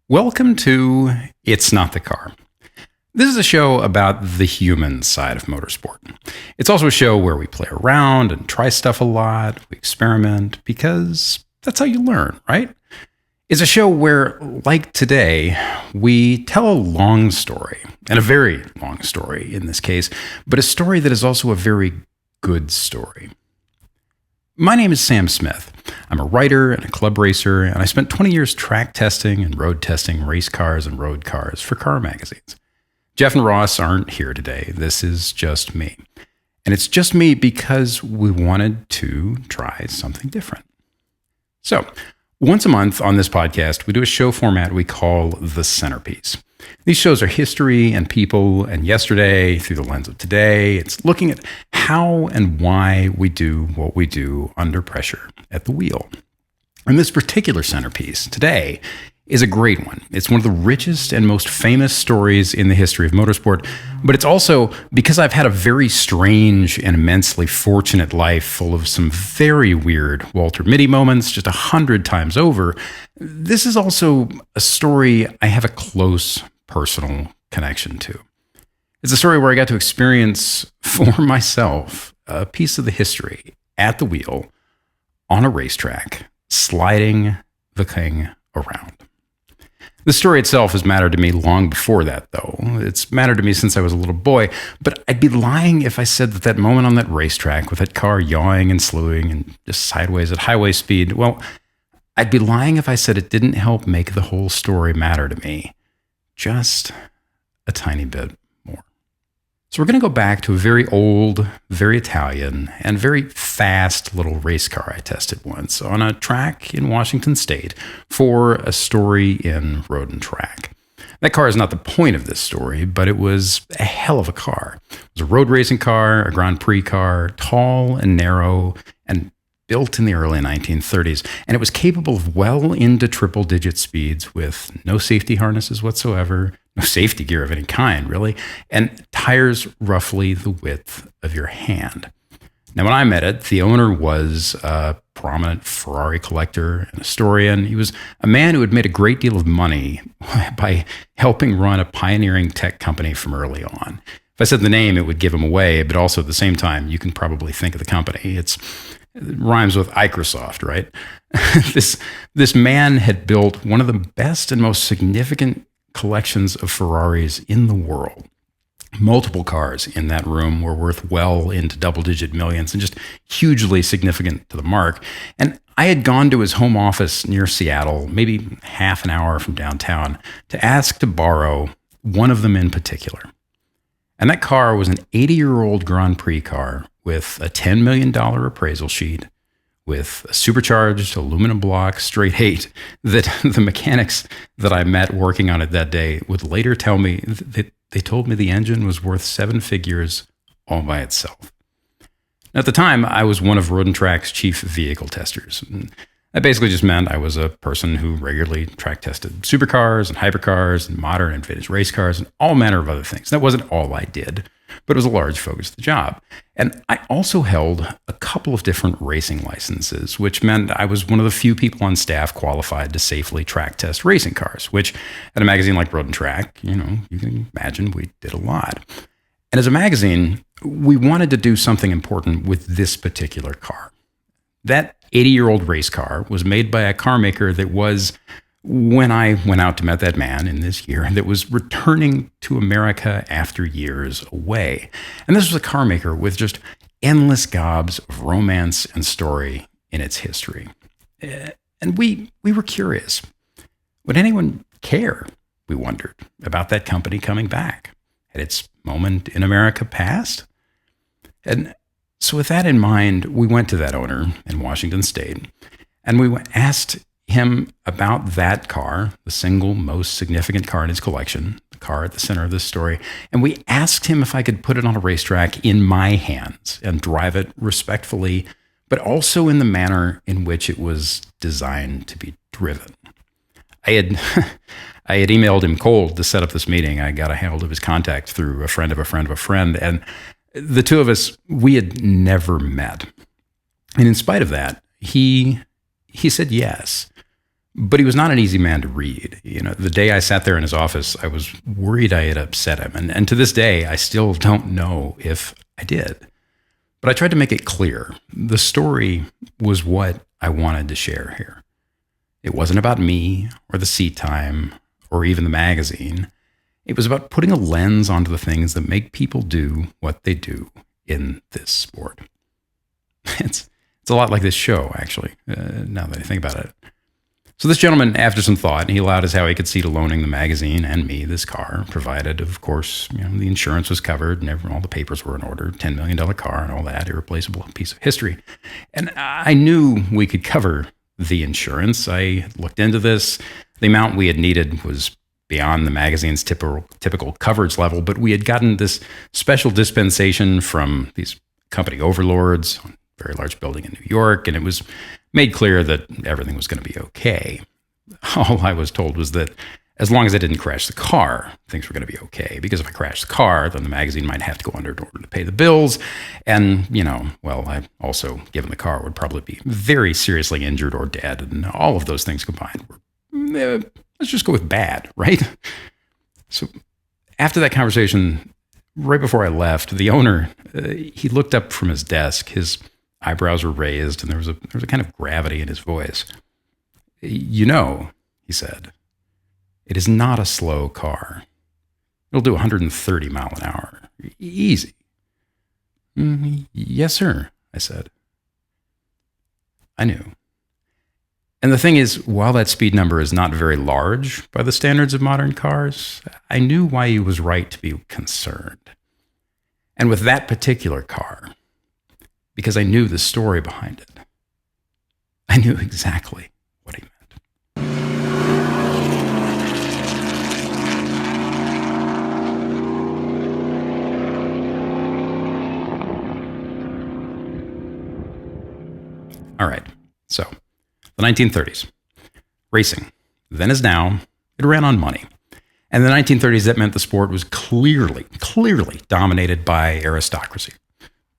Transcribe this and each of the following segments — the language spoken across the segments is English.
Welcome to It's Not the Car. This is a show about the human side of motorsport. It's also a show where we play around and try stuff a lot, we experiment, because that's how you learn, right? It's a show where, like today, we tell a long story, and a very long story in this case, but a story that is also a very good story. My name is Sam Smith. I'm a writer and a club racer, and I spent 20 years track testing and road testing race cars and road cars for car magazines. Jeff and Ross aren't here today. This is just me. And it's just me because we wanted to try something different. So, once a month on this podcast, we do a show format we call The Centerpiece. These shows are history and people and yesterday through the lens of today. It's looking at how and why we do what we do under pressure at the wheel. And this particular centerpiece today is a great one. It's one of the richest and most famous stories in the history of motorsport, but it's also because I've had a very strange and immensely fortunate life full of some very weird Walter Mitty moments just 100 times over. This is also a story I have a close personal connection to. It's a story where I got to experience for myself a piece of the history at the wheel on a racetrack, sliding the king around. The story itself has mattered to me long before that, though. It's mattered to me since I was a little boy, but I'd be lying if I said that moment on that racetrack with that car yawing and slewing and just sideways at highway speed, well, I'd be lying if I said it didn't help make the whole story matter to me just a tiny bit more. So we're going to go back to a very old, very Italian, and very fast little race car I tested once on a track in Washington State for a story in Road and Track. That car is not the point of this story, but it was a hell of a car. It was a road racing car, a Grand Prix car, tall and narrow, and built in the early 1930s, and it was capable of well into triple-digit speeds with no safety harnesses whatsoever, no safety gear of any kind, really, and tires roughly the width of your hand. Now, when I met it, the owner was a prominent Ferrari collector and historian. He was a man who had made a great deal of money by helping run a pioneering tech company from early on. If I said the name, it would give him away, but also at the same time, you can probably think of the company. It rhymes with Microsoft, right? This man had built one of the best and most significant collections of Ferraris in the world. Multiple cars in that room were worth well into double-digit millions and just hugely significant to the mark. And I had gone to his home office near Seattle, maybe half an hour from downtown, to ask to borrow one of them in particular. And that car was an 80-year-old Grand Prix car with a $10 million appraisal sheet, with a supercharged aluminum block straight 8 that the mechanics that I met working on it that day would later tell me that they told me the engine was worth 7 figures all by itself. At the time, I was one of Road and Track's chief vehicle testers. That basically just meant I was a person who regularly track tested supercars and hypercars and modern and vintage race cars and all manner of other things. That wasn't all I did, but it was a large focus of the job. And I also held a couple of different racing licenses, which meant I was one of the few people on staff qualified to safely track test racing cars, which at a magazine like Road and Track, you can imagine we did a lot. And as a magazine, we wanted to do something important with this particular car. That 80-year-old race car was made by a car maker that was, when I went out to meet that man in this year, that was returning to America after years away. And this was a car maker with just endless gobs of romance and story in its history. And we were curious. Would anyone care, we wondered, about that company coming back? Had its moment in America passed? And so with that in mind, we went to that owner in Washington State, and we asked him about that car, the single most significant car in his collection, the car at the center of this story. And we asked him if I could put it on a racetrack in my hands and drive it respectfully, but also in the manner in which it was designed to be driven. I had emailed him cold to set up this meeting. I got a hold of his contact through a friend of a friend of a friend, and the two of us, we had never met. And in spite of that, he said yes. But he was not an easy man to read. The day I sat there in his office, I was worried I had upset him. And to this day, I still don't know if I did. But I tried to make it clear. The story was what I wanted to share here. It wasn't about me or the seat time or even the magazine. It was about putting a lens onto the things that make people do what they do in this sport. It's a lot like this show, actually, now that I think about it. So this gentleman, after some thought, he allowed us how he could see to loaning the magazine and me this car, provided, of course, the insurance was covered and all the papers were in order, $10 million car and all that, irreplaceable piece of history. And I knew we could cover the insurance. I looked into this. The amount we had needed was beyond the magazine's typical coverage level, but we had gotten this special dispensation from these company overlords on a very large building in New York, and it was made clear that everything was going to be okay. All I was told was that as long as I didn't crash the car, things were going to be okay. Because if I crashed the car, then the magazine might have to go under in order to pay the bills. And, I also, given the car, would probably be very seriously injured or dead. And all of those things combined were, let's just go with bad, right? So after that conversation, right before I left, the owner, he looked up from his desk. His eyebrows were raised, and there was a kind of gravity in his voice. He said, it is not a slow car. It'll do 130 mile an hour. Easy. Yes, sir, I said. I knew. And the thing is, while that speed number is not very large by the standards of modern cars, I knew why he was right to be concerned. And with that particular car, because I knew the story behind it, I knew exactly what he meant. All right, so the 1930s. Racing, then as now, it ran on money. And in the 1930s, that meant the sport was clearly dominated by aristocracy.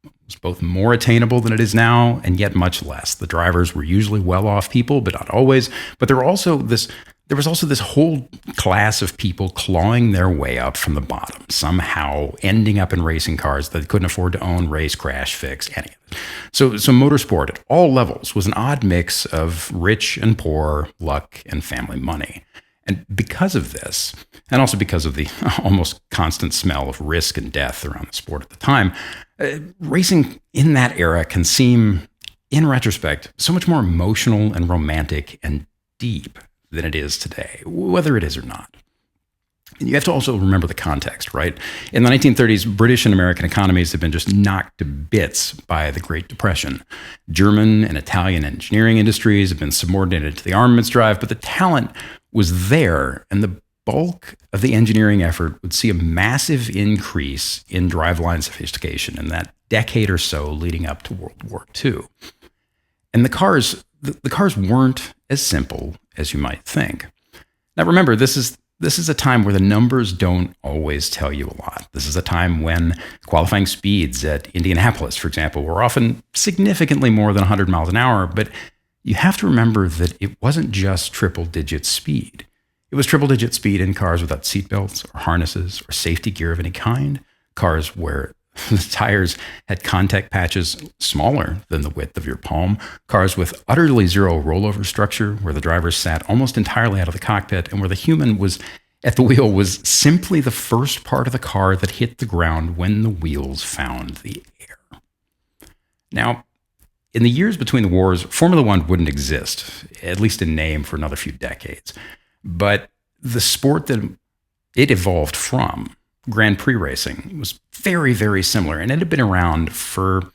It was both more attainable than it is now, and yet much less. The drivers were usually well-off people, but not always. But there was also this whole class of people clawing their way up from the bottom, somehow ending up in racing cars that they couldn't afford to own, race, crash, fix, any of it. So motorsport at all levels was an odd mix of rich and poor, luck and family money. And because of this, and also because of the almost constant smell of risk and death around the sport at the time, racing in that era can seem, in retrospect, so much more emotional and romantic and deep than it is today, whether it is or not. And you have to also remember the context, right? In the 1930s, British and American economies had been just knocked to bits by the Great Depression. German and Italian engineering industries had been subordinated to the armaments drive, but the talent was there, and the bulk of the engineering effort would see a massive increase in driveline sophistication in that decade or so leading up to World War II. And the cars weren't as simple as you might think. Now remember, this is a time where the numbers don't always tell you a lot. This is a time when qualifying speeds at Indianapolis, for example, were often significantly more than 100 miles an hour, but you have to remember that it wasn't just triple-digit speed. It was triple-digit speed in cars without seatbelts or harnesses or safety gear of any kind, cars where the tires had contact patches smaller than the width of your palm, cars with utterly zero rollover structure where the driver sat almost entirely out of the cockpit and where the human was at the wheel was simply the first part of the car that hit the ground when the wheels found the air. Now, in the years between the wars, Formula One wouldn't exist, at least in name, for another few decades. But the sport that it evolved from, Grand Prix racing, was very, very similar, and it had been around for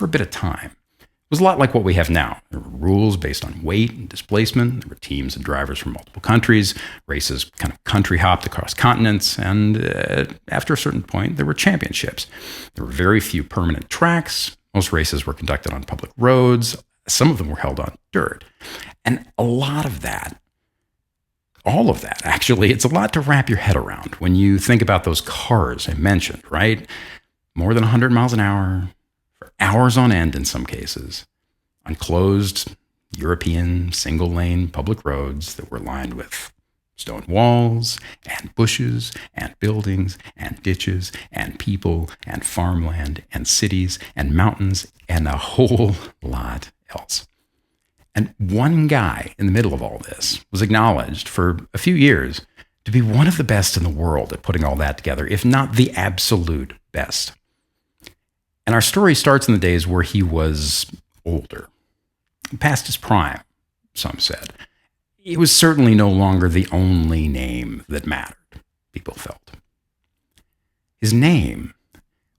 a bit of time. It was a lot like what we have now. There were rules based on weight and displacement. There were teams and drivers from multiple countries. Races kind of country hopped across continents, and after a certain point, there were championships. There were very few permanent tracks. Most races were conducted on public roads. Some of them were held on dirt. And a lot of that, all of that, actually, it's a lot to wrap your head around when you think about those cars I mentioned, right? More than 100 miles an hour, for hours on end in some cases, on closed, European single-lane public roads that were lined with stone walls and bushes and buildings and ditches and people and farmland and cities and mountains and a whole lot else. And one guy in the middle of all this was acknowledged for a few years to be one of the best in the world at putting all that together, if not the absolute best. And our story starts in the days where he was older, past his prime, some said. It was certainly no longer the only name that mattered, people felt. His name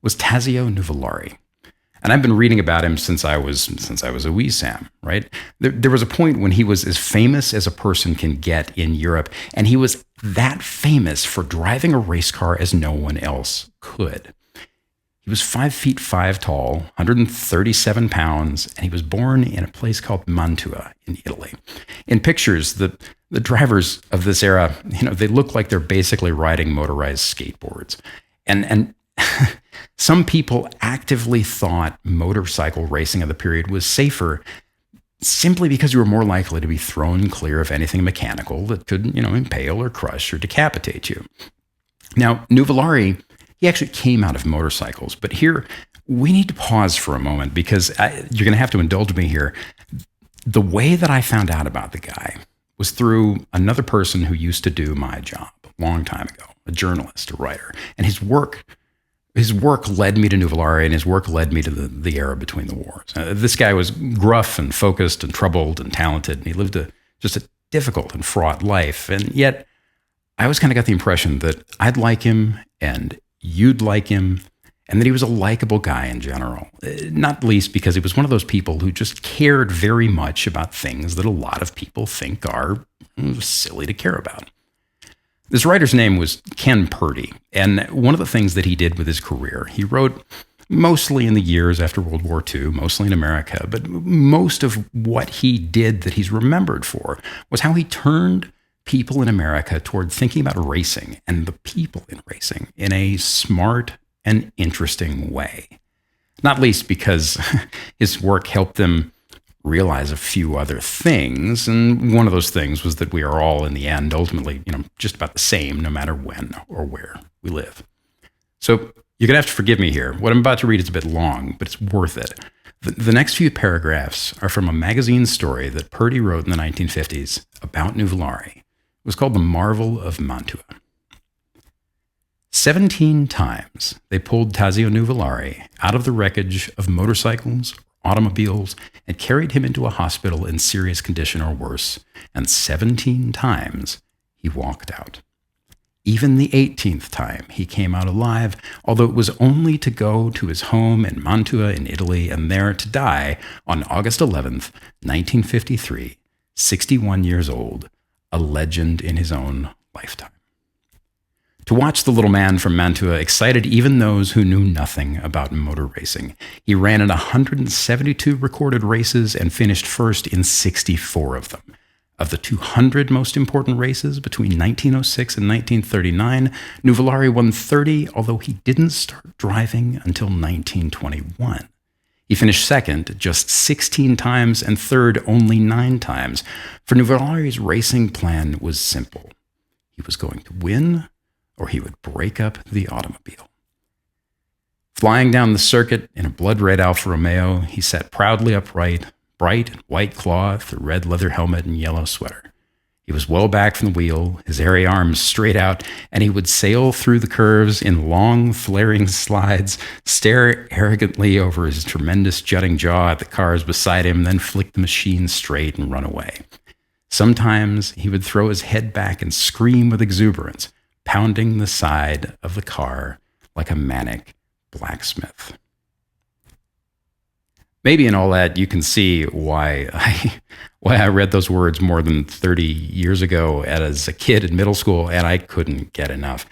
was Tazio Nuvolari. And I've been reading about him since I was a wee Sam, right? There was a point when he was as famous as a person can get in Europe, and he was that famous for driving a race car as no one else could. He was 5'5" tall, 137 pounds, and he was born in a place called Mantua in Italy. In pictures, the drivers of this era, they look like they're basically riding motorized skateboards. And some people actively thought motorcycle racing of the period was safer simply because you were more likely to be thrown clear of anything mechanical that could, impale or crush or decapitate you. Now, Nuvolari, he actually came out of motorcycles, but here we need to pause for a moment because you're going to have to indulge me here. The way that I found out about the guy was through another person who used to do my job a long time ago, a journalist, a writer, and his work led me to Nuvolari, and his work led me to the era between the wars. This guy was gruff and focused and troubled and talented, and he lived just a difficult and fraught life. And yet, I always kind of got the impression that I'd like him and you'd like him, and that he was a likable guy in general. Not least because he was one of those people who just cared very much about things that a lot of people think are silly to care about. This writer's name was Ken Purdy, and one of the things that he did with his career, he wrote mostly in the years after World War II, mostly in America, but most of what he did that he's remembered for was how he turned people in America toward thinking about racing and the people in racing in a smart and interesting way. Not least because his work helped them realize a few other things, and one of those things was that we are all, in the end, ultimately, just about the same, no matter when or where we live. So you're gonna have to forgive me here. What I'm about to read is a bit long, but it's worth it. The next few paragraphs are from a magazine story that Purdy wrote in the 1950s about Nuvolari. It was called The Marvel of Mantua. 17 times they pulled Tazio Nuvolari out of the wreckage of motorcycles, automobiles, and carried him into a hospital in serious condition or worse, and 17 times he walked out. Even the 18th time he came out alive, although it was only to go to his home in Mantua in Italy and there to die on August 11th, 1953, 61 years old, a legend in his own lifetime. To watch the little man from Mantua excited even those who knew nothing about motor racing. He ran in 172 recorded races and finished first in 64 of them. Of the 200 most important races between 1906 and 1939, Nuvolari won 30, although he didn't start driving until 1921. He finished second just 16 times and third only 9 times. For Nuvolari's racing plan was simple. He was going to win, or he would break up the automobile. Flying down the circuit in a blood-red Alfa Romeo, he sat proudly upright, bright in white cloth, a red leather helmet, and yellow sweater. He was well back from the wheel, his hairy arms straight out, and he would sail through the curves in long, flaring slides, stare arrogantly over his tremendous jutting jaw at the cars beside him, then flick the machine straight and run away. Sometimes he would throw his head back and scream with exuberance, pounding the side of the car like a manic blacksmith. Maybe in all that, you can see why I read those words more than 30 years ago as a kid in middle school, and I couldn't get enough.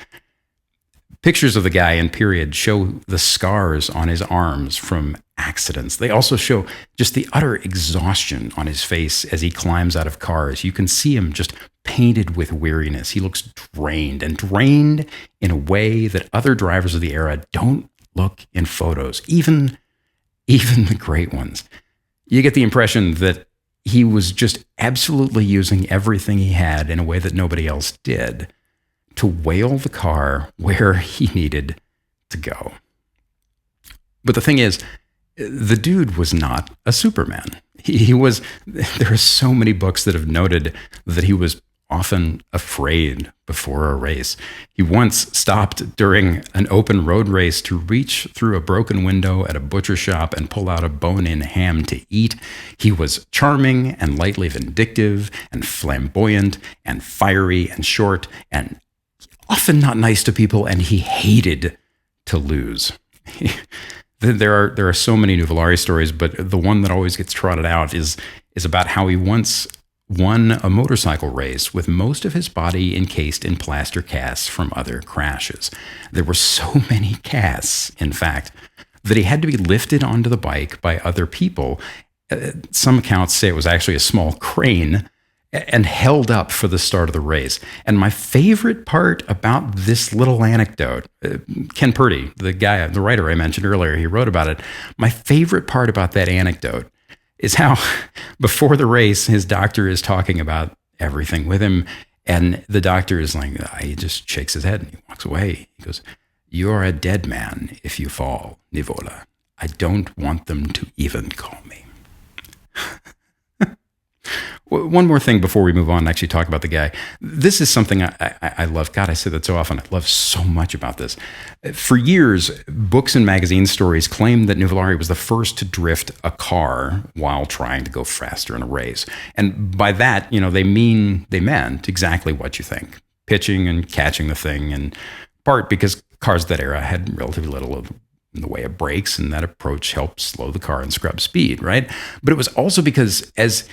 Pictures of the guy in period show the scars on his arms from accidents. They also show just the utter exhaustion on his face as he climbs out of cars. You can see him just painted with weariness. He looks drained, and drained in a way that other drivers of the era don't look in photos, even the great ones. You get the impression that he was just absolutely using everything he had in a way that nobody else did to whale the car where he needed to go. But the thing is, the dude was not a Superman. He was, there are so many books that have noted that he was often afraid before a race. He once stopped during an open road race to reach through a broken window at a butcher shop and pull out a bone-in ham to eat. He was charming and lightly vindictive and flamboyant and fiery and short and often not nice to people, and he hated to lose. There are so many Nuvolari stories, but the one that always gets trotted out is about how he once won a motorcycle race with most of his body encased in plaster casts from other crashes. There were so many casts, in fact, that he had to be lifted onto the bike by other people. Some accounts say it was actually a small crane and held up for the start of the race. And my favorite part about this little anecdote, Ken Purdy, the writer I mentioned earlier, he wrote about it. My favorite part about that anecdote is how before the race, his doctor is talking about everything with him. And the doctor is like, he just shakes his head and he walks away. He goes, "You're a dead man if you fall, Nivola. I don't want them to even call me." One more thing before we move on and actually talk about the guy. This is something I love. God, I say that so often. I love so much about this. For years, books and magazine stories claimed that Nuvolari was the first to drift a car while trying to go faster in a race. And by that, they meant exactly what you think. Pitching and catching the thing, in part because cars of that era had relatively little in the way of brakes, and that approach helped slow the car and scrub speed, right? But it was also because, as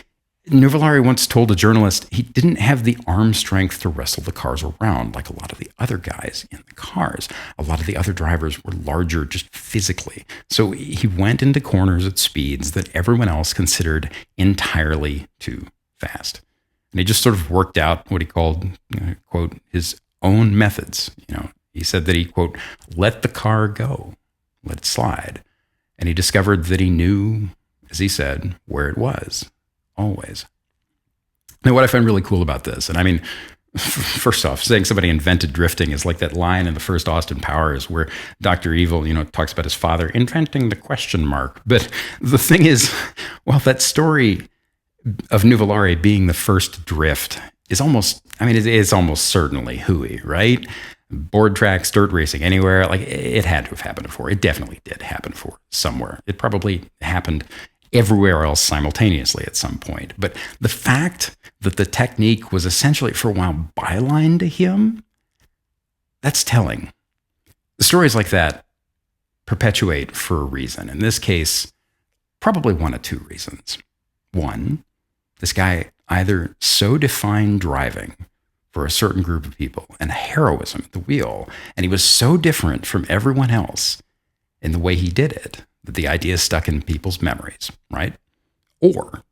Nuvolari once told a journalist, he didn't have the arm strength to wrestle the cars around like a lot of the other guys in the cars. A lot of the other drivers were larger just physically. So he went into corners at speeds that everyone else considered entirely too fast. And he just sort of worked out what he called, quote, his own methods. He said that he, quote, let the car go, let it slide. And he discovered that he knew, as he said, where it was. Always. Now, what I find really cool about this, and I mean, first off, saying somebody invented drifting is like that line in the first Austin Powers where Dr. Evil, talks about his father inventing the question mark. But the thing is, well, that story of Nuvolari being the first to drift is it's almost certainly hooey, right? Board tracks, dirt racing, anywhere, like it had to have happened before. It definitely did happen before somewhere. It probably happened everywhere else simultaneously at some point. But the fact that the technique was essentially for a while byline to him, that's telling. The stories like that perpetuate for a reason. In this case, probably one of two reasons. One, this guy either so defined driving for a certain group of people and heroism at the wheel, and he was so different from everyone else in the way he did it, that the idea stuck in people's memories, right? Or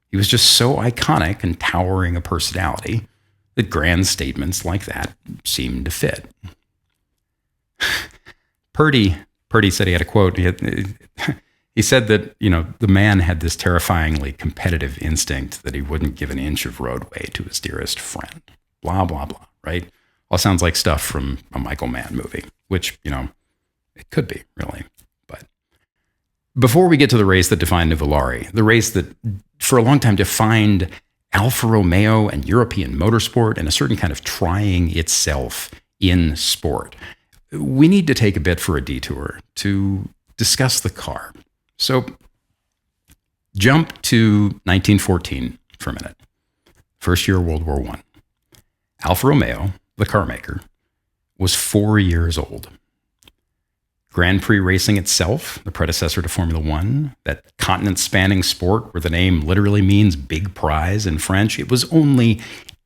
he was just so iconic and towering a personality that grand statements like that seemed to fit. Purdy said he had a quote. He said that, the man had this terrifyingly competitive instinct that he wouldn't give an inch of roadway to his dearest friend. Blah, blah, blah, right? All sounds like stuff from a Michael Mann movie, which, it could be, really. Before we get to the race that defined Nuvolari, the race that for a long time defined Alfa Romeo and European motorsport and a certain kind of trying itself in sport, we need to take a bit for a detour to discuss the car. So jump to 1914 for a minute. First year of World War I. Alfa Romeo, the car maker, was 4 years old. Grand Prix racing itself, the predecessor to Formula One, that continent-spanning sport where the name literally means big prize in French, it was only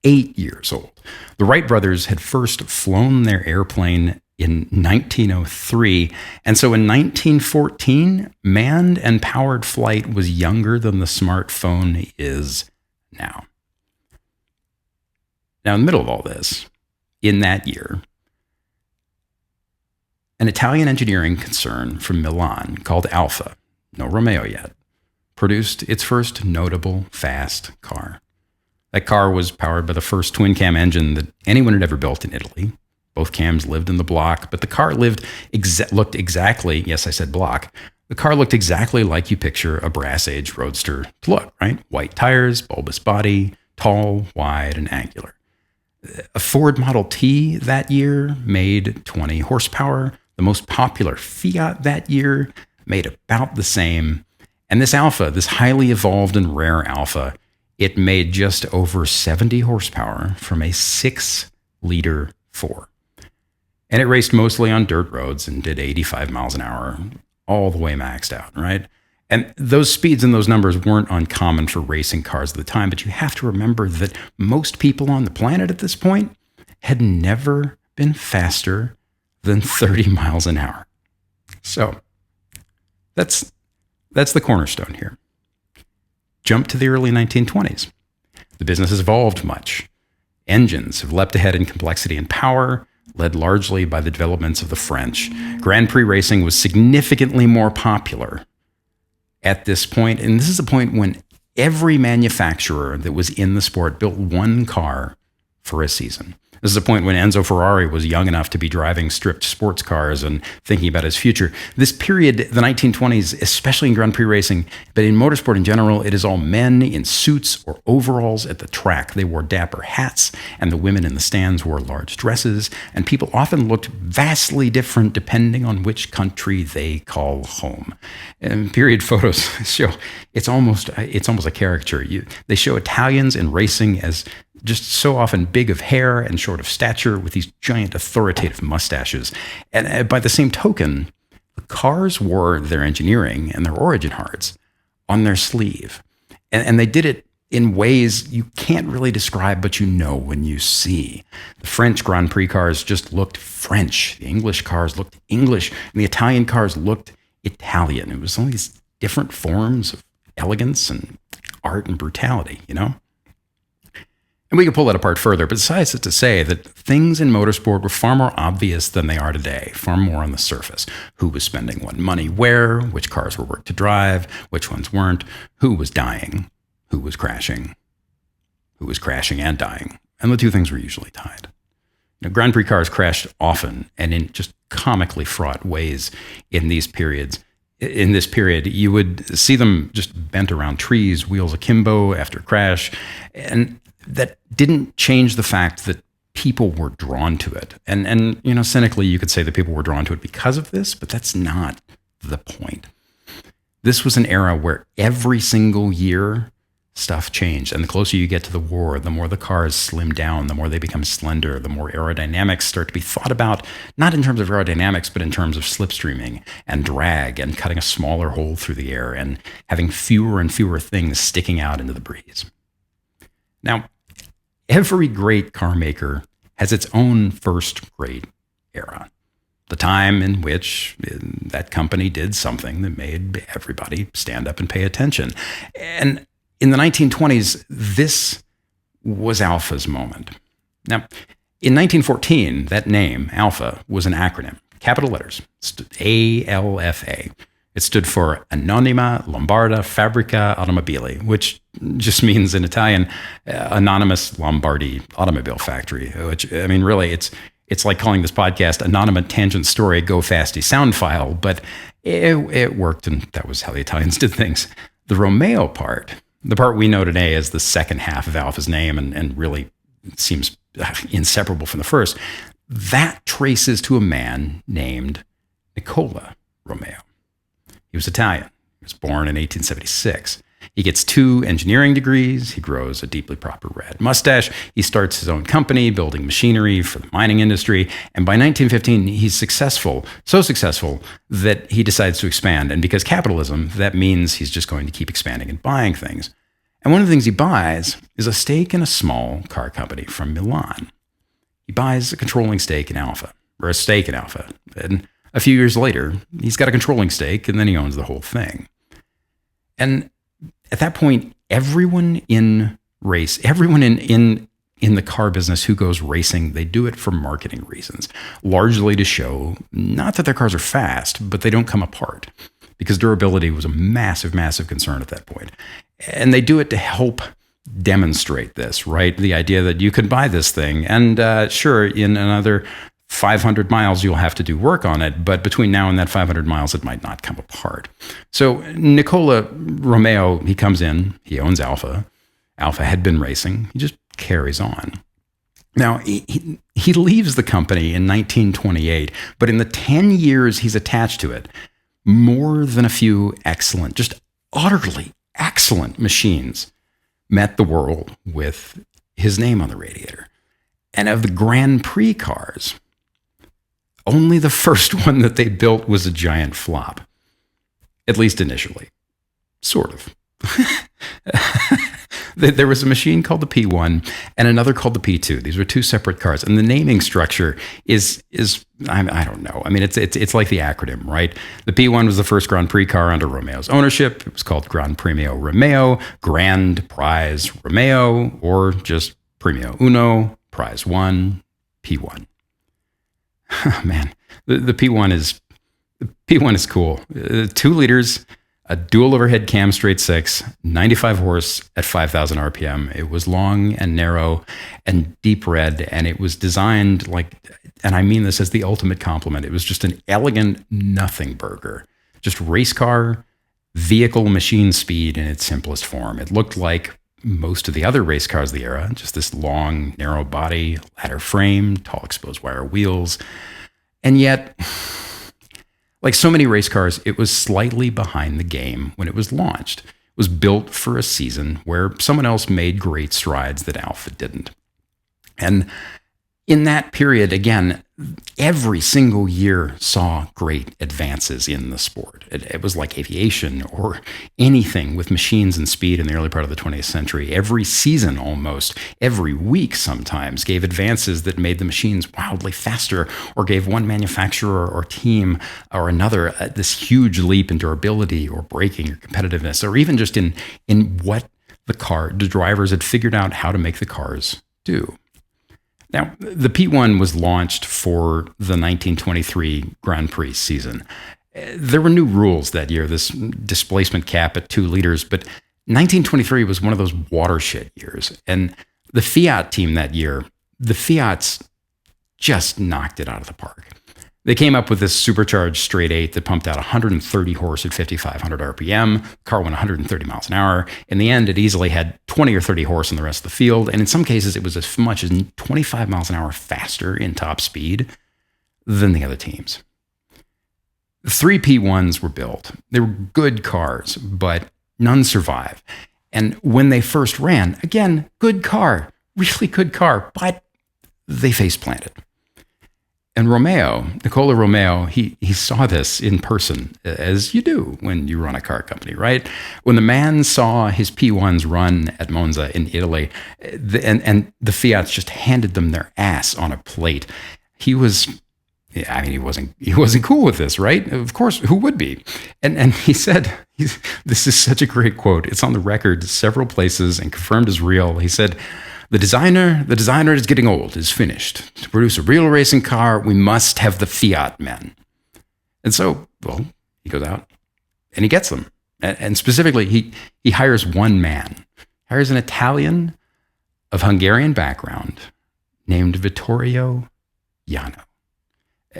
8 years old. The Wright brothers had first flown their airplane in 1903, and so in 1914, manned and powered flight was younger than the smartphone is now. Now, in the middle of all this, in that year, an Italian engineering concern from Milan called Alfa, no Romeo yet, produced its first notable fast car. That car was powered by the first twin-cam engine that anyone had ever built in Italy. Both cams lived in the block, but the car looked exactly, yes, I said block. The car looked exactly like you picture a brass-aged roadster to look, right? White tires, bulbous body, tall, wide, and angular. A Ford Model T that year made 20 horsepower. The most popular Fiat that year made about the same. And this Alfa, this highly evolved and rare Alfa, it made just over 70 horsepower from a 6-liter 4. And it raced mostly on dirt roads and did 85 miles an hour, all the way maxed out, right? And those speeds and those numbers weren't uncommon for racing cars at the time, but you have to remember that most people on the planet at this point had never been faster than 30 miles an hour. So that's the cornerstone here. Jump to the early 1920s. The business has evolved much. Engines have leapt ahead in complexity and power, led largely by the developments of the French. Grand Prix racing was significantly more popular at this point, and this is a point when every manufacturer that was in the sport built one car for a season. This is a point when Enzo Ferrari was young enough to be driving stripped sports cars and thinking about his future. This period, the 1920s, especially in Grand Prix racing, but in motorsport in general, it is all men in suits or overalls at the track. They wore dapper hats, and the women in the stands wore large dresses, and people often looked vastly different depending on which country they call home. And period photos show it's almost a caricature. They show Italians in racing as just so often big of hair and short of stature with these giant authoritative mustaches. And by the same token, the cars wore their engineering and their origin hearts on their sleeve. And they did it in ways you can't really describe, but you know when you see. The French Grand Prix cars just looked French. The English cars looked English. And the Italian cars looked Italian. It was all these different forms of elegance and art and brutality, you know? And we can pull that apart further, but suffice it to say that things in motorsport were far more obvious than they are today, far more on the surface. Who was spending what money where, which cars were worth to drive, which ones weren't, who was dying, who was crashing and dying. And the two things were usually tied. Grand Prix cars crashed often and in just comically fraught ways in these periods. In this period, you would see them just bent around trees, wheels akimbo after crash, and that didn't change the fact that people were drawn to it. And cynically, you could say that people were drawn to it because of this, but that's not the point. This was an era where every single year stuff changed. And the closer you get to the war, the more the cars slim down, the more they become slender, the more aerodynamics start to be thought about, not in terms of aerodynamics, but in terms of slipstreaming and drag and cutting a smaller hole through the air and having fewer and fewer things sticking out into the breeze. Now, every great car maker has its own first great era, the time in which that company did something that made everybody stand up and pay attention. And in the 1920s, this was Alfa's moment. Now, in 1914, that name, Alfa, was an acronym, capital letters, ALFA. It stood for Anonima Lombarda Fabbrica Automobili, which just means in Italian, Anonymous Lombardi Automobile Factory, which, I mean, really, it's like calling this podcast Anonymous Tangent Story Go Fasty Sound File, but it worked, and that was how the Italians did things. The Romeo part, the part we know today as the second half of Alfa's name and really seems inseparable from the first, that traces to a man named Nicola Romeo. He was Italian. He was born in 1876. He gets 2 engineering degrees. He grows a deeply proper red mustache. He starts his own company building machinery for the mining industry. And by 1915, he's successful, so successful that he decides to expand. And because capitalism, that means he's just going to keep expanding and buying things. And one of the things he buys is a stake in a small car company from Milan. He buys a controlling stake in Alfa, or a stake in Alfa. And a few years later, he's got a controlling stake, and then he owns the whole thing. And at that point, everyone in the car business who goes racing, they do it for marketing reasons, largely to show not that their cars are fast, but they don't come apart. because durability was a massive, massive concern at that point. And they do it to help demonstrate this, right? The idea that you could buy this thing and sure, in another 500 miles, you'll have to do work on it. But between now and that 500 miles, it might not come apart. So Nicola Romeo, he comes in, he owns Alfa. Alfa had been racing. He just carries on. Now, he leaves the company in 1928, but in the 10 years he's attached to it, more than a few excellent, just utterly excellent machines met the world with his name on the radiator. And of the Grand Prix cars, only the first one that they built was a giant flop, at least initially. Sort of. There was a machine called the P1 and another called the P2. These were two separate cars, and the naming structure is I don't know. I mean, it's like the acronym, right? The P1 was the first Grand Prix car under Romeo's ownership. It was called Gran Premio Romeo, Grand Prize Romeo, or just Premio Uno, Prize One, P1. Man, the P1 is cool. 2 liters. A dual overhead cam straight 6, 95 horse at 5,000 RPM. It was long and narrow and deep red, and it was designed like, and I mean this as the ultimate compliment, it was just an elegant nothing burger. Just race car, vehicle machine speed in its simplest form. It looked like most of the other race cars of the era, just this long, narrow body, ladder frame, tall exposed wire wheels. And yet, like so many race cars, it was slightly behind the game when it was launched. It was built for a season where someone else made great strides that Alfa didn't. And in that period, again, every single year saw great advances in the sport. It was like aviation or anything with machines and speed in the early part of the 20th century. Every season almost, every week sometimes, gave advances that made the machines wildly faster or gave one manufacturer or team or another this huge leap in durability or braking or competitiveness, or even just in what the drivers had figured out how to make the cars do. Now, the P1 was launched for the 1923 Grand Prix season. There were new rules that year, this displacement cap at 2 liters, but 1923 was one of those watershed years. And the Fiat team that year, the Fiats just knocked it out of the park. They came up with this supercharged straight 8 that pumped out 130 horse at 5,500 RPM. The car went 130 miles an hour. In the end, it easily had 20 or 30 horse in the rest of the field. And in some cases, it was as much as 25 miles an hour faster in top speed than the other teams. The 3 P1s were built. They were good cars, but none survived. And when they first ran, again, good car, really good car, but they face planted. And Nicola Romeo, he saw this in person, as you do when you run a car company, right? When the man saw his P1s run at Monza in Italy, and the Fiats just handed them their ass on a plate, he wasn't cool with this, right? Of course, who would be? And he said, this is such a great quote. It's on the record several places and confirmed as real. He said, The designer is getting old, is finished. To produce a real racing car, we must have the Fiat men. And so, well, he goes out and he gets them. And specifically, he hires one man, hires an Italian of Hungarian background named Vittorio Jano.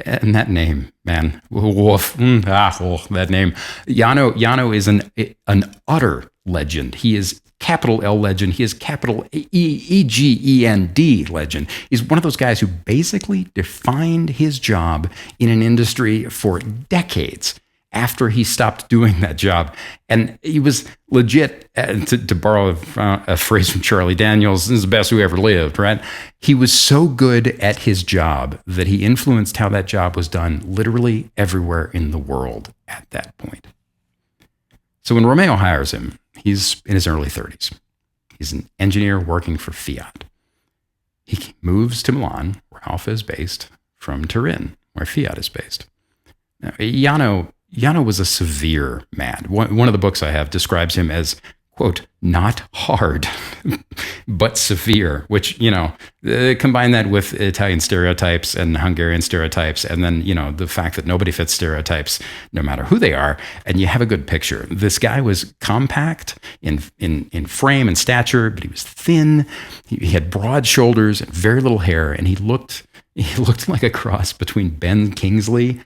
And that name, man, that name. Jano is an utter legend. He is capital L legend. He is capital EGEND legend. He's one of those guys who basically defined his job in an industry for decades after he stopped doing that job. And he was legit, to borrow a phrase from Charlie Daniels, this is the best who ever lived, right? He was so good at his job that he influenced how that job was done literally everywhere in the world at that point. So when Romeo hires him, he's in his early 30s. He's an engineer working for Fiat. He moves to Milan, where Alfa is based, from Turin, where Fiat is based. Now, Jano was a severe man. One of the books I have describes him as, quote, not hard. but severe, which, combine that with Italian stereotypes and Hungarian stereotypes, and then, the fact that nobody fits stereotypes, no matter who they are, and you have a good picture. This guy was compact in frame and stature, but he was thin. He had broad shoulders and very little hair, and he looked like a cross between Ben Kingsley,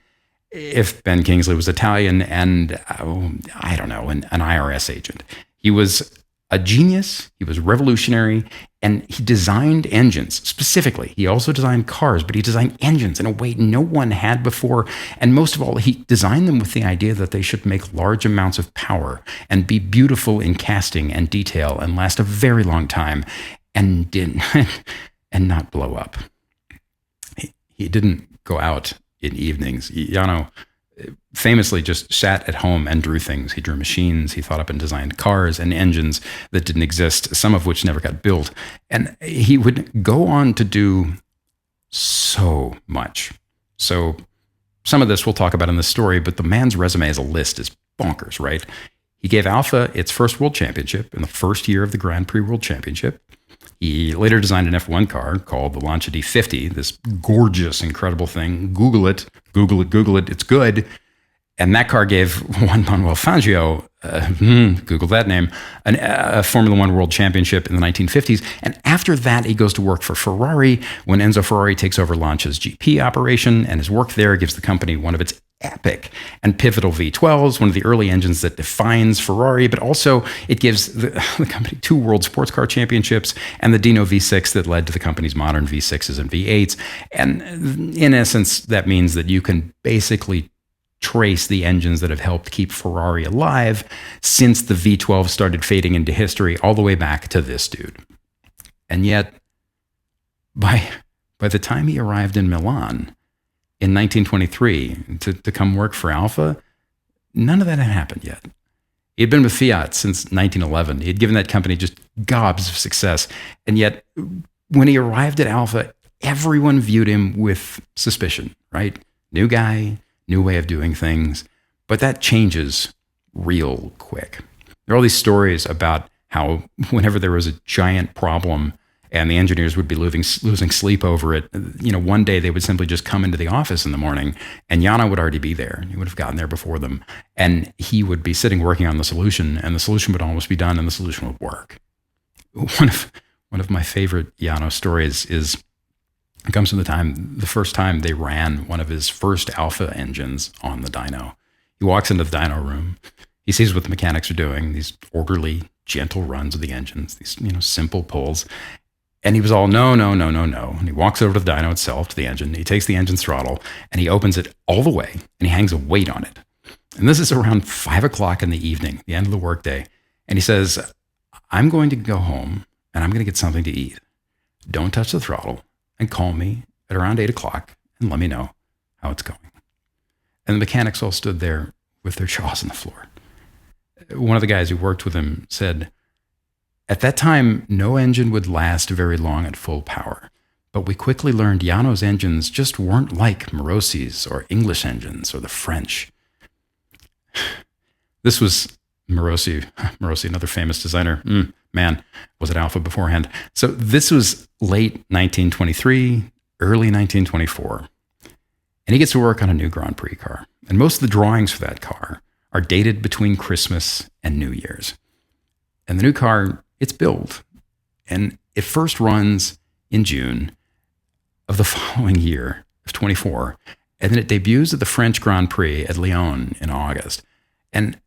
if Ben Kingsley was Italian, and I don't know, an IRS agent. He was a genius. He was revolutionary, and he designed engines specifically. He also designed cars, but he designed engines in a way no one had before. And most of all, he designed them with the idea that they should make large amounts of power and be beautiful in casting and detail and last a very long time, and and not blow up. He didn't go out in evenings. Jano famously just sat at home and drew things. He drew machines. He thought up and designed cars and engines that didn't exist, some of which never got built. And he would go on to do so much. So some of this we'll talk about in the story, but the man's resume as a list is bonkers, right? He gave Alfa its first world championship in the first year of the Grand Prix World Championship. He later designed an F1 car called the Lancia D50, this gorgeous, incredible thing. Google it. It's good. And that car gave Juan Manuel Fangio, Google that name, a Formula One World Championship in the 1950s. And after that, he goes to work for Ferrari when Enzo Ferrari takes over Lancia's GP operation. And his work there gives the company one of its epic and pivotal V12s, one of the early engines that defines Ferrari, but also it gives the company 2 World Sports Car Championships and the Dino V6 that led to the company's modern V6s and V8s. And in essence, that means that you can basically trace the engines that have helped keep Ferrari alive since the V12 started fading into history all the way back to this dude. And yet, by the time he arrived in Milan, in 1923, to come work for Alfa, none of that had happened yet. He had been with Fiat since 1911. He had given that company just gobs of success. And yet, when he arrived at Alfa, everyone viewed him with suspicion, right? New guy, new way of doing things. But that changes real quick. There are all these stories about how whenever there was a giant problem and the engineers would be losing sleep over it, one day they would simply just come into the office in the morning and Jano would already be there. He would have gotten there before them. And he would be sitting working on the solution, and the solution would almost be done and the solution would work. One of my favorite Jano stories comes from the first time they ran one of his first Alfa engines on the dyno. He walks into the dyno room. He sees what the mechanics are doing, these orderly, gentle runs of the engines, these simple pulls. And he was all, no. And he walks over to the dyno itself, to the engine. He takes the engine's throttle and he opens it all the way and he hangs a weight on it. And this is around 5 o'clock in the evening, the end of the workday. And he says, I'm going to go home and I'm going to get something to eat. Don't touch the throttle and call me at around 8 o'clock and let me know how it's going. And the mechanics all stood there with their jaws on the floor. One of the guys who worked with him said, at that time, no engine would last very long at full power, but we quickly learned Jano's engines just weren't like Morosi's or English engines or the French. This was Morosi, another famous designer. Was at Alfa beforehand. So this was late 1923, early 1924. And he gets to work on a new Grand Prix car. And most of the drawings for that car are dated between Christmas and New Year's. And the new car, it's built, and it first runs in June of the following year, of 24, and then it debuts at the French Grand Prix at Lyon in August. And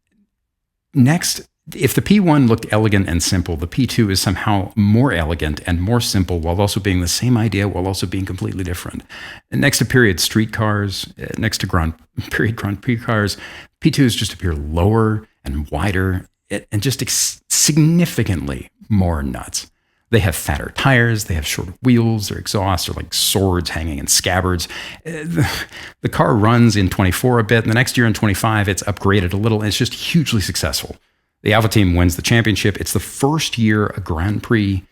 next, if the P1 looked elegant and simple, the P2 is somehow more elegant and more simple while also being the same idea, while also being completely different. And next to period street cars, next to Grand Prix cars, P2s just appear lower and wider and just significantly more nuts. They have fatter tires, they have shorter wheels, their exhausts are like swords hanging in scabbards. The car runs in 24 a bit, and the next year in 25, it's upgraded a little, and it's just hugely successful. The Alfa team wins the championship. It's the first year the Grand Prix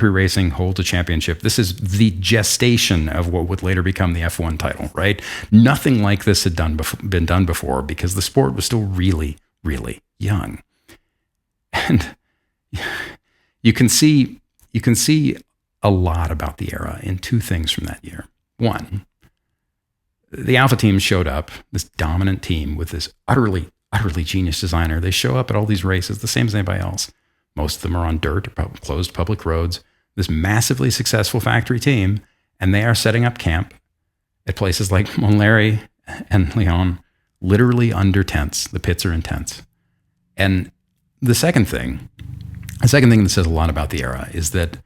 racing holds a championship. This is the gestation of what would later become the F1 title, right? Nothing like this had been done before because the sport was still really, really young. And You can see a lot about the era in two things from that year. One, the Alfa team showed up, this dominant team with this utterly genius designer. They show up at all these races the same as anybody else. Most of them are on dirt or closed public roads. This massively successful factory team, and they are setting up camp at places like Montlhéry and Lyon, literally under tents. The pits are in tents. And the second thing that says a lot about the era is that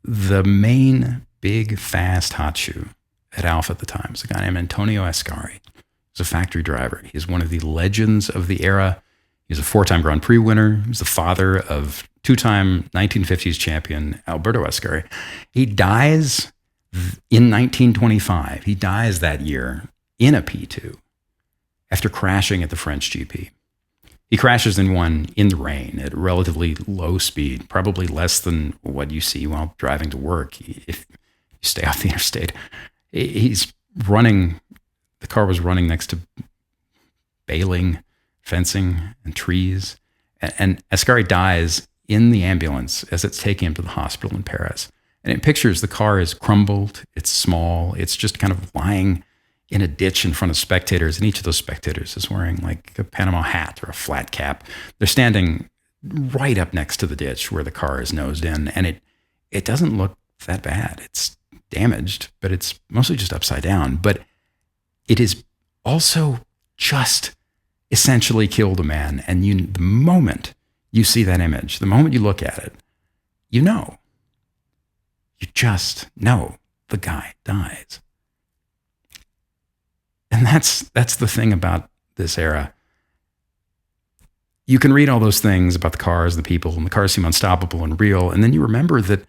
the main big, fast hot shoe at Alfa at the time was a guy named Antonio Ascari. He was a factory driver. He's one of the legends of the era. He was a 4-time Grand Prix winner. He was the father of 2-time 1950s champion Alberto Ascari. He dies in 1925. He dies that year in a P2 after crashing at the French GP. He crashes in one in the rain at relatively low speed, probably less than what you see while driving to work if you stay off the interstate. He's running, the car was running next to baling, fencing, and trees. And Ascari dies in the ambulance as it's taking him to the hospital in Paris. And it pictures the car is crumbled, it's small, it's just kind of lying in a ditch in front of spectators, and each of those spectators is wearing like a Panama hat or a flat cap. They're standing right up next to the ditch where the car is nosed in, and it doesn't look that bad. It's damaged, but it's mostly just upside down. But it is also just essentially killed a man, and the moment you see that image, the moment you look at it, you just know the guy dies. And that's the thing about this era. You can read all those things about the cars, the people, and the cars seem unstoppable and real. And then you remember that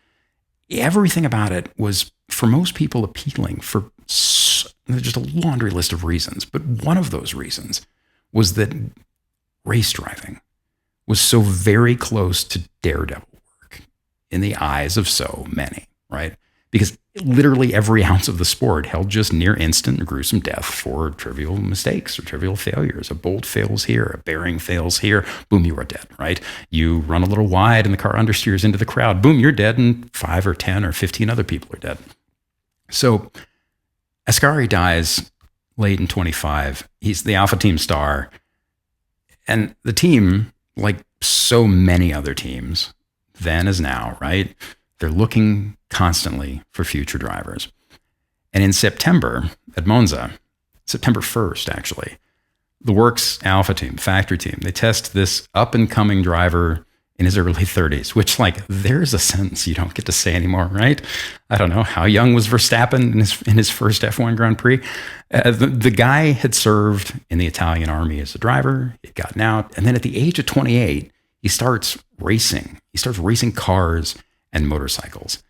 everything about it was, for most people, appealing for just a laundry list of reasons. But one of those reasons was that race driving was so very close to daredevil work in the eyes of so many, right? Because literally every ounce of the sport held just near instant and gruesome death for trivial mistakes or trivial failures. A bolt fails here, a bearing fails here, boom, you are dead, right? You run a little wide and the car understeers into the crowd, boom, you're dead, and 5 or 10 or 15 other people are dead. So Ascari dies late in 25. He's the Alfa team star. And the team, like so many other teams, then as now, right? They're looking constantly for future drivers. And in September at Monza, September 1st, actually, the Works Alfa team, factory team, they test this up-and-coming driver in his early 30s, which, like, there's a sentence you don't get to say anymore, right? I don't know. How young was Verstappen in his first F1 Grand Prix? The guy had served in the Italian army as a driver. He'd gotten out. And then at the age of 28, he starts racing. He starts racing cars and motorcycles.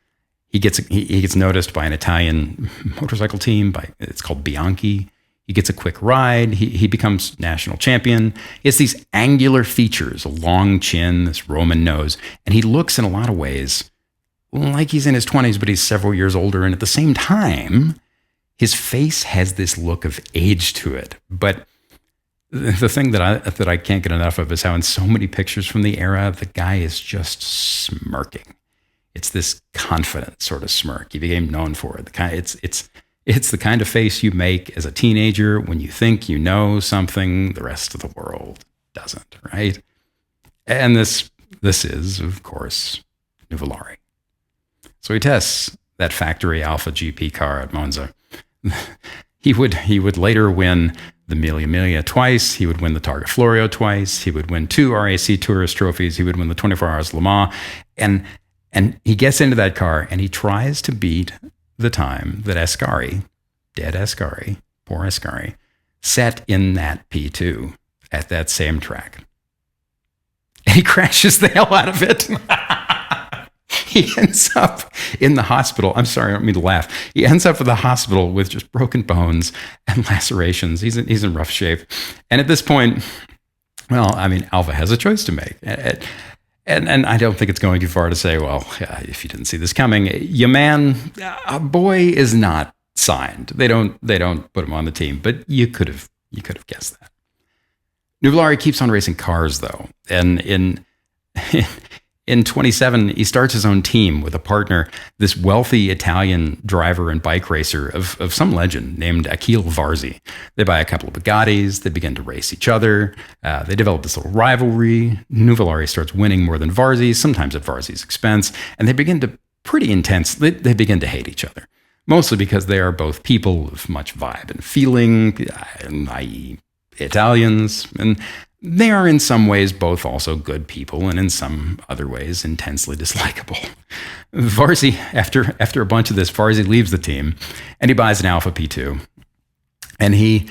He gets noticed by an Italian motorcycle team. It's called Bianchi. He gets a quick ride. He becomes national champion. He has these angular features, a long chin, this Roman nose, and he looks in a lot of ways like he's in his 20s, but he's several years older. And at the same time, his face has this look of age to it. But the thing that I can't get enough of is how in so many pictures from the era, the guy is just smirking. It's this confident sort of smirk. He became known for it. It's the kind of face you make as a teenager when you think you know something the rest of the world doesn't, right? And this is, of course, Nuvolari. So he tests that factory Alfa GP car at Monza. He would later win the Mille Miglia twice. He would win the Targa Florio twice. He would win 2 RAC Tourist trophies. He would win the 24 Hours Le Mans. And he gets into that car and he tries to beat the time that Ascari, dead Ascari, poor Ascari, set in that P2 at that same track. And he crashes the hell out of it. He ends up in the hospital. I'm sorry, I don't mean to laugh. He ends up in the hospital with just broken bones and lacerations. He's in rough shape. And at this point, well, I mean, Alfa has a choice to make. And I don't think it's going too far to say, well, if you didn't see this coming, your man, a boy is not signed. They don't put him on the team, but you could have guessed that. Nuvolari keeps on racing cars though. And in In 27, he starts his own team with a partner, this wealthy Italian driver and bike racer of some legend named Achille Varzi. They buy a couple of Bugattis. They begin to race each other. They develop this little rivalry. Nuvolari starts winning more than Varzi, sometimes at Varzi's expense, and they begin to they begin to hate each other, mostly because they are both people of much vibe and feeling, i.e. Italians, and they are in some ways both also good people and in some other ways intensely dislikable. Varzi, after a bunch of this, Varzi leaves the team and he buys an Alfa P2, and he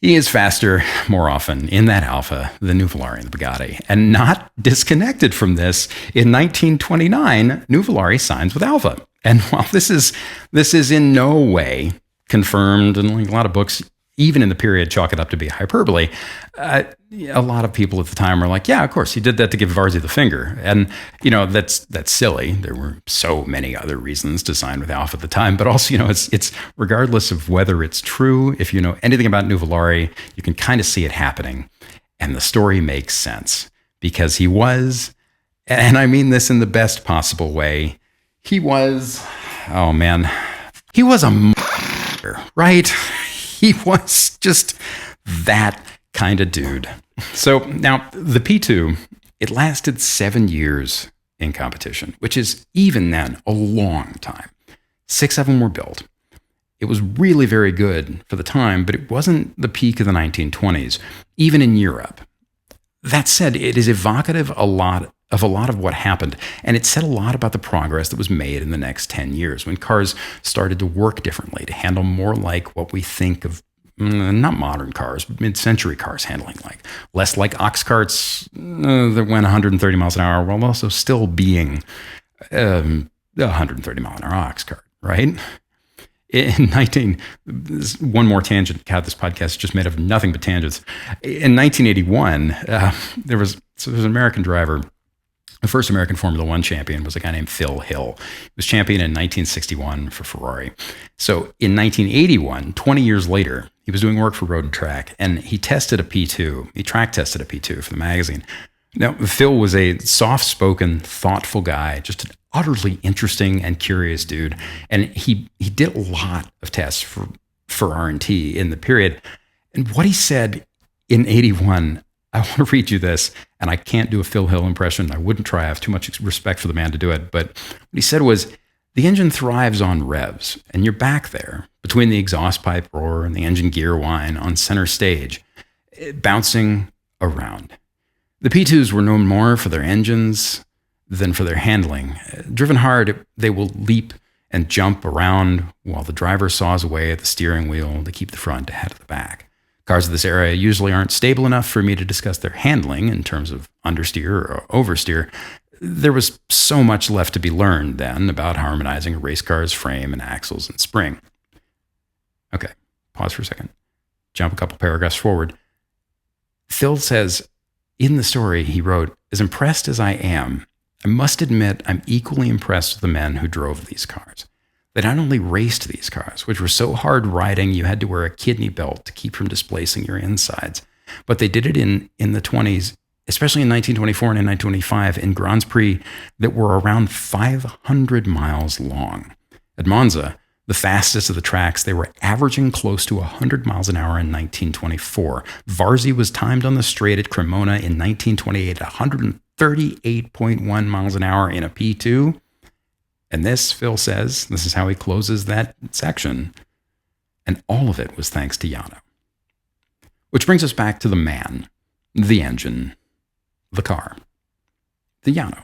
is faster more often in that Alfa than Nuvolari in the Bugatti. And not disconnected from this, in 1929, Nuvolari signs with Alfa. And while this is in no way confirmed, and like a lot of books, even in the period, chalk it up to be hyperbole, a lot of people at the time were like, yeah, of course, he did that to give Varzi the finger. And, that's silly. There were so many other reasons to sign with Alfa at the time. But also, it's regardless of whether it's true, if you know anything about Nuvolari, you can kind of see it happening. And the story makes sense because he was, and I mean this in the best possible way, he was a right? He was just that kind of dude. So now the P2, it lasted 7 years in competition, which is even then a long time. 6 of them were built. It was really very good for the time, but it wasn't the peak of the 1920s, even in Europe. That said, it is evocative of a lot of what happened, and it said a lot about the progress that was made in the next 10 years when cars started to work differently, to handle more like what we think of, not modern cars, but mid-century cars handling like. Less like ox carts that went 130 miles an hour while also still being a 130 mile an hour ox cart, right? One more tangent. God, this podcast is just made of nothing but tangents. In 1981, there was an American driver. The first American Formula One champion was a guy named Phil Hill. He was champion in 1961 for Ferrari. So in 1981, 20 years later, he was doing work for Road and Track, and he tested a P2. He track tested a P2 for the magazine. Now, Phil was a soft-spoken, thoughtful guy, just an utterly interesting and curious dude. And he did a lot of tests for R&T in the period. And what he said in 81, I want to read you this, and I can't do a Phil Hill impression. I wouldn't try. I have too much respect for the man to do it. But what he said was, the engine thrives on revs, and you're back there between the exhaust pipe roar and the engine gear whine on center stage, bouncing around. The P2s were known more for their engines than for their handling. Driven hard, they will leap and jump around while the driver saws away at the steering wheel to keep the front ahead of the back. Cars of this era usually aren't stable enough for me to discuss their handling in terms of understeer or oversteer. There was so much left to be learned then about harmonizing a race car's frame and axles and spring. Okay, pause for a second. Jump a couple paragraphs forward. Phil says, in the story he wrote, as impressed as I am, I must admit I'm equally impressed with the men who drove these cars. They not only raced these cars, which were so hard riding you had to wear a kidney belt to keep from displacing your insides, but they did it in the 20s, especially in 1924 and in 1925, in Grand Prix that were around 500 miles long. At Monza, the fastest of the tracks, they were averaging close to 100 miles an hour in 1924. Varzi was timed on the straight at Cremona in 1928 at 138.1 miles an hour in a P2. And this, Phil says, this is how he closes that section. And all of it was thanks to Yano. Which brings us back to the man, the engine, the car, the Yano.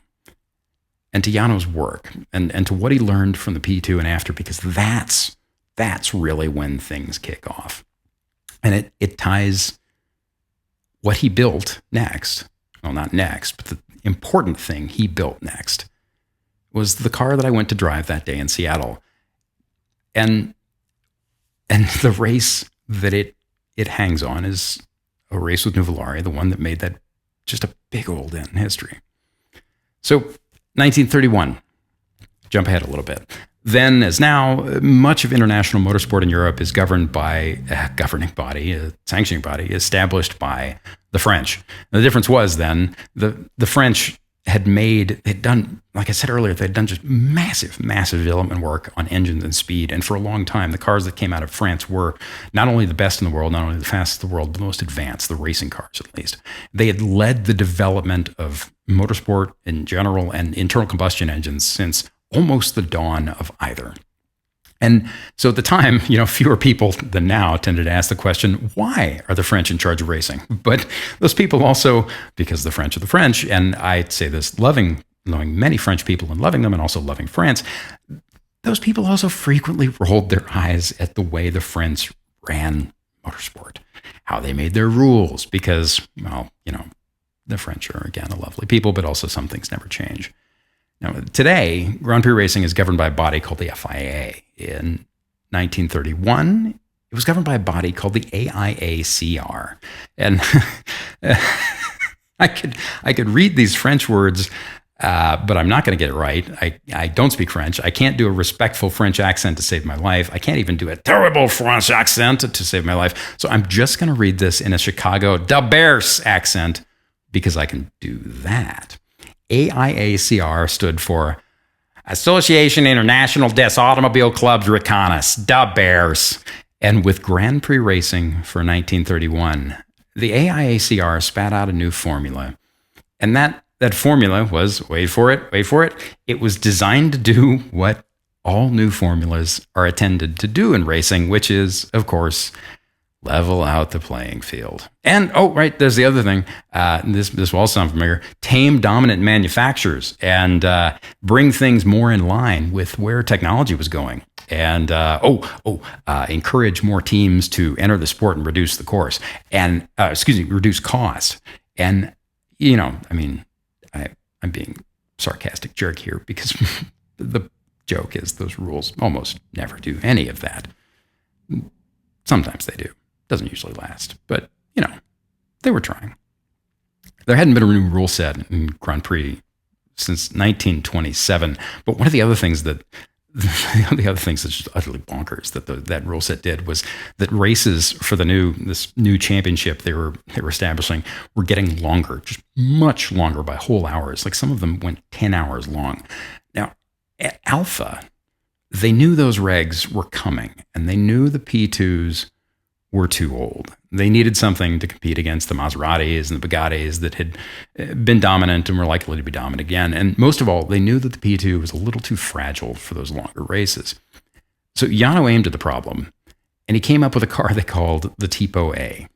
And to Yano's work, and to what he learned from the P2 and after, because that's really when things kick off. And it ties what he built next, well, not next, but the important thing he built next was the car that I went to drive that day in Seattle. And the race that it hangs on is a race with Nuvolari, the one that made that just a big old dent in history. So 1931, jump ahead a little bit. Then, as now, much of international motorsport in Europe is governed by a governing body, a sanctioning body, established by the French. And the difference was then, the French they'd done, like I said earlier, they'd done just massive development work on engines and speed. And for a long time, the cars that came out of France were not only the best in the world, not only the fastest in the world, but the most advanced, the racing cars at least. They had led the development of motorsport in general and internal combustion engines since almost the dawn of either. And so at the time, fewer people than now tended to ask the question, why are the French in charge of racing? But those people also, because the French are the French, and I say this knowing many French people and loving them and also loving France, those people also frequently rolled their eyes at the way the French ran motorsport, how they made their rules, because, the French are, again, a lovely people, but also some things never change. Now, today, Grand Prix racing is governed by a body called the FIA. In 1931, it was governed by a body called the AIACR. And I could read these French words, but I'm not going to get it right. I don't speak French. I can't do a respectful French accent to save my life. I can't even do a terrible French accent to save my life. So I'm just going to read this in a Chicago da Bears accent because I can do that. AIACR stood for Association International des Automobile Clubs Reconnaissance, da Bears. And with Grand Prix racing for 1931, the AIACR spat out a new formula. And that formula was, wait for it, it was designed to do what all new formulas are intended to do in racing, which is, of course, level out the playing field. And, there's the other thing. This will all sound familiar. Tame dominant manufacturers and bring things more in line with where technology was going. And, encourage more teams to enter the sport and reduce the course. And, reduce cost. And, I'm being sarcastic jerk here because the joke is those rules almost never do any of that. Sometimes they do. Doesn't usually last, but they were trying. There hadn't been a new rule set in Grand Prix since 1927. But one of the other things that's just utterly bonkers that rule set did was that races for this new championship they were establishing were getting longer, just much longer by whole hours. Like some of them went 10 hours long. Now, at Alfa, they knew those regs were coming, and they knew the P2s were too old. They needed something to compete against the Maseratis and the Bugattis that had been dominant and were likely to be dominant again. And most of all, they knew that the P2 was a little too fragile for those longer races. So Yano aimed at the problem, and he came up with a car they called the Tipo A,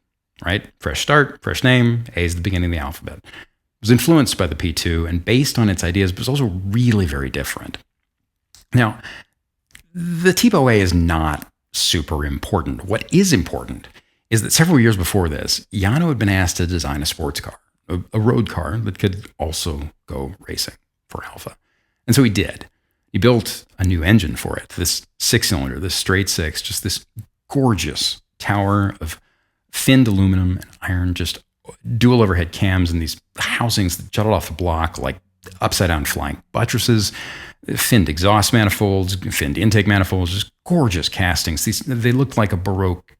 right? Fresh start, fresh name, A is the beginning of the alphabet. It was influenced by the P2 and based on its ideas, but was also really very different. Now, the Tipo A is not super important. What is important is that several years before this, Yano had been asked to design a sports car, a road car that could also go racing for Alfa. And so he did. He built a new engine for it, this six-cylinder, this straight six, just this gorgeous tower of finned aluminum and iron, just dual overhead cams and these housings that jutted off the block like upside-down flying buttresses, finned exhaust manifolds, finned intake manifolds, just gorgeous castings. They look like Baroque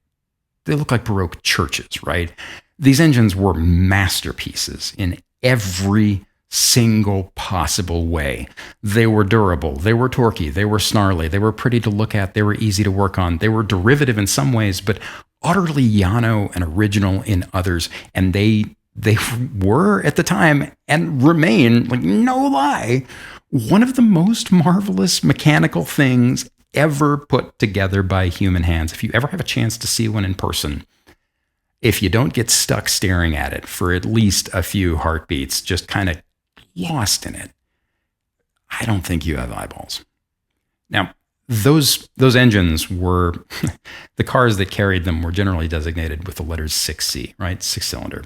churches, right? These engines were masterpieces in every single possible way. They were durable, they were torquey, they were snarly, they were pretty to look at, they were easy to work on, they were derivative in some ways, but utterly Yano and original in others. And they were at the time and remain, like no lie, one of the most marvelous mechanical things ever put together by human hands. If you ever have a chance to see one in person, if you don't get stuck staring at it for at least a few heartbeats, just kind of lost in it, I don't think you have eyeballs. Now, those engines were, the cars that carried them were generally designated with the letters 6C, right? Six-cylinder.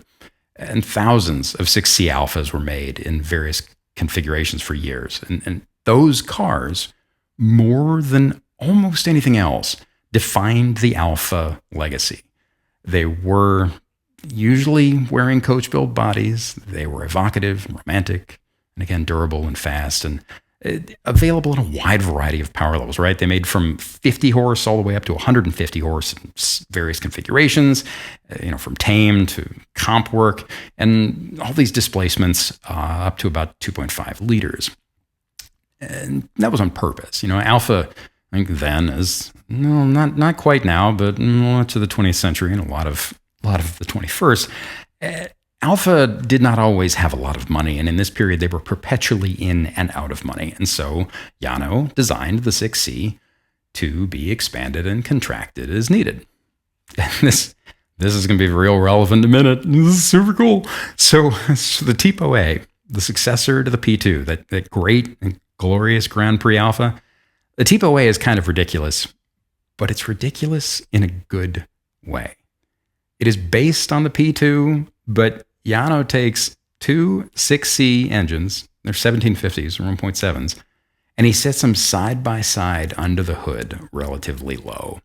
And thousands of 6C Alphas were made in various configurations for years. And those cars, more than almost anything else, defined the Alfa legacy. They were usually wearing coach-built bodies. They were evocative and romantic, and again, durable and fast. And available in a wide variety of power levels, right? They made from 50 horse all the way up to 150 horse in various configurations, from tame to comp work, and all these displacements up to about 2.5 liters. And that was on purpose. Alfa, I think then is, no, not quite now, but much of the 20th century and a lot of the 21st, Alfa did not always have a lot of money, and in this period they were perpetually in and out of money. And so Jano designed the 6C to be expanded and contracted as needed. And this is going to be real relevant in a minute. This is super cool. So the Tipo A, the successor to the P2, that great and glorious Grand Prix Alfa, the Tipo A is kind of ridiculous, but it's ridiculous in a good way. It is based on the P2, but Jano takes two 6C engines, they're 1750s, 1.7s, and he sets them side by side under the hood, relatively low.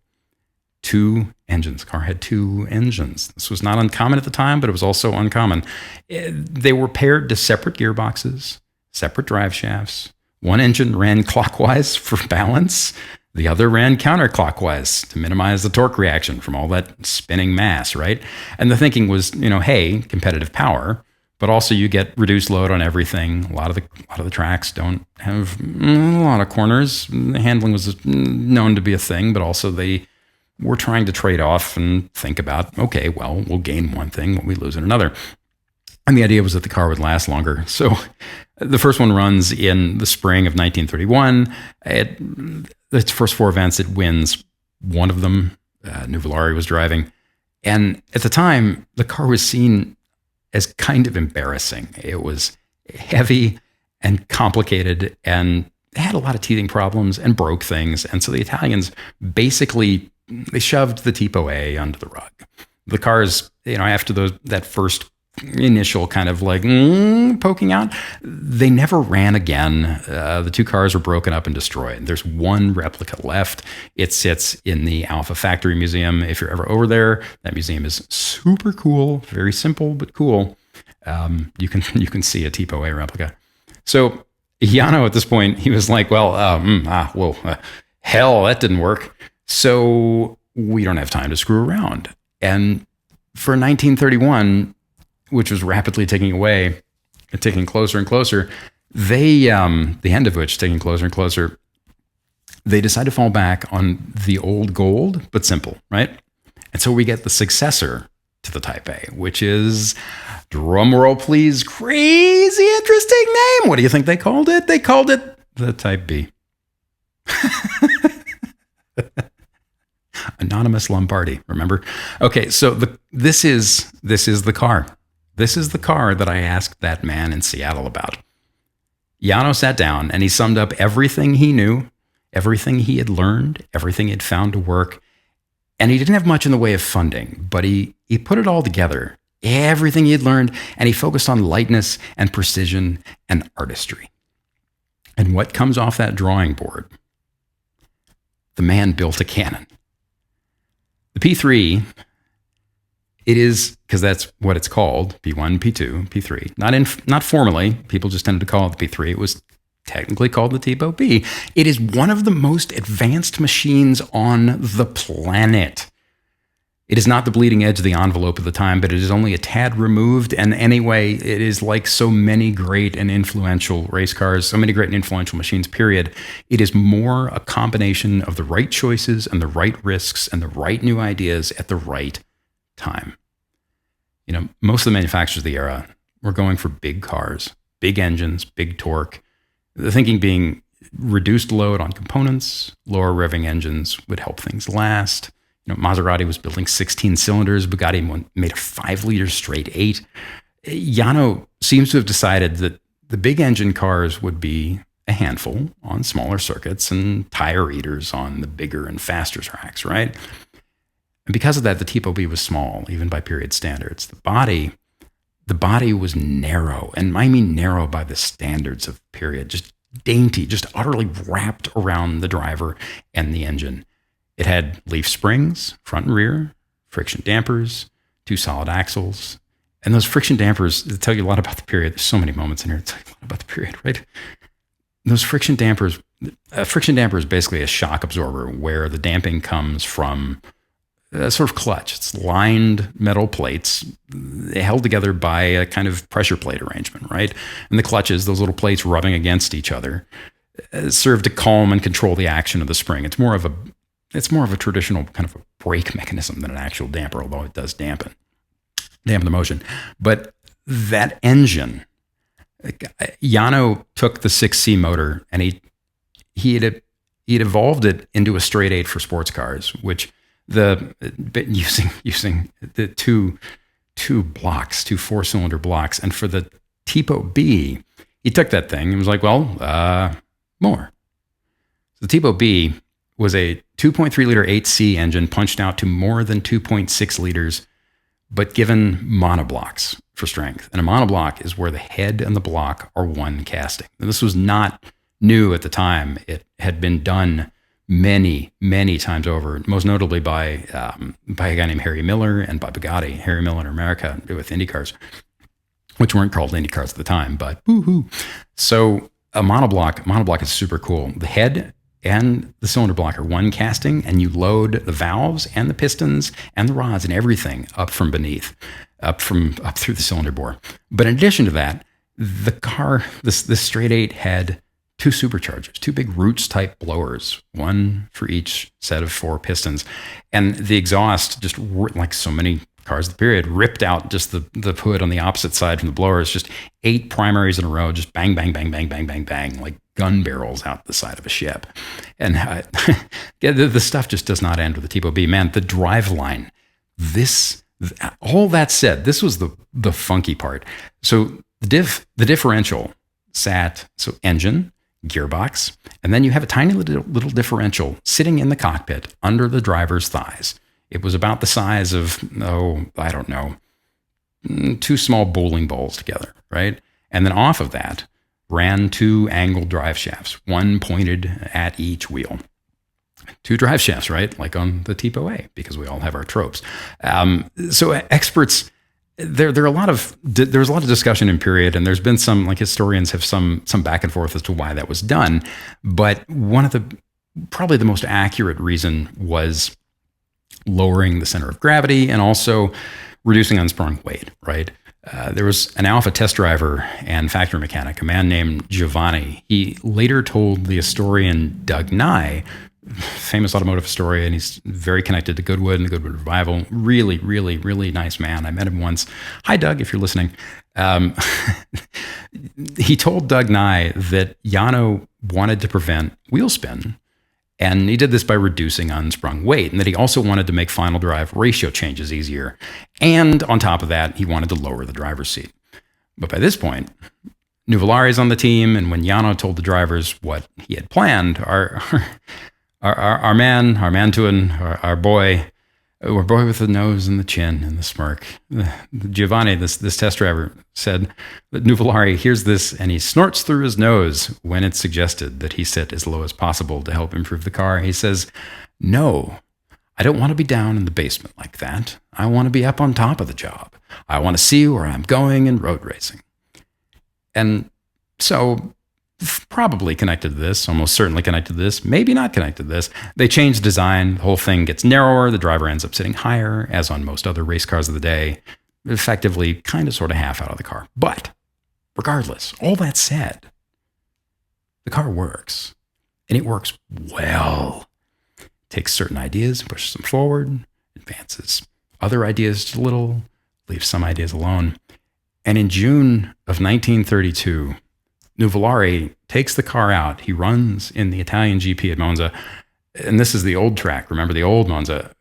Two engines. The car had two engines. This was not uncommon at the time, but it was also uncommon. They were paired to separate gearboxes, separate drive shafts. One engine ran clockwise for balance. The other ran counterclockwise to minimize the torque reaction from all that spinning mass, right? And the thinking was, hey, competitive power, but also you get reduced load on everything. A lot of the tracks don't have a lot of corners. The handling was known to be a thing, but also they were trying to trade off and think about, okay, well, we'll gain one thing when we lose in another. And the idea was that the car would last longer. So the first one runs in the spring of 1931. Its first four events, it wins one of them. Nuvolari was driving. And at the time, the car was seen as kind of embarrassing. It was heavy and complicated and had a lot of teething problems and broke things. And so the Italians basically, they shoved the Tipo A under the rug. The cars, after that first initial kind of like poking out, they never ran again. The two cars were broken up and destroyed. There's one replica left. It sits in the Alfa Factory Museum. If you're ever over there, that museum is super cool, very simple but cool. You can see a Tipo A replica. So Jano at this point, he was like, well, hell, that didn't work. So we don't have time to screw around. And for 1931, which was rapidly ticking away, ticking closer and closer, the end of which taking closer and closer, they decide to fall back on the old gold, but simple, right? And so we get the successor to the Type A, which is, drumroll please, crazy interesting name. What do you think they called it? They called it the Type B. Anonymous Lombardi, remember? Okay, so this is the car. This is the car that I asked that man in Seattle about. Jano sat down and he summed up everything he knew, everything he had learned, everything he had found to work. And he didn't have much in the way of funding, but he put it all together, everything he had learned, and he focused on lightness and precision and artistry. And what comes off that drawing board? The man built a cannon. The P3, it is, because that's what it's called, P1, P2, P3. Not formally, people just tended to call it the P3. It was technically called the Tipo B. It is one of the most advanced machines on the planet. It is not the bleeding edge of the envelope of the time, but it is only a tad removed. And anyway, it is like so many great and influential race cars, so many great and influential machines, period. It is more a combination of the right choices and the right risks and the right new ideas at the right time. Most of the manufacturers of the era were going for big cars, big engines, big torque. The thinking being reduced load on components, lower revving engines would help things last. Maserati was building 16 cylinders. Bugatti made a 5-liter straight 8. Jano seems to have decided that the big engine cars would be a handful on smaller circuits and tire eaters on the bigger and faster tracks, right? And because of that, the Tipo B was small, even by period standards. The body was narrow, and I mean narrow by the standards of period, just dainty, just utterly wrapped around the driver and the engine. It had leaf springs, front and rear, friction dampers, 2 solid axles. And those friction dampers tell you a lot about the period. There's so many moments in here that tell you a lot about the period, right? those friction dampers, a friction damper is basically a shock absorber where the damping comes from a sort of clutch. It's lined metal plates held together by a kind of pressure plate arrangement, right? And the clutches, those little plates rubbing against each other, serve to calm and control the action of the spring. It's more of a traditional kind of a brake mechanism than an actual damper, although it does dampen the motion. But that engine, Yano took the 6C motor and he had evolved it into a straight 8 for sports cars, which using the two 4-cylinder blocks. And for the Tipo B, he took that thing and was like, well, more. So the Tipo B was a 2.3 liter 8C engine punched out to more than 2.6 liters, but given monoblocks for strength. And a monoblock is where the head and the block are one casting. And this was not new at the time. It had been done many, many times over, most notably by a guy named Harry Miller and by Bugatti. Harry Miller in America with Indy cars, which weren't called Indy cars at the time, but woohoo. So a monoblock is super cool. The head and the cylinder block are one casting, and you load the valves and the pistons and the rods and everything up from beneath, up through the cylinder bore. But in addition to that, the car, this straight 8 had 2 superchargers, 2 big Roots type blowers, one for each set of 4 pistons. And the exhaust, just like so many cars of the period, ripped out just the hood on the opposite side from the blowers, just 8 primaries in a row, just bang, bang, bang, bang, bang, bang, bang, like gun barrels out the side of a ship. And the stuff just does not end with the Tipo B. Man, the drive line, all that said, this was the funky part. So the differential sat, so engine, gearbox, and then you have a tiny little differential sitting in the cockpit under the driver's thighs. It was about the size of, I don't know, 2 small bowling balls together, right? And then off of that ran 2 angled drive shafts, one pointed at each wheel. 2 drive shafts, right? Like on the Tipo A, because we all have our tropes. So experts, there was a lot of discussion in period, and there's been some, like, historians have some back and forth as to why that was done. But one of probably the most accurate reason was lowering the center of gravity and also reducing unsprung weight, right? There was an Alfa test driver and factory mechanic, a man named Giovanni. He later told the historian Doug Nye, famous automotive historian. He's very connected to Goodwood and the Goodwood Revival. Really, really, really nice man. I met him once. Hi, Doug, if you're listening. He told Doug Nye that Yano wanted to prevent wheel spin, and he did this by reducing unsprung weight, and that he also wanted to make final drive ratio changes easier. And on top of that, he wanted to lower the driver's seat. But by this point, Nuvolari's on the team, and when Yano told the drivers what he had planned, our boy with the nose and the chin and the smirk, Giovanni, this test driver, said that Nuvolari hears this and he snorts through his nose when it's suggested that he sit as low as possible to help improve the car. He says, "No, I don't want to be down in the basement like that. I want to be up on top of the job. I want to see where I'm going in road racing." And so, probably connected to this, almost certainly connected to this, maybe not connected to this. They changed design. The whole thing gets narrower. The driver ends up sitting higher, as on most other race cars of the day, effectively kind of sort of half out of the car. But regardless, all that said, the car works, and it works well. It takes certain ideas and pushes them forward, advances other ideas just a little, leaves some ideas alone. And in June of 1932, Nuvolari takes the car out. He runs in the Italian GP at Monza. And this is the old track. Remember the old Monza?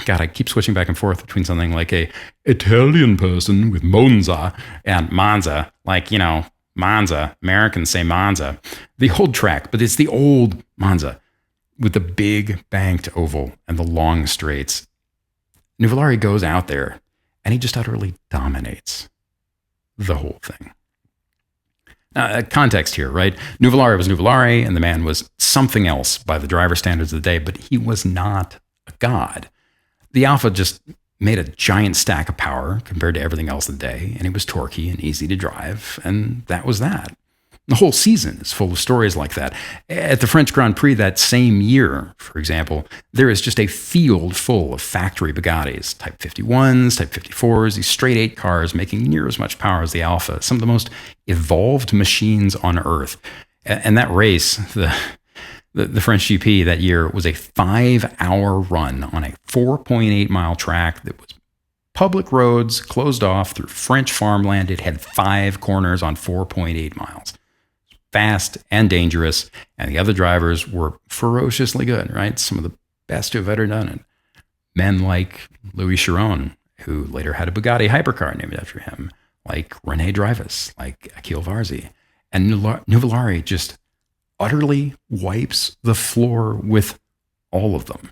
God, I keep switching back and forth between something like a Italian person with Monza and Monza. Like, Monza. Americans say Monza. The old track, but it's the old Monza with the big banked oval and the long straights. Nuvolari goes out there and he just utterly dominates the whole thing. Context here, right? Nuvolari was Nuvolari, and the man was something else by the driver standards of the day, but he was not a god. The Alfa just made a giant stack of power compared to everything else of the day, and it was torquey and easy to drive, and that was that. The whole season is full of stories like that. At the French Grand Prix that same year, for example, there is just a field full of factory Bugattis, Type 51s, Type 54s, these straight 8 cars making near as much power as the Alfa, some of the most evolved machines on Earth. And that race, the French GP that year, was a 5-hour run on a 4.8-mile track that was public roads closed off through French farmland. It had 5 corners on 4.8 miles. Fast and dangerous, and the other drivers were ferociously good, right? Some of the best who have ever done it. Men like Louis Chiron, who later had a Bugatti hypercar named after him, like René Dreyfus, like Akil Varzi. And Nuvolari just utterly wipes the floor with all of them.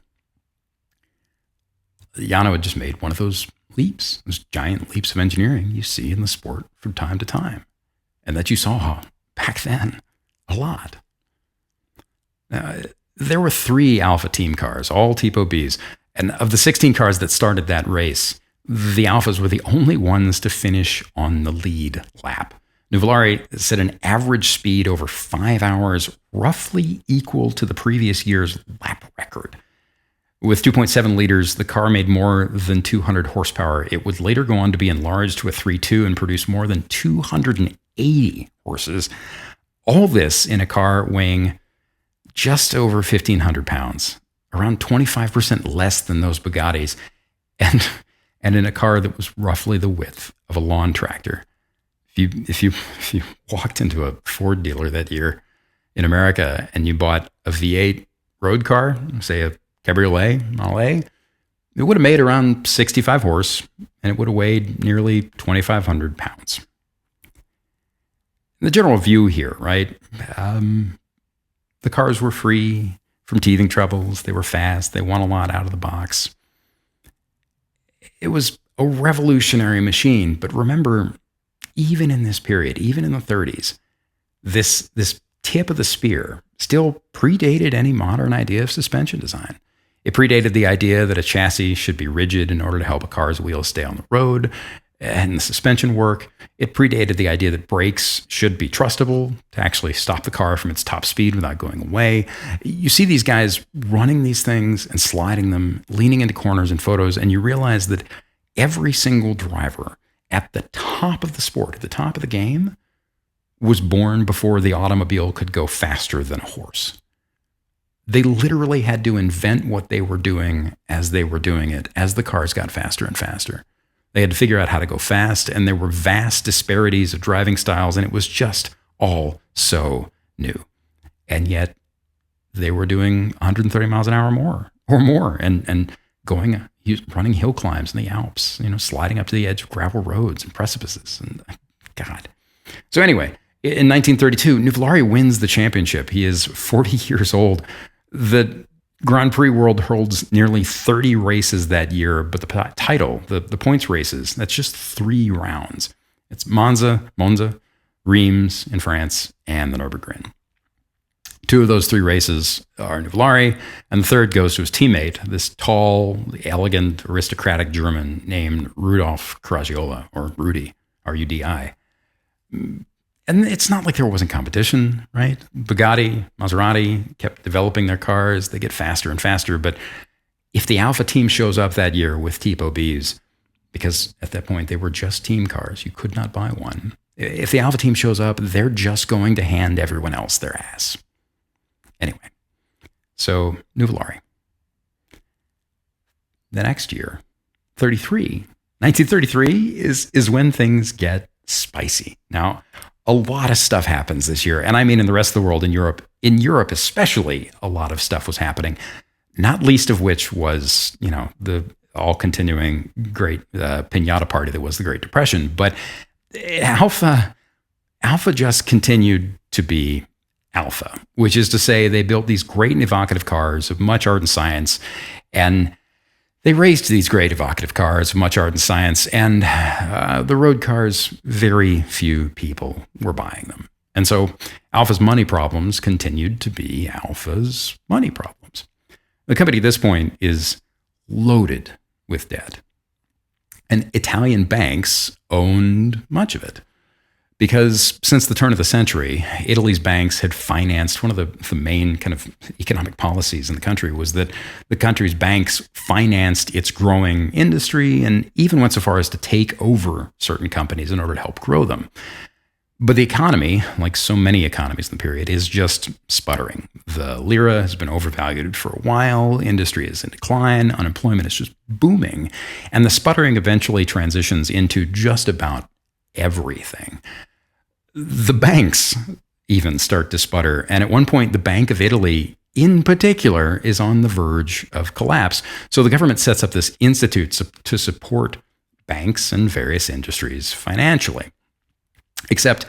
Yano had just made one of those leaps, those giant leaps of engineering you see in the sport from time to time, and that you saw back then a lot. There were 3 Alfa team cars, all Tipo Bs, and of the 16 cars that started that race, the Alfas were the only ones to finish on the lead lap. Nuvolari set an average speed over 5 hours, roughly equal to the previous year's lap record. With 2.7 liters, the car made more than 200 horsepower. It would later go on to be enlarged to a 3.2 and produce more than 280 horses. All this in a car weighing just over 1,500 pounds, around 25% less than those Bugattis, and in a car that was roughly the width of a lawn tractor. If you walked into a Ford dealer that year in America and you bought a V8 road car, say a Cabriolet Model A, it would have made around 65 horse, and it would have weighed nearly 2,500 pounds. The general view here, right? The cars were free from teething troubles. They were fast. They won a lot out of the box. It was a revolutionary machine. But remember, even in this period, even in the 30s, this tip of the spear still predated any modern idea of suspension design. It predated the idea that a chassis should be rigid in order to help a car's wheels stay on the road and the suspension work. It predated the idea that brakes should be trustable to actually stop the car from its top speed without going away. You see these guys running these things and sliding them, leaning into corners and photos, and you realize that every single driver at the top of the sport, at the top of the game, was born before the automobile could go faster than a horse. They literally had to invent what they were doing as they were doing it, as the cars got faster and faster. They had to figure out how to go fast, and there were vast disparities of driving styles, and it was just all so new. And yet they were doing 130 miles an hour more, and running hill climbs in the Alps, sliding up to the edge of gravel roads and precipices. And God. So anyway, in 1932, Nuvolari wins the championship. He is 40 years old. The Grand Prix world holds nearly 30 races that year, but the title, the points races, that's just 3 rounds. It's Monza, Reims in France, and the Nürburgring. 2 of those 3 races are Nuvolari, and the third goes to his teammate, this tall, elegant, aristocratic German named Rudolf Caracciola, or Rudi, R-U-D-I. And it's not like there wasn't competition, right? Bugatti, Maserati kept developing their cars. They get faster and faster. But if the Alfa team shows up that year with Tipo Bs, because at that point they were just team cars, you could not buy one. If the Alfa team shows up, they're just going to hand everyone else their ass. Anyway, so Nuvolari. The next year, 1933 is when things get spicy. Now, a lot of stuff happens this year, and I mean in the rest of the world, in Europe especially, a lot of stuff was happening, not least of which was, the all-continuing great piñata party that was the Great Depression. But Alfa just continued to be Alfa, which is to say they built these great and evocative cars of much art and science, and they raced these great evocative cars of much art and science, and the road cars, very few people were buying them. And so Alfa's money problems continued to be Alfa's money problems. The company at this point is loaded with debt, and Italian banks owned much of it. because since the turn of the century, Italy's banks had financed one of the main kind of economic policies in the country was that the country's banks financed its growing industry and even went so far as to take over certain companies in order to help grow them. But the economy, like so many economies in the period, is just sputtering. The lira has been overvalued for a while, industry is in decline, unemployment is just booming, and the sputtering eventually transitions into just about everything. The banks even start to sputter, and at one point, the Bank of Italy in particular is on the verge of collapse. So the government sets up this institute to support banks and various industries financially. Except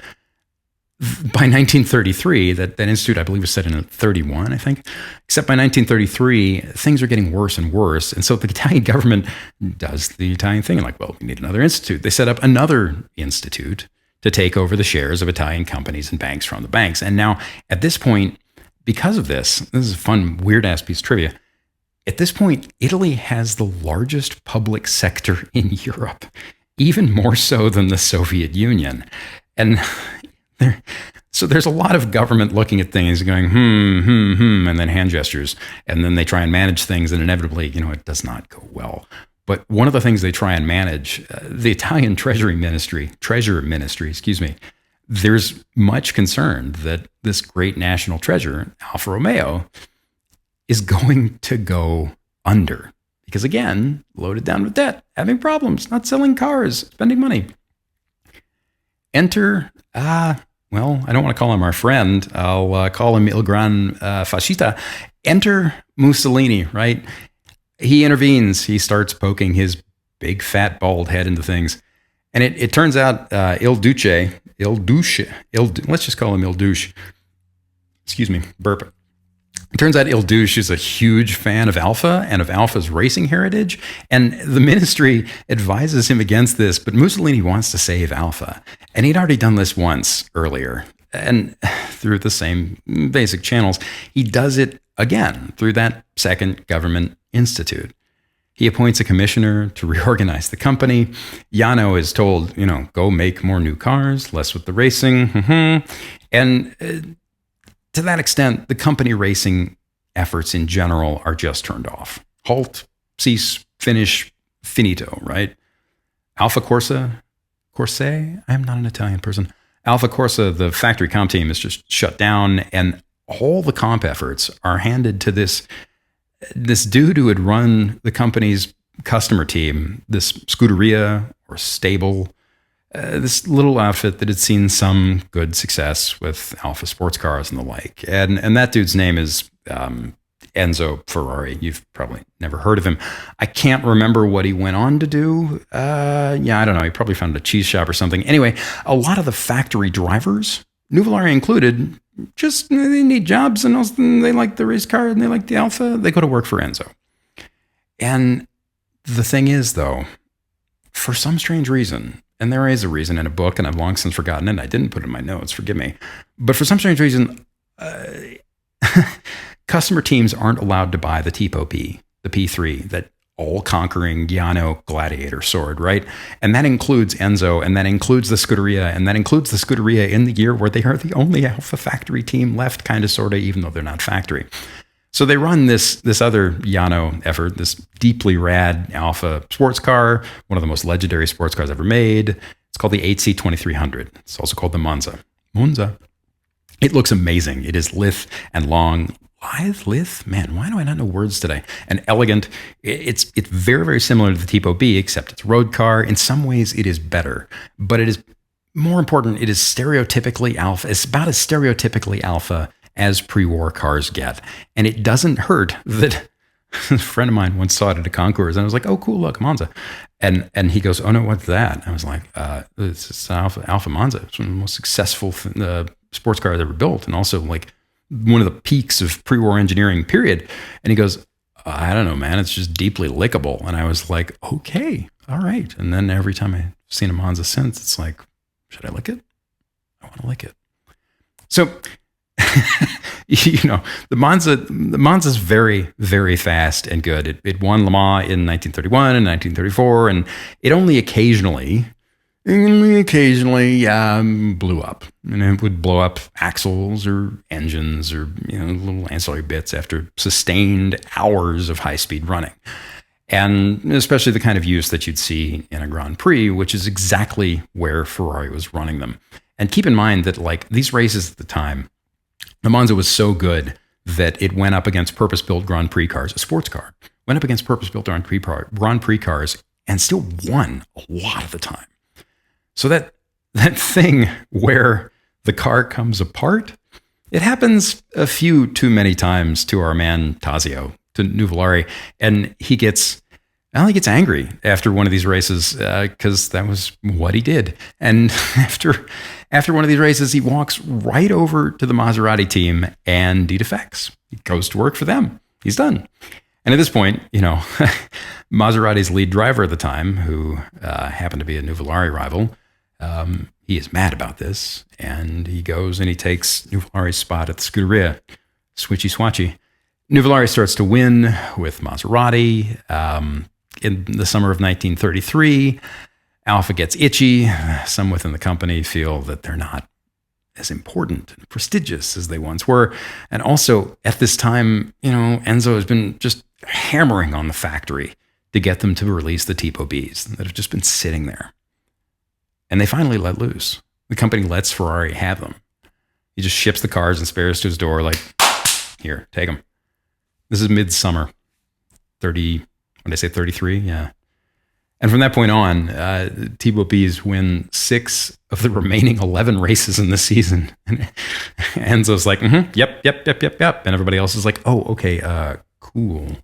by 1933, that institute, I believe, was set in 31, I think. Except by 1933, things are getting worse and worse. And so the Italian government does the Italian thing. Like, well, we need another institute. They set up another institute to take over the shares of Italian companies and banks from the banks. And now, at this point, because of this is a fun, weird-ass piece of trivia. At this point, Italy has the largest public sector in Europe, even more so than the Soviet Union. And so there's a lot of government looking at things going, and then hand gestures. And then they try and manage things, and inevitably, it does not go well. But one of the things they try and manage, the Italian Treasury Ministry, there's much concern that this great national treasure, Alfa Romeo, is going to go under. Because again, loaded down with debt, having problems, not selling cars, spending money. Enter, I don't want to call him our friend. I'll call him Il Gran Fascista. Enter Mussolini, right? He intervenes. He starts poking his big, fat, bald head into things. And it turns out let's just call him Il Duce. Excuse me, burp. It turns out Il Duce is a huge fan of Alfa and of Alfa's racing heritage, and the ministry advises him against this, but Mussolini wants to save Alfa. And he'd already done this once earlier, and through the same basic channels. He does it again through that second government institute. He appoints a commissioner to reorganize the company. Jano is told, go make more new cars, less with the racing. And to that extent, the company racing efforts in general are just turned off. Halt, cease, finish, finito, right? Alfa Corsa, I'm not an Italian person. Alfa Corsa, the factory comp team, is just shut down, and all the comp efforts are handed to this dude who had run the company's customer team, this scuderia or stable, this little outfit that had seen some good success with Alfa sports cars and the like. And that dude's name is Enzo Ferrari. You've probably never heard of him. I can't remember what he went on to do. I don't know. He probably founded a cheese shop or something. Anyway, a lot of the factory drivers, Nuvolari included, just they need jobs, and also they like the race car and they like the Alfa. They go to work for Enzo. And the thing is, though, for some strange reason, and there is a reason in a book, and I've long since forgotten it, and I didn't put it in my notes, forgive me. But for some strange reason, customer teams aren't allowed to buy the Tipo P, the P3, that all-conquering Jano gladiator sword, right? And that includes Enzo, and that includes the Scuderia, and that includes the Scuderia in the year where they are the only Alfa factory team left, kind of, sort of, even though they're not factory. So they run this other Jano effort, this deeply rad Alfa sports car, one of the most legendary sports cars ever made. It's called the 8C2300. It's also called the Monza. It looks amazing. It is lithe and long. Lithe? Man, why do I not know words today? And elegant. It's very, very similar to the Tipo B, except it's a road car. In some ways, it is better. But it is more important, it is stereotypically Alfa. It's about as stereotypically Alfa as pre-war cars get. And it doesn't hurt that a friend of mine once saw it at a concours, and I was like, oh, cool, look, Monza. And he goes, oh, no, what's that? I was like, it's Alfa Monza. It's one of the most successful sports cars ever built, and also like one of the peaks of pre-war engineering, period. And he goes, I don't know, man, it's just deeply lickable. And I was like, okay, all right. And then every time I've seen a Monza since, it's like, should I lick it? I want to lick it. So, the Monza's very, very fast and good. It won Le Mans in 1931 and 1934, and it only occasionally And occasionally blew up. And it would blow up axles or engines or little ancillary bits after sustained hours of high-speed running. And especially the kind of use that you'd see in a Grand Prix, which is exactly where Ferrari was running them. And keep in mind that like these races at the time, the Monza was so good that it went up against purpose-built Grand Prix cars, a sports car, went up against purpose-built Grand Prix cars and still won a lot of the time. So that thing where the car comes apart, it happens a few too many times to our man Tazio, to Nuvolari, and he gets angry after one of these races because that was what he did. And after one of these races, he walks right over to the Maserati team and he defects. He goes to work for them. He's done. And at this point, Maserati's lead driver at the time, who happened to be a Nuvolari rival, he is mad about this, and he goes and he takes Nuvolari's spot at the Scuderia, switchy-swatchy. Nuvolari starts to win with Maserati. In the summer of 1933, Alfa gets itchy. Some within the company feel that they're not as important and prestigious as they once were. And also, at this time, Enzo has been just hammering on the factory to get them to release the Tipo Bs that have just been sitting there. And they finally let loose. The company lets Ferrari have them. He just ships the cars and spares to his door like, here, take them. This is midsummer, 30, when did I say 33? Yeah. And from that point on, Tipo Bs win 6 of the remaining 11 races in the season. And Enzo's like, yep. And everybody else is like, oh, okay, cool.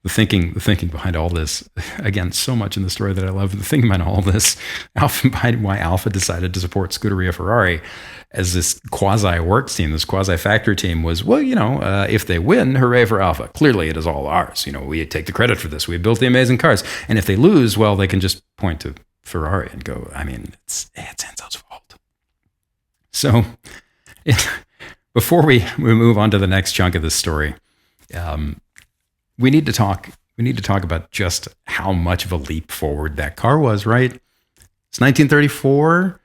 The thinking behind all this, again, so much in the story that I love. The thinking behind all this, why Alfa decided to support Scuderia Ferrari as this quasi-works team, this quasi-factory team was, if they win, hooray for Alfa. Clearly, it is all ours. We take the credit for this. We built the amazing cars. And if they lose, well, they can just point to Ferrari and go, it's Enzo's fault. So before we move on to the next chunk of this story, we need to talk about just how much of a leap forward that car was, right? It's 1934.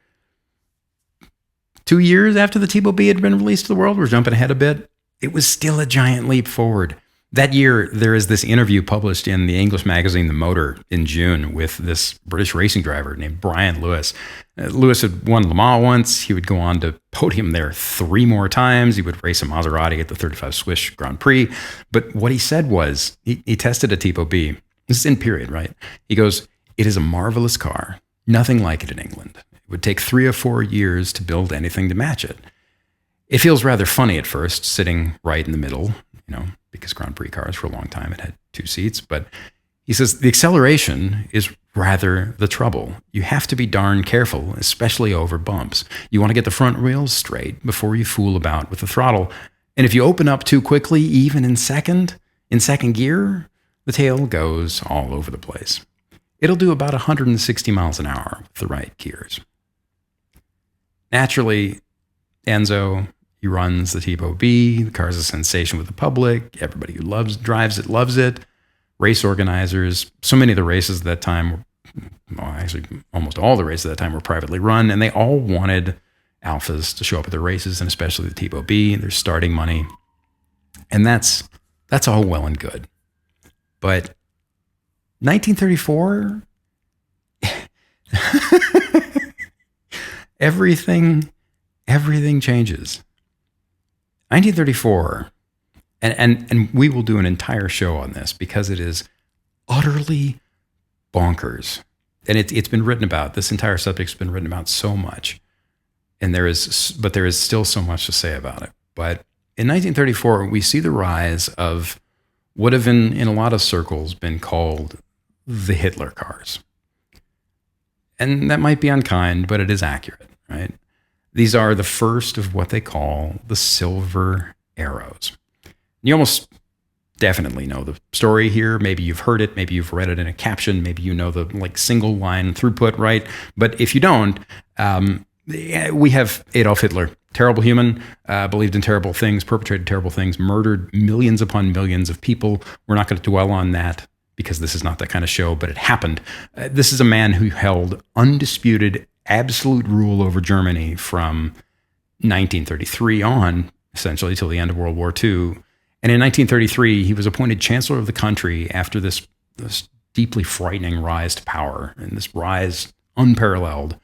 2 years after the Tipo B had been released to the world, we're jumping ahead a bit. It was still a giant leap forward. That year, there is this interview published in the English magazine The Motor in June with this British racing driver named Brian Lewis. Lewis had won Le Mans once. He would go on to podium there 3 more times. He would race a Maserati at the 35 Swiss Grand Prix. But what he said was, he tested a Tipo B. This is in period, right? He goes, it is a marvelous car. Nothing like it in England. It would take 3 or 4 years to build anything to match it. It feels rather funny at first, sitting right in the middle, because Grand Prix cars for a long time, it had 2 seats. But he says the acceleration is rather the trouble. You have to be darn careful, especially over bumps. You want to get the front wheels straight before you fool about with the throttle. And if you open up too quickly, even in second gear, the tail goes all over the place. It'll do about 160 miles an hour with the right gears. Naturally, Enzo, he runs the Tipo B. The car's a sensation with the public. Everybody who drives it, loves it. Race organizers, so many of the races at that time, actually almost all the races at that time were privately run, and they all wanted Alfas to show up at their races, and especially the Tipo B. Their starting money. And that's all well and good. But 1934, everything changes. 1934, and we will do an entire show on this because it is utterly bonkers. And it's been written about. This entire subject's been written about so much. And there is still so much to say about it. But in 1934, we see the rise of what have in a lot of circles been called the Hitler cars. And that might be unkind, but it is accurate, right? These are the first of what they call the Silver Arrows. You almost definitely know the story here. Maybe you've heard it. Maybe you've read it in a caption. Maybe you know the single line throughput, right? But if you don't, we have Adolf Hitler, terrible human, believed in terrible things, perpetrated terrible things, murdered millions upon millions of people. We're not going to dwell on that because this is not that kind of show, but it happened. This is a man who held undisputed absolute rule over Germany from 1933 on, essentially till the end of World War II. And in 1933, he was appointed Chancellor of the country after this deeply frightening rise to power, and this rise unparalleled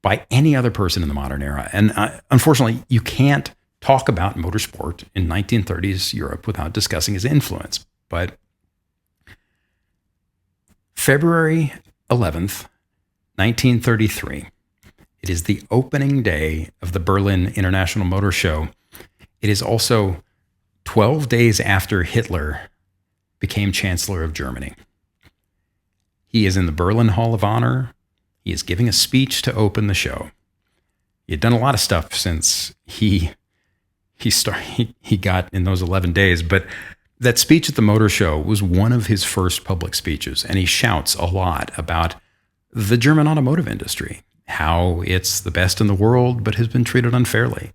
by any other person in the modern era. And unfortunately, you can't talk about motorsport in 1930s Europe without discussing his influence. But February 11th, 1933, it is the opening day of the Berlin International Motor Show. It is also 12 days after Hitler became Chancellor of Germany. He is in the Berlin Hall of Honor. He is giving a speech to open the show. He had done a lot of stuff since he got in those 11 days, but that speech at the motor show was one of his first public speeches, and he shouts a lot about the German automotive industry, how it's the best in the world but has been treated unfairly,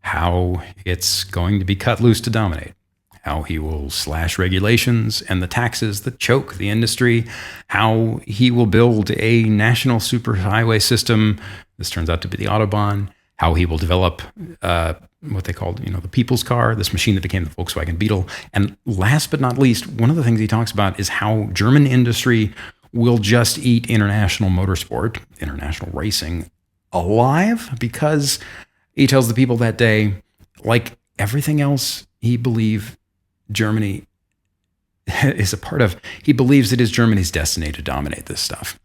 how it's going to be cut loose to dominate, how he will slash regulations and the taxes that choke the industry, how he will build a national superhighway system. This turns out to be the Autobahn. How he will develop what they called, the people's car, this machine that became the Volkswagen Beetle. And last but not least, one of the things he talks about is how German industry will just eat international motorsport, international racing, alive, because he tells the people that day, like everything else he believed Germany is a part of, he believes it is Germany's destiny to dominate this stuff.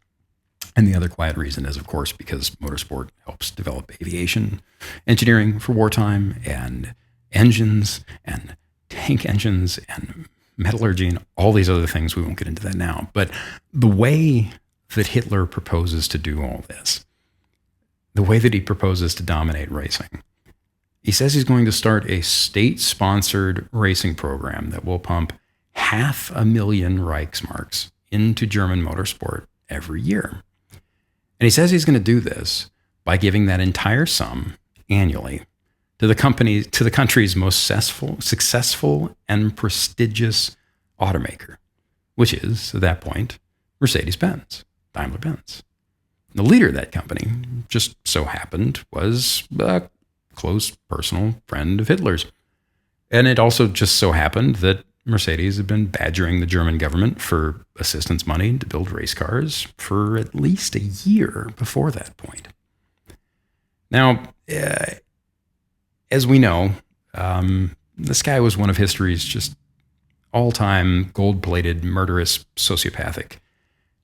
And the other quiet reason is, of course, because motorsport helps develop aviation engineering for wartime, and engines and tank engines and metallurgy and all these other things. We won't get into that now. But the way that Hitler proposes to do all this, the way that he proposes to dominate racing, he says he's going to start a state-sponsored racing program that will pump 500,000 Reichsmarks into German motorsport every year. And he says he's going to do this by giving that entire sum annually to the country's most successful and prestigious automaker, which is, at that point, Mercedes-Benz, Daimler-Benz. The leader of that company just so happened was a close personal friend of Hitler's. And it also just so happened that Mercedes had been badgering the German government for assistance money to build race cars for at least a year before that point. Now, as we know, this guy was one of history's just all-time gold-plated, murderous, sociopathic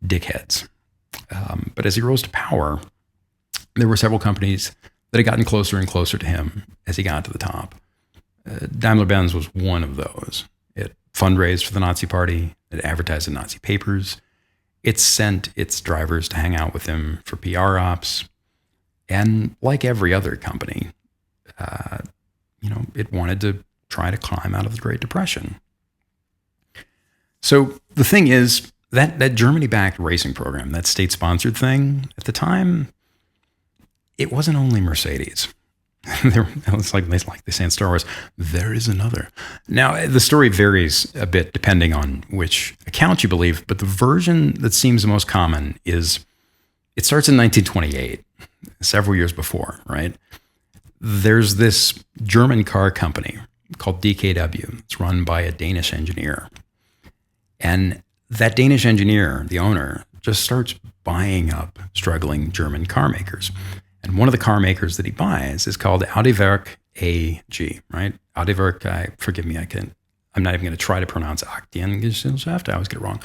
dickheads. But as he rose to power, there were several companies that had gotten closer and closer to him as he got to the top. Daimler-Benz was one of those. It fundraised for the Nazi Party. It advertised in Nazi papers. It sent its drivers to hang out with him for PR ops. And like every other company, it wanted to try to climb out of the Great Depression. So the thing is, that Germany-backed racing program, that state-sponsored thing, at the time, it wasn't only Mercedes. It's like they say in Star Wars, there is another. Now, the story varies a bit depending on which account you believe, but the version that seems the most common is it starts in 1928, several years before, right? There's this German car company called DKW. It's run by a Danish engineer. And that Danish engineer, the owner, just starts buying up struggling German car makers. And one of the car makers that he buys is called Audi Werk AG, right? Audi Werk, forgive me, I'm not even going to try to pronounce Aktiengesellschaft. I always get it wrong.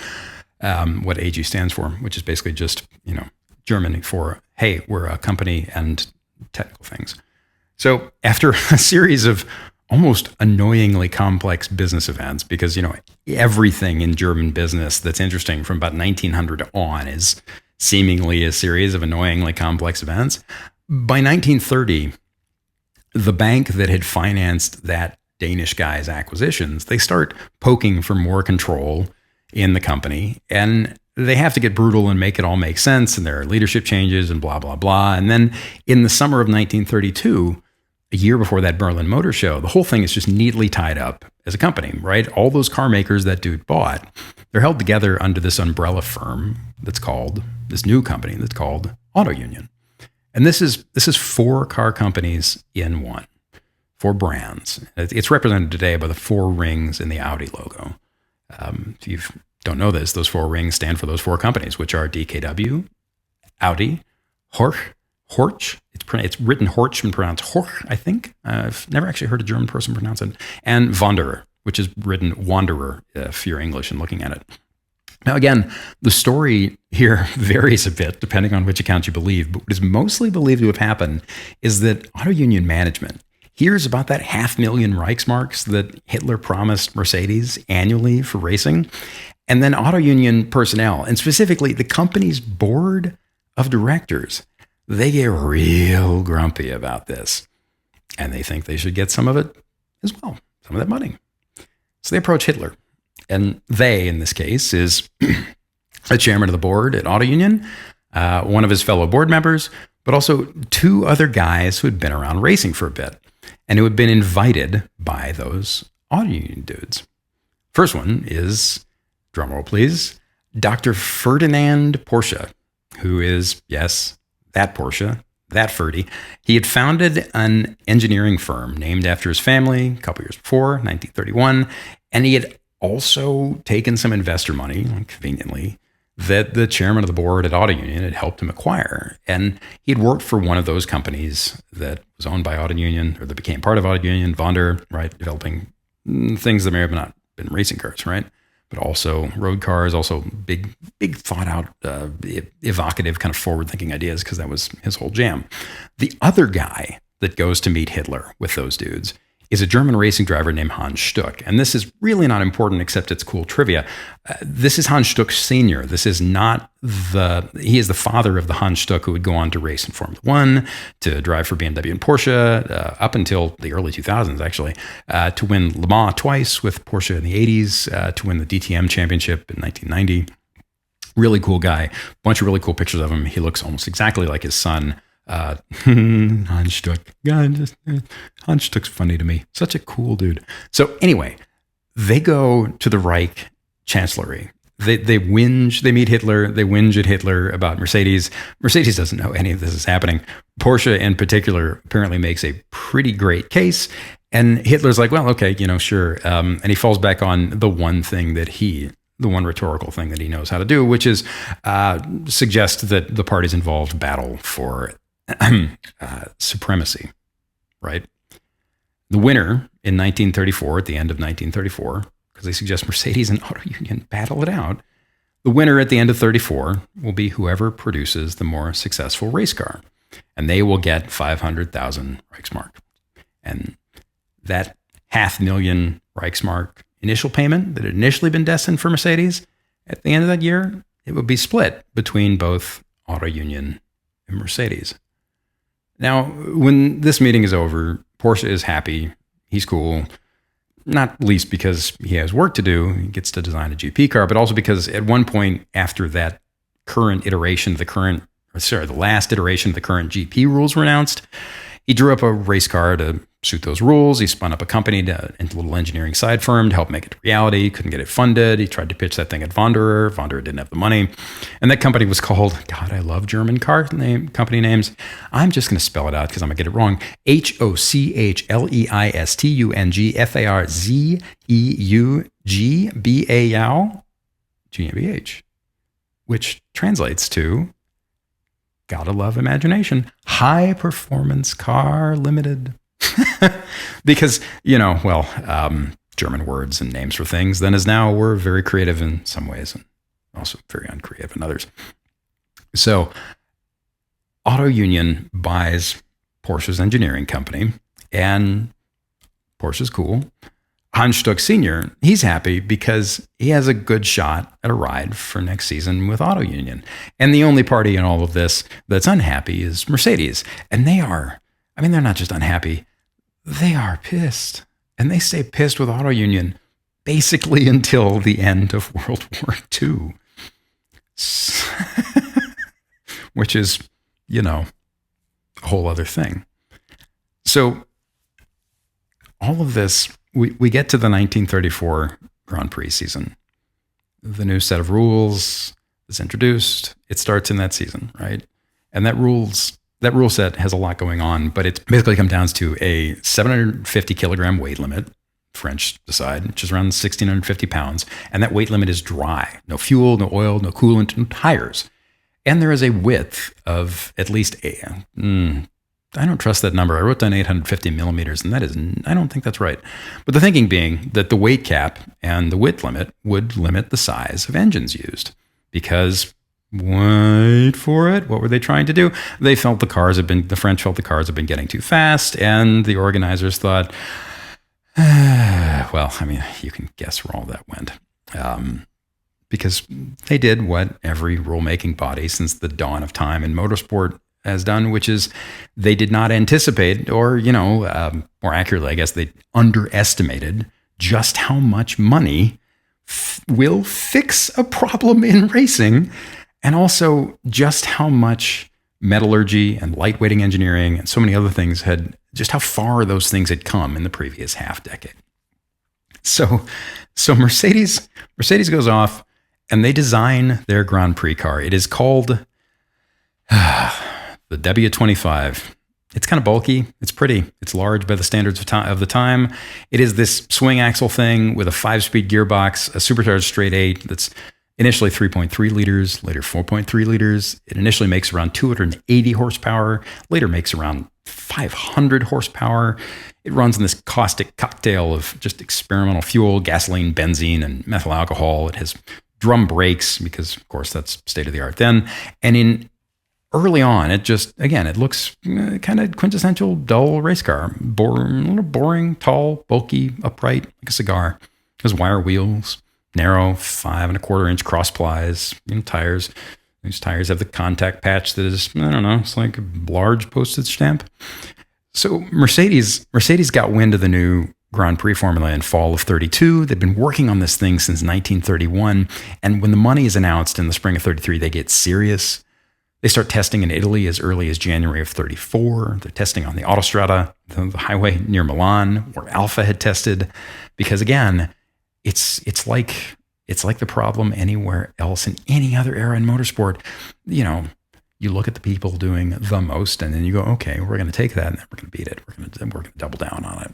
What AG stands for, which is basically just, German for, hey, we're a company and technical things. So after a series of almost annoyingly complex business events, because, everything in German business that's interesting from about 1900 on is seemingly a series of annoyingly complex events. By 1930, the bank that had financed that Danish guy's acquisitions, they start poking for more control in the company, and they have to get brutal and make it all make sense, and there are leadership changes and blah, blah, blah. And then in the summer of 1932, a year before that Berlin Motor Show, the whole thing is just neatly tied up as a company, right? All those car makers that dude bought, they're held together under this umbrella firm that's called, this new company that's called Auto Union. And this is 4 car companies in one, 4 brands. It's represented today by the 4 rings in the Audi logo. If you don't know this, those 4 rings stand for those 4 companies, which are DKW, Audi, Horch. It's written Horch and pronounced Horch, I think. I've never actually heard a German person pronounce it. And Wanderer, which is written Wanderer if you're English and looking at it. Now, again, the story here varies a bit depending on which account you believe, but what is mostly believed to have happened is that Auto Union management hears about that 500,000 Reichsmarks that Hitler promised Mercedes annually for racing, and then Auto Union personnel, and specifically the company's board of directors, they get real grumpy about this, and they think they should get some of it as well, some of that money. So they approach Hitler. And they, in this case, is the chairman of the board at Auto Union, one of his fellow board members, but also 2 other guys who had been around racing for a bit and who had been invited by those Auto Union dudes. First one is, drumroll please, Dr. Ferdinand Porsche, who is, yes, that Porsche, that Ferdy. He had founded an engineering firm named after his family a couple years before, 1931, and he had also taken some investor money, conveniently, that the chairman of the board at Auto Union had helped him acquire. And he'd worked for one of those companies that was owned by Auto Union, or that became part of Auto Union, Wanderer, right, developing things that may have not been racing cars, right? But also road cars, also big thought out, evocative, kind of forward-thinking ideas, because that was his whole jam. The other guy that goes to meet Hitler with those dudes is a German racing driver named Hans Stuck. And this is really not important, except it's cool trivia. This is Hans Stuck Sr. This is not he is the father of the Hans Stuck who would go on to race in Formula One, to drive for BMW and Porsche, up until the early 2000s, actually, to win Le Mans twice with Porsche in the 80s, to win the DTM championship in 1990. Really cool guy. Bunch of really cool pictures of him. He looks almost exactly like his son, Hans Stuck. Hans Stuck's funny to me. Such a cool dude. So anyway, they go to the Reich Chancellery. They whinge. They meet Hitler. They whinge at Hitler about Mercedes. Mercedes doesn't know any of this is happening. Porsche, in particular, apparently makes a pretty great case. And Hitler's like, well, okay, sure. And he falls back on the one rhetorical thing that he knows how to do, which is suggest that the parties involved battle for supremacy, right? The winner in 1934, at the end of 1934, because they suggest Mercedes and Auto Union battle it out, the winner at the end of 34 will be whoever produces the more successful race car, and they will get 500,000 Reichsmark. And that 500,000 Reichsmark initial payment that had initially been destined for Mercedes, at the end of that year, it would be split between both Auto Union and Mercedes. Now, when this meeting is over, Porsche is happy. He's cool. Not least because he has work to do. He gets to design a GP car, but also because at one point after that the last iteration of the current GP rules were announced, he drew up a race car to suit those rules. He spun up a company into a little engineering side firm to help make it a reality. Couldn't get it funded. He tried to pitch that thing at Wanderer. Wanderer didn't have the money. And that company was called, God, I love German company names. I'm just going to spell it out because I'm going to get it wrong. HOCHLEISTUNGFARZEUGBAL GmbH, which translates to, gotta love imagination, High Performance Car Limited. Because, German words and names for things then as now were very creative in some ways and also very uncreative in others. So Auto Union buys Porsche's engineering company, and Porsche's cool. Hans Stuck Sr., he's happy because he has a good shot at a ride for next season with Auto Union. And the only party in all of this that's unhappy is Mercedes. And they're not just unhappy, they are pissed. And they stay pissed with Auto Union basically until the end of World War II. Which is, a whole other thing. So all of this, we get to the 1934 Grand Prix season. The new set of rules is introduced. It starts in that season, right? And that rule set has a lot going on, but it basically comes down to a 750 kilogram weight limit. French decide, which is around 1,650 pounds. And that weight limit is dry. No fuel, no oil, no coolant, no tires. And there is a width of at least I don't trust that number. I wrote down 850 millimeters, and I don't think that's right. But the thinking being that the weight cap and the width limit would limit the size of engines used. Because, wait for it, what were they trying to do? The French felt the cars had been getting too fast, and the organizers thought, well, I mean, you can guess where all that went. Because they did what every rulemaking body since the dawn of time in motorsport has done, which is they did not anticipate, or, more accurately, I guess, they underestimated just how much money will fix a problem in racing, and also just how much metallurgy and lightweighting engineering and so many other things just how far those things had come in the previous half decade. So Mercedes goes off and they design their Grand Prix car. It is called the W25. It's kind of bulky. It's pretty. It's large by the standards of the time. It is this swing axle thing with a 5-speed gearbox, a supercharged straight 8 that's initially 3.3 liters, later 4.3 liters. It initially makes around 280 horsepower, later makes around 500 horsepower. It runs in this caustic cocktail of just experimental fuel, gasoline, benzene, and methyl alcohol. It has drum brakes because, of course, that's state of the art then. And early on, it looks kind of quintessential dull race car. A little boring, tall, bulky, upright, like a cigar. It has wire wheels, narrow 5.25-inch cross plies, tires. These tires have the contact patch that is, it's like a large postage stamp. So Mercedes got wind of the new Grand Prix formula in fall of 32. They'd been working on this thing since 1931. And when the money is announced in the spring of 33, they get serious. They start testing in Italy as early as January of 34. They're testing on the Autostrada, the highway near Milan, where Alfa had tested. Because again, it's like the problem anywhere else in any other era in motorsport. You look at the people doing the most, and then you go, okay, we're going to take that and then we're going to beat it. We're going to double down on it.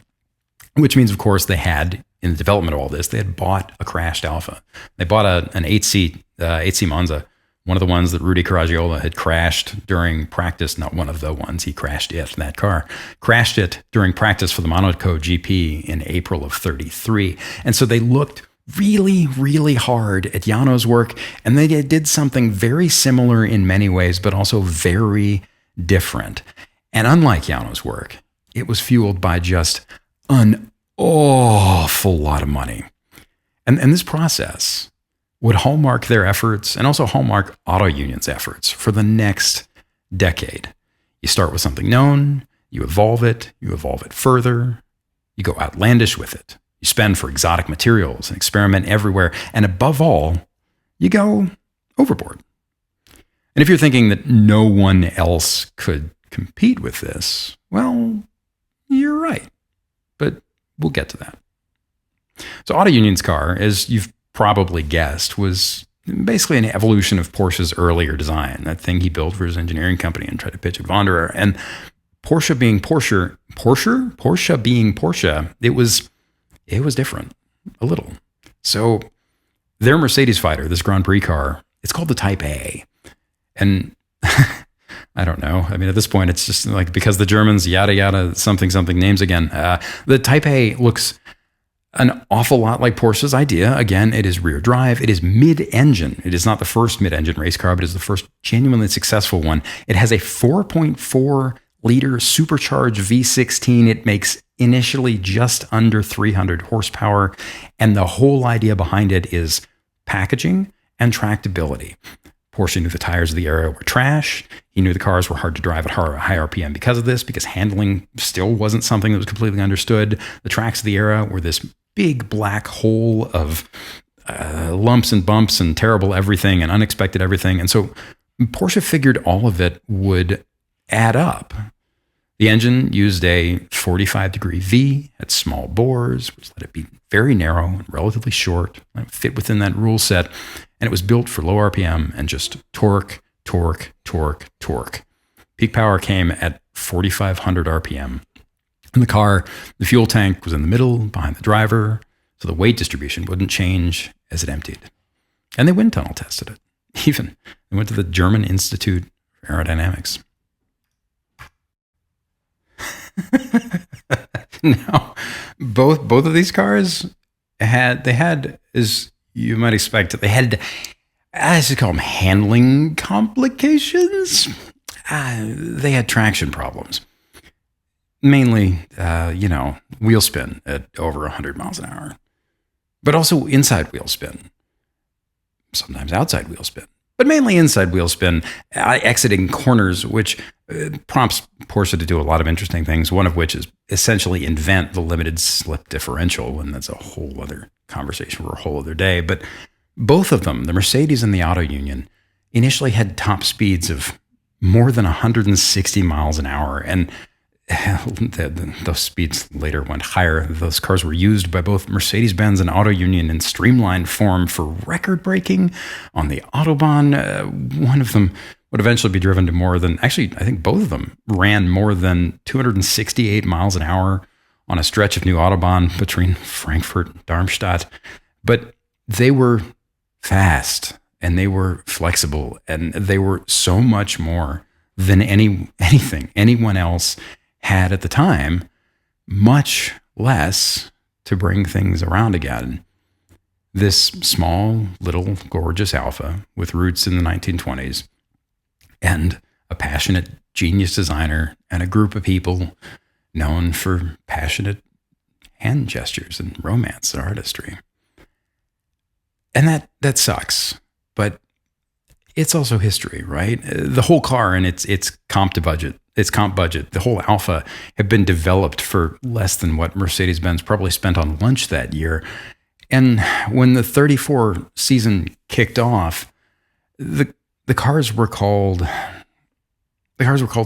Which means, of course, they had, in the development of all this, they had bought a crashed Alfa. They bought an 8C Monza, one of the ones that Rudy Caracciola had crashed during practice. Not one of the ones, he crashed that car. Crashed it during practice for the Monaco GP in April of 33. And so they looked really, really hard at Yano's work, and they did something very similar in many ways, but also very different. And unlike Yano's work, it was fueled by just an awful lot of money. And this process would hallmark their efforts and also hallmark Auto Union's efforts for the next decade. You start with something known, you evolve it further, you go outlandish with it. You spend for exotic materials and experiment everywhere. And above all, you go overboard. And if you're thinking that no one else could compete with this, well, you're right. But we'll get to that. So Auto Union's car, as you've probably guessed, was basically an evolution of Porsche's earlier design, that thing he built for his engineering company and tried to pitch at Wanderer. And Porsche being Porsche, it was different, a little. So their Mercedes fighter, this Grand Prix car, it's called the Type A. And I don't know. I mean, at this point, it's just like, because the Germans, yada, yada, something names again. The Type A looks an awful lot like Porsche's idea. Again, it is rear drive. It is mid-engine. It is not the first mid-engine race car, but it is the first genuinely successful one. It has a 4.4-liter supercharged V16. It makes initially just under 300 horsepower. And the whole idea behind it is packaging and tractability. Porsche knew the tires of the era were trash. He knew the cars were hard to drive at high RPM because of this, because handling still wasn't something that was completely understood. The tracks of the era were this big black hole of lumps and bumps and terrible everything and unexpected everything. And so Porsche figured all of it would add up The engine used a 45-degree V, had small bores, which let it be very narrow and relatively short, and it fit within that rule set, and it was built for low RPM and just torque, torque, torque, torque. Peak power came at 4,500 RPM. In the car, the fuel tank was in the middle, behind the driver, so the weight distribution wouldn't change as it emptied. And they wind tunnel tested it. Even they went to the German Institute for Aerodynamics. Now, both of these cars had, as you might expect, they had, I should call them handling complications. They had traction problems. Mainly, wheel spin at over 100 miles an hour, but also inside wheel spin, sometimes outside wheel spin, but mainly inside wheel spin, exiting corners, which prompts Porsche to do a lot of interesting things, one of which is essentially invent the limited slip differential, and that's a whole other conversation for a whole other day. But both of them, the Mercedes and the Auto Union, initially had top speeds of more than 160 miles an hour, and those speeds later went higher. Those cars were used by both Mercedes-Benz and Auto Union in streamlined form for record-breaking on the Autobahn. One of them would eventually be driven to more than, actually, I think both of them ran more than 268 miles an hour on a stretch of new Autobahn between Frankfurt and Darmstadt. But they were fast, and they were flexible, and they were so much more than anything anyone else had at the time, much less to bring things around again. This small, little, gorgeous Alfa with roots in the 1920s and a passionate genius designer and a group of people known for passionate hand gestures and romance and artistry. And that sucks, but it's also history, right? The whole car and its comp budget, the whole Alfa had been developed for less than what Mercedes-Benz probably spent on lunch that year. And when the 34 season kicked off, the cars were called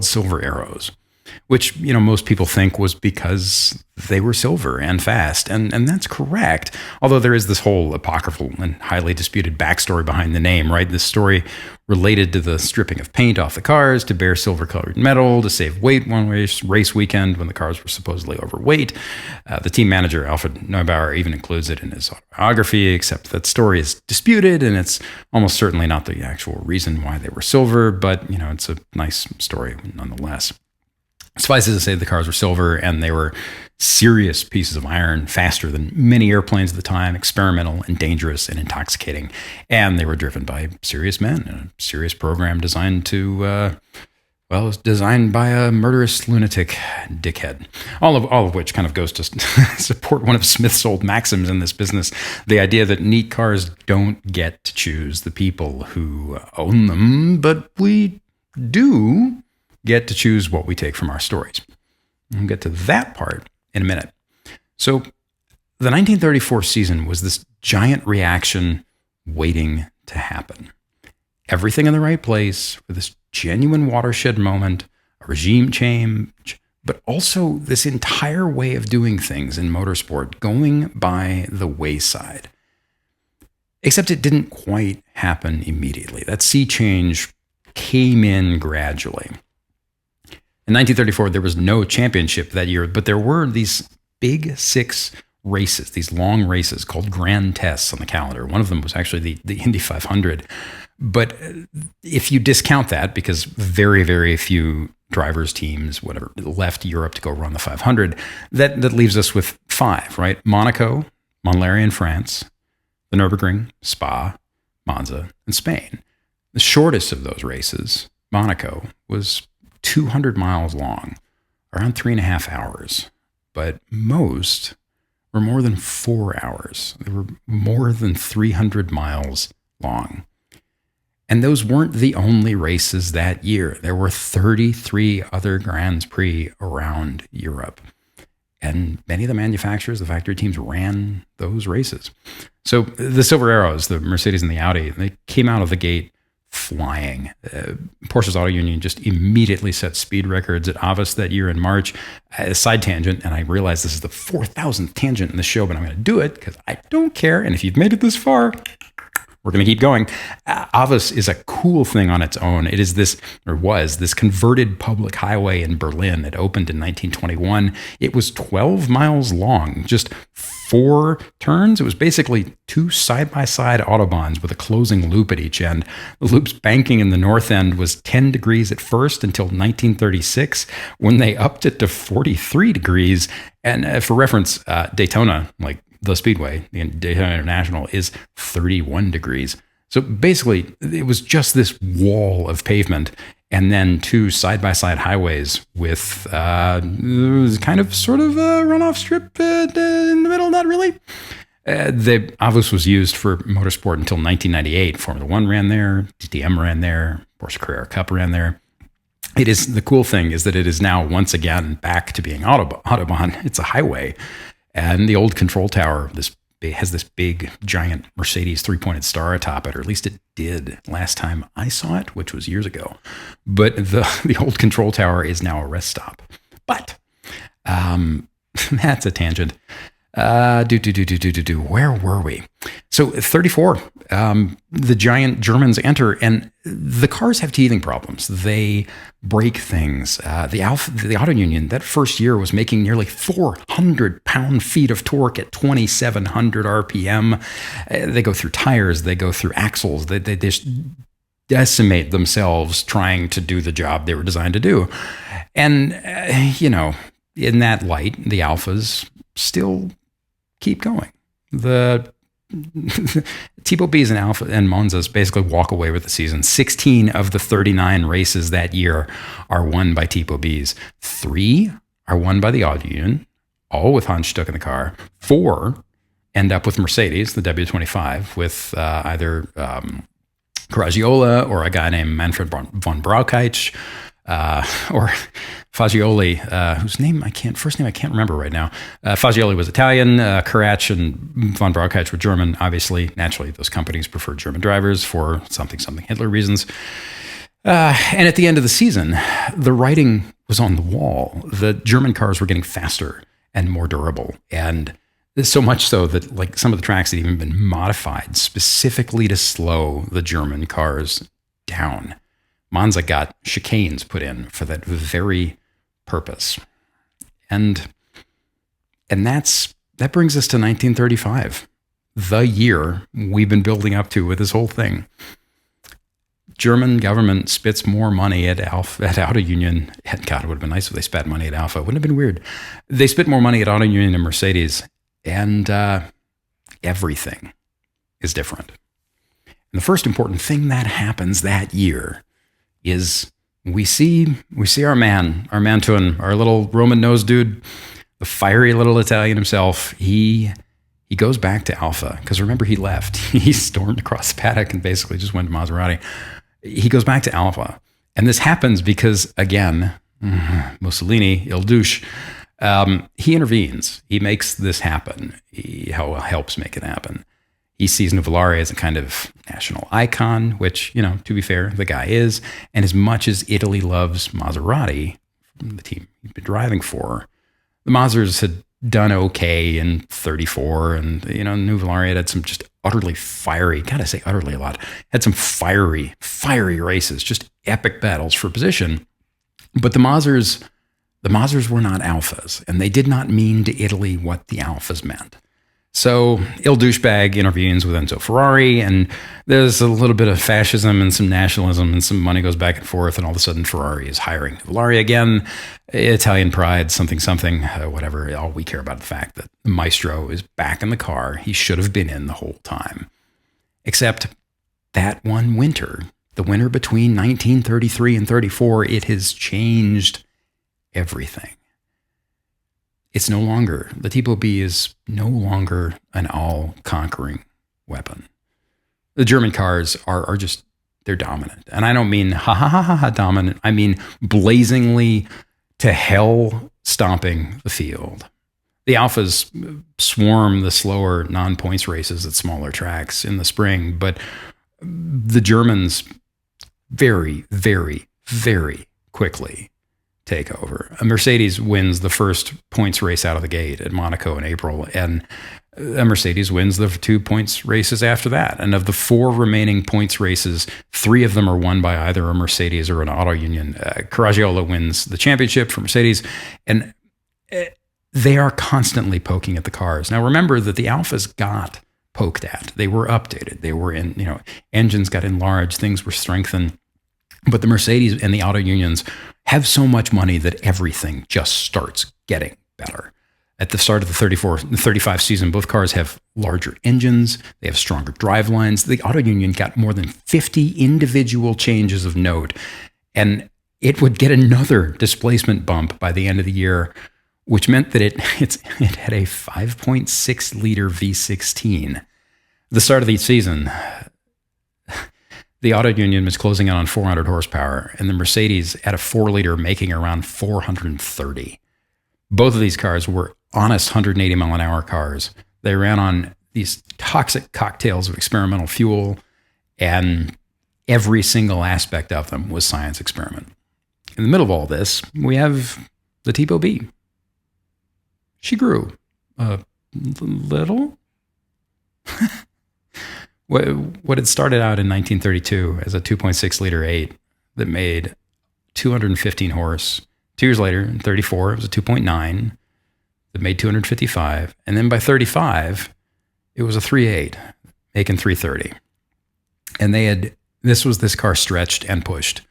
Silver Arrows, which, most people think was because they were silver and fast. And that's correct. Although there is this whole apocryphal and highly disputed backstory behind the name, right? This story related to the stripping of paint off the cars to bear silver-colored metal to save weight one race weekend when the cars were supposedly overweight. The team manager, Alfred Neubauer, even includes it in his autobiography, except that story is disputed, and it's almost certainly not the actual reason why they were silver, but, it's a nice story nonetheless. Suffice it to say, the cars were silver, and they were serious pieces of iron, faster than many airplanes at the time, experimental and dangerous and intoxicating. And they were driven by serious men in a serious program designed by a murderous lunatic dickhead. All of which kind of goes to support one of Smith's old maxims in this business, the idea that neat cars don't get to choose the people who own them, but we do get to choose what we take from our stories. We'll get to that part in a minute. So the 1934 season was this giant reaction waiting to happen. Everything in the right place for this genuine watershed moment, a regime change, but also this entire way of doing things in motorsport going by the wayside. Except it didn't quite happen immediately. That sea change came in gradually. In 1934, there was no championship that year, but there were these big 6 races, these long races called Grand Tests on the calendar. One of them was actually the Indy 500. But if you discount that, because very, very few drivers, teams, whatever, left Europe to go run the 500, that leaves us with 5, right? Monaco, Montlhéry in France, the Nürburgring, Spa, Monza, and Spain. The shortest of those races, Monaco, was 200 miles long, around 3.5 hours, but most were more than 4 hours. They were more than 300 miles long. And those weren't the only races that year. There were 33 other Grands Prix around Europe. And many of the manufacturers, the factory teams, ran those races. So the Silver Arrows, the Mercedes and the Audi, they came out of the gate flying. Porsche's Auto Union just immediately set speed records at Avis that year in March. A side tangent, and I realize this is the 4,000th tangent in the show, but I'm going to do it because I don't care. And if you've made it this far, we're going to keep going. Avis is a cool thing on its own. It is this, or was, this converted public highway in Berlin. It opened in 1921. It was 12 miles long, just 4 turns. It was basically 2 side-by-side autobahns with a closing loop at each end. The loop's banking in the north end was 10 degrees at first until 1936, when they upped it to 43 degrees. And for reference, Daytona, like the Speedway, the Daytona International, is 31 degrees. So basically, it was just this wall of pavement and then 2 side-by-side highways with kind of sort of a runoff strip in the middle, not really. The Avis was used for motorsport until 1998. Formula One ran there, DTM ran there, Porsche Carrera Cup ran there. It is, the cool thing is that it is now once again back to being Autobahn. It's a highway. And the old control tower has this big, giant Mercedes 3-pointed star atop it, or at least it did last time I saw it, which was years ago. But the old control tower is now a rest stop. But that's a tangent. Where were we? So 34, the giant Germans enter, and the cars have teething problems. They break things. The Auto Union, that first year, was making nearly 400 pound-feet of torque at 2,700 RPM. They go through tires. They go through axles. They just decimate themselves trying to do the job they were designed to do. And, in that light, the Alfas still keep going. The Tipo Bs and Alfa and Monzas basically walk away with the season. 16 of the 39 races that year are won by Tipo Bs. 3 are won by the Auto Union, all with Hans Stuck in the car. 4 end up with Mercedes, the W25, with either Caracciola or a guy named Manfred von Braukheitsch, or Fagioli, whose first name I can't remember right now. Fagioli was Italian, Karach and von Braukheitsch were German. Obviously, naturally, those companies preferred German drivers for something Hitler reasons. And at the end of the season, the writing was on the wall. The German cars were getting faster and more durable. And so much so that like some of the tracks had even been modified specifically to slow the German cars down. Monza got chicanes put in for that very purpose. And that brings us to 1935, the year we've been building up to with this whole thing. German government spits more money at Auto Union. God, it would have been nice if they spat money at Alfa. Wouldn't have been weird. They spit more money at Auto Union and Mercedes, and everything is different. And the first important thing that happens that year is we see our man Tun, our little Roman nose dude, the fiery little Italian himself. He goes back to Alfa, because remember, he left. He stormed across the paddock and basically just went to Maserati. He goes back to Alfa, and this happens because, again, Mussolini, il douche, he intervenes. He makes this happen. He helps make it happen. He sees Nuvolari as a kind of national icon, which, to be fair, the guy is. And as much as Italy loves Maserati, the team he'd been driving for, the Mazers had done okay in 34. And, Nuvolari had some just utterly fiery, gotta say utterly a lot, had some fiery races, just epic battles for position. But the Mazers were not Alfas, and they did not mean to Italy what the Alfas meant. So Il Douchebag intervenes with Enzo Ferrari, and there's a little bit of fascism and some nationalism, and some money goes back and forth, and all of a sudden Ferrari is hiring Nuvolari again. Italian pride, something, whatever. All we care about is the fact that the maestro is back in the car he should have been in the whole time. Except that one winter, the winter between 1933 and 34, it has changed everything. It's no longer, the Tipo B is no longer an all-conquering weapon. The German cars are just, they're dominant. And I don't mean dominant. I mean blazingly to hell stomping the field. The Alfas swarm the slower non-points races at smaller tracks in the spring, but the Germans very, very, very quickly take over. A Mercedes wins the first points race out of the gate at Monaco in April, and a Mercedes wins the 2 points races after that. And of the 4 remaining points races, 3 of them are won by either a Mercedes or an auto union. Caracciola wins the championship for Mercedes, and they are constantly poking at the cars. Now, remember that the Alfas got poked at. They were updated. They were engines got enlarged, things were strengthened. But the Mercedes and the auto unions have so much money that everything just starts getting better. At the start of the 35 season, both cars have larger engines. They have stronger drive lines. The auto union got more than 50 individual changes of note. And it would get another displacement bump by the end of the year, which meant that it had a 5.6 liter V16. At the start of the season, the auto union was closing in on 400 horsepower, and the Mercedes at a 4 liter making around 430. Both of these cars were honest 180 mile an hour cars. They ran on these toxic cocktails of experimental fuel, and every single aspect of them was science experiment. In the middle of all this, we have the Tipo B. She grew a little. What had started out in 1932 as a 2.6 liter 8 that made 215 horse. 2 years later, in 34, it was a 2.9 that made 255. And then by 35, it was a 3.8 making 330. And this car stretched and pushed.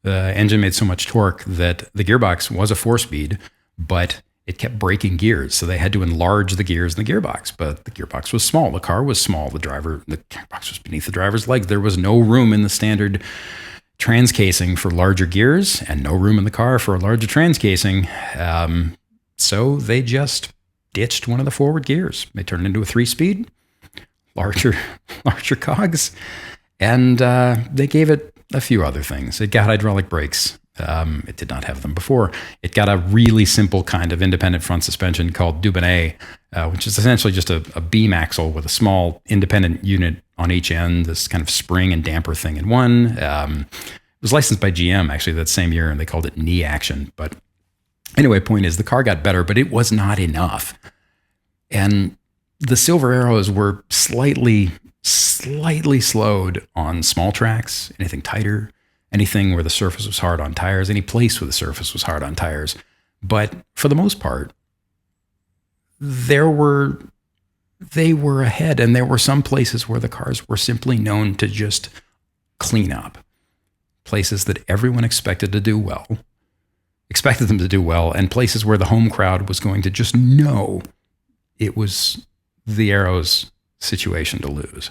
The engine made so much torque that the gearbox was a 4-speed, but it kept breaking gears. So they had to enlarge the gears in the gearbox, but the gearbox was small. The car was small. The gearbox was beneath the driver's legs. There was no room in the standard trans casing for larger gears and no room in the car for a larger trans casing. So they just ditched one of the forward gears. They turned it into a 3-speed, larger cogs, and they gave it a few other things. It got hydraulic brakes. It did not have them before. It got a really simple kind of independent front suspension called Dubonnet, which is essentially just a beam axle with a small independent unit on each end, this kind of spring and damper thing in one. It was licensed by GM actually that same year, and they called it knee action. But anyway, point is the car got better, but it was not enough. And the Silver Arrows were slightly slowed on small tracks, anything tighter, anything where the surface was hard on tires, any place where the surface was hard on tires. But for the most part, they were ahead, and there were some places where the cars were simply known to just clean up. Places that everyone expected them to do well, and places where the home crowd was going to just know it was the Arrows' situation to lose.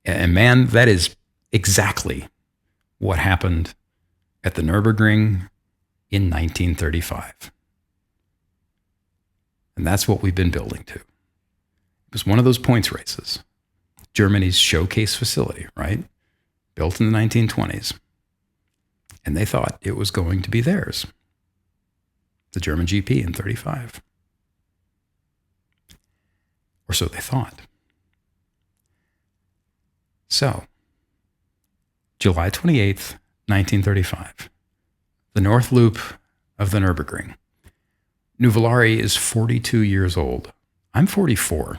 And man, that is exactly what happened at the Nürburgring in 1935. And that's what we've been building to. It was one of those points races, Germany's showcase facility, right? Built in the 1920s. And they thought it was going to be theirs. The German GP in 35. Or so they thought. So, July 28th, 1935, the North Loop of the Nürburgring. Nuvolari is 42 years old. I'm 44.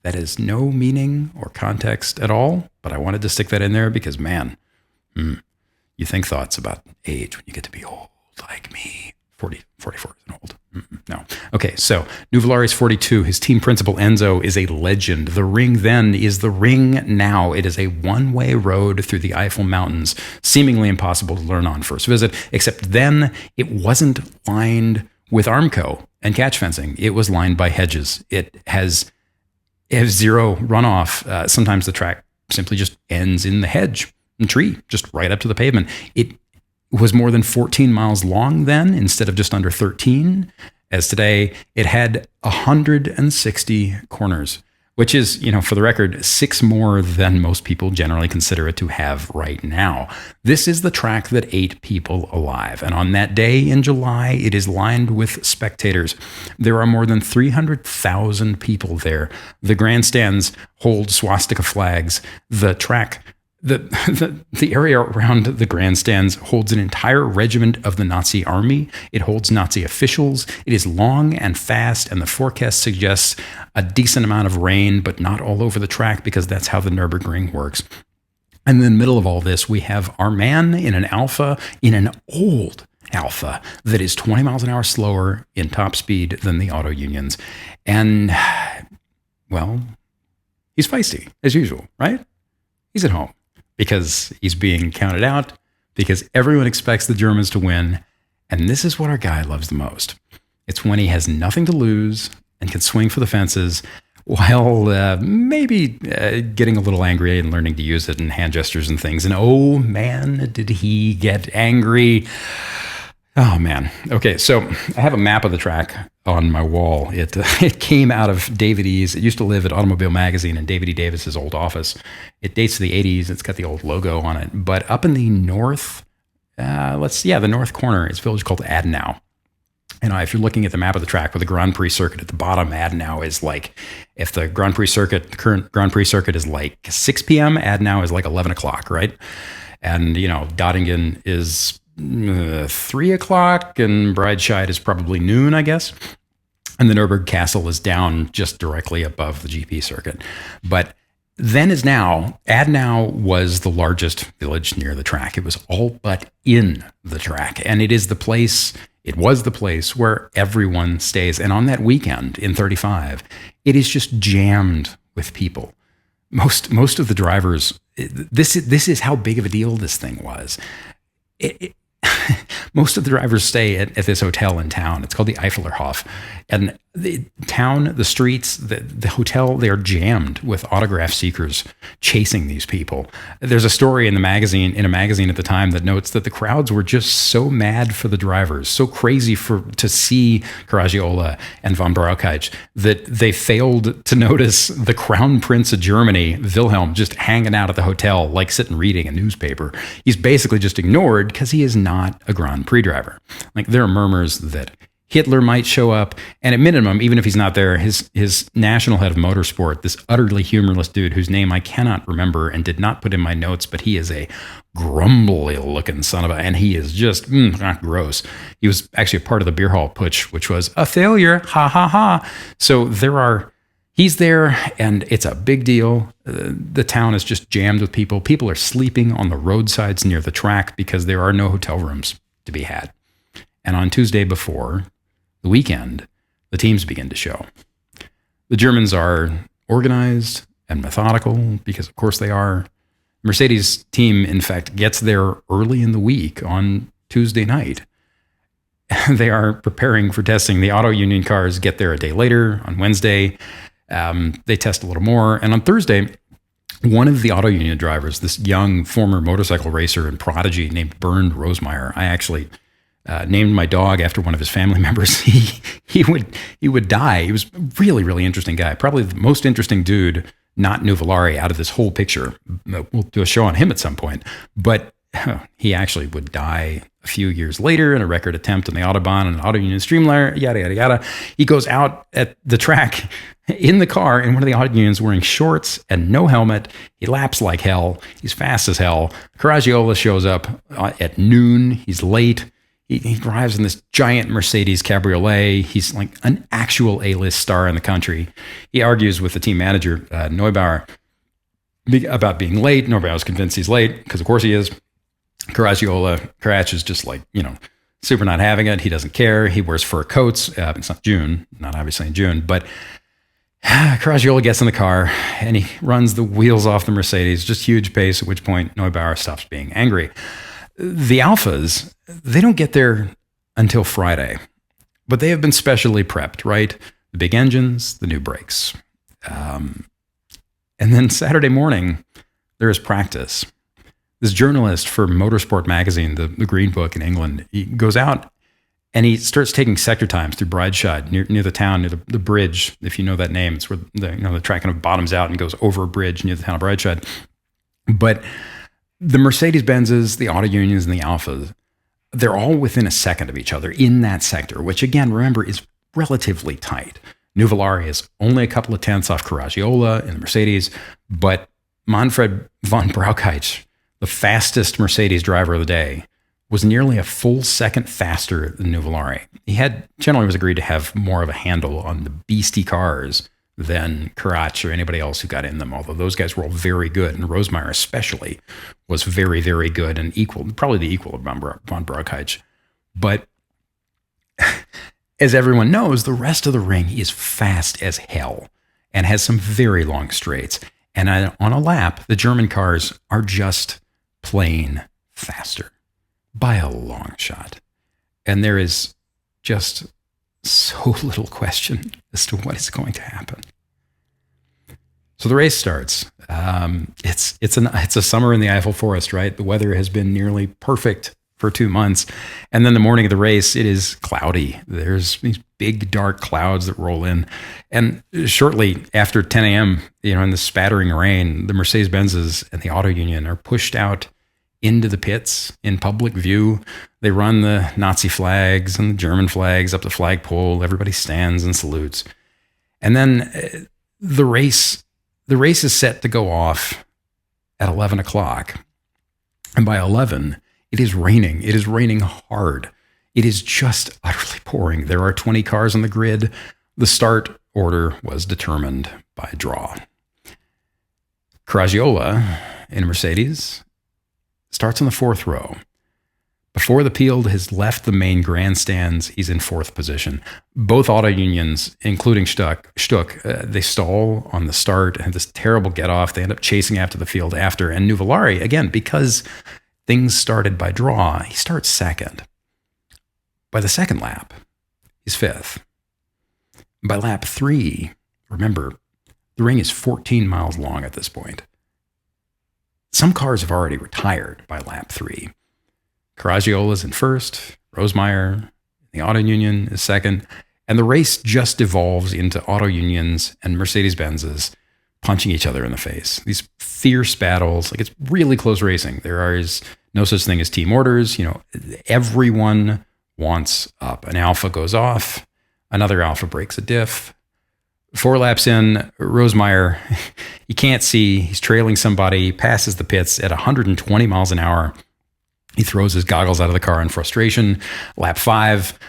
That has no meaning or context at all, but I wanted to stick that in there because, man, you think thoughts about age when you get to be old like me. 44 isn't old. No. Okay, so Nuvolari is 42. His team principal, Enzo, is a legend. The ring then is the ring now. It is a one-way road through the Eifel Mountains, seemingly impossible to learn on first visit, except then it wasn't lined with Armco and catch fencing. It was lined by hedges. It has zero runoff. Sometimes the track simply just ends in the hedge and tree, just right up to the pavement. It was more than 14 miles long then, instead of just under 13, as today. It had 160 corners, which is, for the record, 6 more than most people generally consider it to have right now. This is the track that ate people alive. And on that day in July, it is lined with spectators. There are more than 300,000 people there. The grandstands hold swastika flags. The track The area around the grandstands holds an entire regiment of the Nazi army. It holds Nazi officials. It is long and fast, and the forecast suggests a decent amount of rain, but not all over the track because that's how the Nürburgring works. And in the middle of all this, we have our man in an Alfa, in an old Alfa that is 20 miles an hour slower in top speed than the auto unions. And, well, he's feisty, as usual, right? He's at home because he's being counted out, because everyone expects the Germans to win. And this is what our guy loves the most. It's when he has nothing to lose and can swing for the fences while maybe getting a little angry and learning to use it in hand gestures and things. And oh man, did he get angry. Oh man. Okay, so I have a map of the track on my wall. It came out of David E's. It used to live at Automobile Magazine in David E. Davis's old office. It dates to the 80s. It's got the old logo on it. But up in the north, the north corner is a village called Adenau. And if you're looking at the map of the track with the Grand Prix circuit at the bottom, Adenau is like, if the current Grand Prix circuit is like 6 p.m., Adenau is like 11 o'clock, right? And, Dottingen is 3 o'clock, and Breitscheid is probably noon, I guess. And the Nürburgring Castle is down just directly above the GP circuit. But then as now, Adenau was the largest village near the track. It was all but in the track. And it was the place where everyone stays. And on that weekend in 35, it is just jammed with people. Most of the drivers, this is how big of a deal this thing was. Most of the drivers stay at this hotel in town. It's called the Eifelerhof. And the town, the streets, the hotel, they are jammed with autograph seekers chasing these people. There's a story in a magazine at the time that notes that the crowds were just so mad for the drivers, so crazy to see Caracciola and von Brauchitsch, that they failed to notice the Crown Prince of Germany, Wilhelm, just hanging out at the hotel, like sitting reading a newspaper. He's basically just ignored because he is not a Grand Prix driver. Like, there are murmurs that Hitler might show up, and at minimum, even if he's not there, his national head of motorsport, this utterly humorless dude whose name I cannot remember and did not put in my notes, but he is a grumbly-looking son of a, and he is just gross. He was actually a part of the beer hall putsch, which was a failure, ha ha ha. So he's there, and it's a big deal. The town is just jammed with people. People are sleeping on the roadsides near the track because there are no hotel rooms to be had. And on Tuesday before the weekend, the teams begin to show. The Germans are organized and methodical because, of course, they are. Mercedes team, in fact, gets there early in the week on Tuesday night. They are preparing for testing. The auto union cars get there a day later on Wednesday. They test a little more. And on Thursday, one of the auto union drivers, this young former motorcycle racer and prodigy named Bernd Rosemeyer, I actually named my dog after one of his family members. He would die. He was a really, really interesting guy. Probably the most interesting dude, not Nuvolari, out of this whole picture. We'll do a show on him at some point. But he actually would die a few years later in a record attempt on the Autobahn and an auto union streamliner, yada, yada, yada. He goes out at the track in the car in one of the auto unions wearing shorts and no helmet. He laps like hell. He's fast as hell. Caracciola shows up at noon. He's late. He drives in this giant Mercedes cabriolet. He's like an actual A-list star in the country. He argues with the team manager, Neubauer, about being late. Neubauer's convinced he's late because, of course, he is. Carac is just like, super not having it. He doesn't care. He wears fur coats. It's not obviously in June, but Caracciola gets in the car and he runs the wheels off the Mercedes, just huge pace, at which point Neubauer stops being angry. The Alfas, they don't get there until Friday, but they have been specially prepped, right? The big engines, the new brakes. And then Saturday morning, there is practice. This journalist for Motorsport magazine, the Green Book in England, he goes out and he starts taking sector times through Breitscheid, near the town, near the bridge. If you know that name, it's where the track kind of bottoms out and goes over a bridge near the town of Breitscheid. But the Mercedes-Benzes, the auto unions, and the Alfas, they're all within a second of each other in that sector, which, again, remember, is relatively tight. Nuvolari is only a couple of tenths off Caracciola in the Mercedes, but Manfred von Brauchitsch, the fastest Mercedes driver of the day, was nearly a full second faster than Nuvolari. He generally was agreed to have more of a handle on the beastie cars than Karach or anybody else who got in them, although those guys were all very good, and Rosemeyer especially was very, very good and probably the equal of von Brauchitsch. But as everyone knows, the rest of the ring is fast as hell and has some very long straights. And on a lap, the German cars are just plain faster by a long shot. And there is just so little question as to what is going to happen. So the race starts. It's a summer in the Eifel Forest, right? The weather has been nearly perfect for 2 months. And then the morning of the race, it is cloudy. There's these big dark clouds that roll in. And shortly after 10 a.m., in the spattering rain, the Mercedes-Benzes and the Auto Union are pushed out into the pits in public view. They run the Nazi flags and the German flags up the flagpole. Everybody stands and salutes. And then the race is set to go off at 11 o'clock. And by 11, it is raining. It is raining hard. It is just utterly pouring. There are 20 cars on the grid. The start order was determined by draw. Caracciola in Mercedes starts on the 4th row. Before the field has left the main grandstands, he's in 4th position. Both auto unions, including Stuck, they stall on the start and have this terrible get-off. They end up chasing after the field after. And Nuvolari, again, because things started by draw, he starts 2nd. By the 2nd lap, he's 5th. By lap 3, remember, the ring is 14 miles long at this point. Some cars have already retired by lap 3. Caracciola's in 1st, Rosemeyer, the Auto Union is 2nd, and the race just devolves into Auto Unions and Mercedes-Benzes punching each other in the face. These fierce battles, it's really close racing. There is no such thing as team orders. Everyone wants up. An Alfa goes off, another Alfa breaks a diff. 4 laps in, Rosemeyer, he can't see. He's trailing somebody, passes the pits at 120 miles an hour. He throws his goggles out of the car in frustration. Lap 5,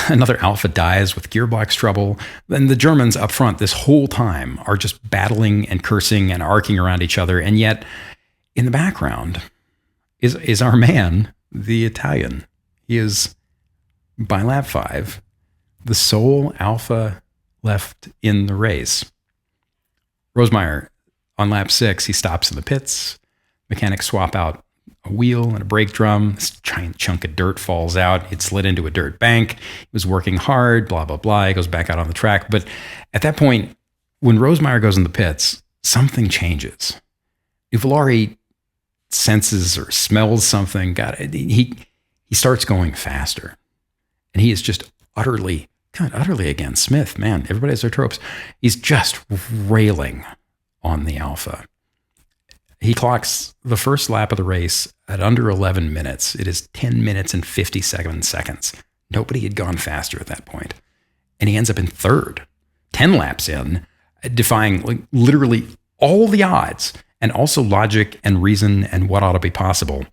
another Alfa dies with gearbox trouble. Then the Germans up front this whole time are just battling and cursing and arcing around each other. And yet, in the background is our man, the Italian. He is, by lap 5, the sole Alfa left in the race. Rosemeyer, on lap 6, he stops in the pits. Mechanics swap out a wheel and a brake drum. This giant chunk of dirt falls out. It slid into a dirt bank. He was working hard, blah, blah, blah. He goes back out on the track. But at that point, when Rosemeyer goes in the pits, something changes. Nuvolari senses or smells something. He starts going faster. And he is just utterly against Smith. Man, everybody has their tropes. He's just railing on the Alfa. He clocks the first lap of the race at under 11 minutes. It is 10 minutes and 57 seconds. Nobody had gone faster at that point. And he ends up in 3rd, 10 laps in, defying literally all the odds and also logic and reason and what ought to be possible.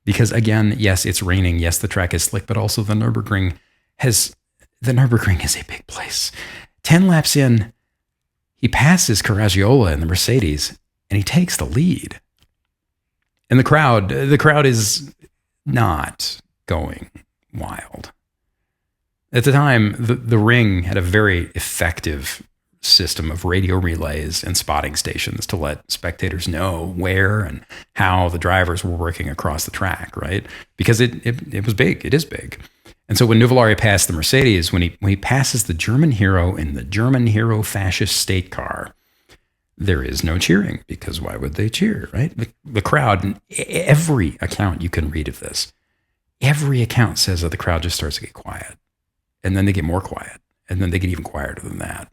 Because again, yes, it's raining. Yes, the track is slick, but also the Nürburgring is a big place. 10 laps in, he passes Caracciola in the Mercedes, and he takes the lead. And the crowd is not going wild. At the time, the ring had a very effective system of radio relays and spotting stations to let spectators know where and how the drivers were working across the track, right? Because it was big. It is big. And so when Nuvolari passed the Mercedes, when he passes the German hero in the German hero fascist state car, there is no cheering, because why would they cheer, right? The crowd, and every account you can read of this, every account says that the crowd just starts to get quiet. And then they get more quiet. And then they get even quieter than that.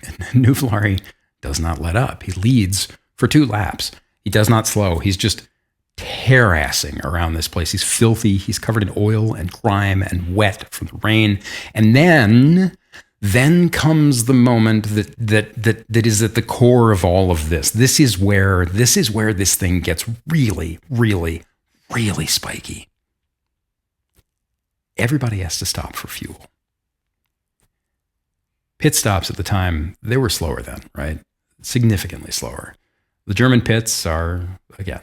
And Nuvolari does not let up. He leads for 2 laps. He does not slow. He's just tear-assing around this place. He's filthy. He's covered in oil and grime and wet from the rain. And then Then comes the moment that is at the core of all of this. This is where this thing gets really, really, really spiky. Everybody has to stop for fuel. Pit stops at the time, they were slower then, right? Significantly slower. The German pits are, again,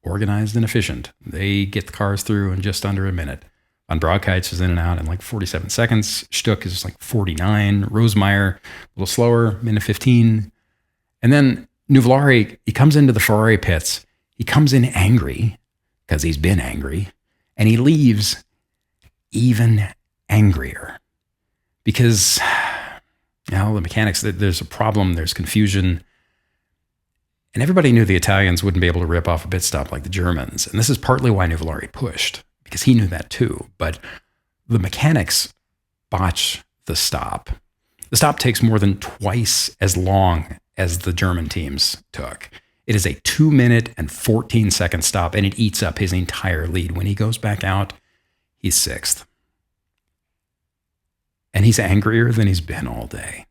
organized and efficient. They get the cars through in just under a minute. Von Brauchheitz is in and out in like 47 seconds. Stuck is like 49. Rosemeyer, a little slower, minute 15. And then Nuvolari, he comes into the Ferrari pits. He comes in angry, because he's been angry, and he leaves even angrier. Because, the mechanics, there's a problem, there's confusion. And everybody knew the Italians wouldn't be able to rip off a pit stop like the Germans. And this is partly why Nuvolari pushed, because he knew that too. But the mechanics botch the stop. The stop takes more than twice as long as the German teams took. It is a 2 minute and 14 second stop, and it eats up his entire lead. When he goes back out, he's sixth. And he's angrier than he's been all day.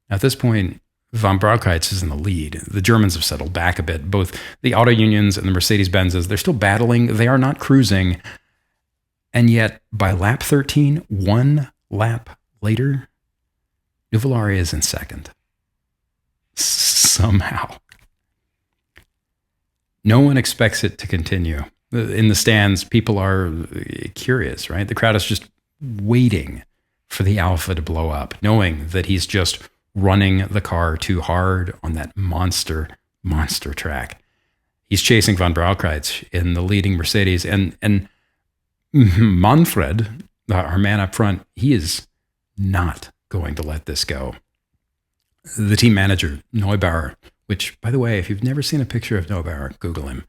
Now, at this point, Von Brauchheitz is in the lead. The Germans have settled back a bit. Both the auto unions and the Mercedes-Benzes, they're still battling. They are not cruising. And yet, by lap 13, 1 lap later, Nuvolari is in second. Somehow. No one expects it to continue. In the stands, people are curious, right? The crowd is just waiting for the Alfa to blow up, knowing that he's just running the car too hard on that monster track. He's chasing Von Brauchheitz in the leading Mercedes, and Manfred, our man up front, he is not going to let this go. The team manager, Neubauer, which, by the way, if you've never seen a picture of Neubauer, Google him.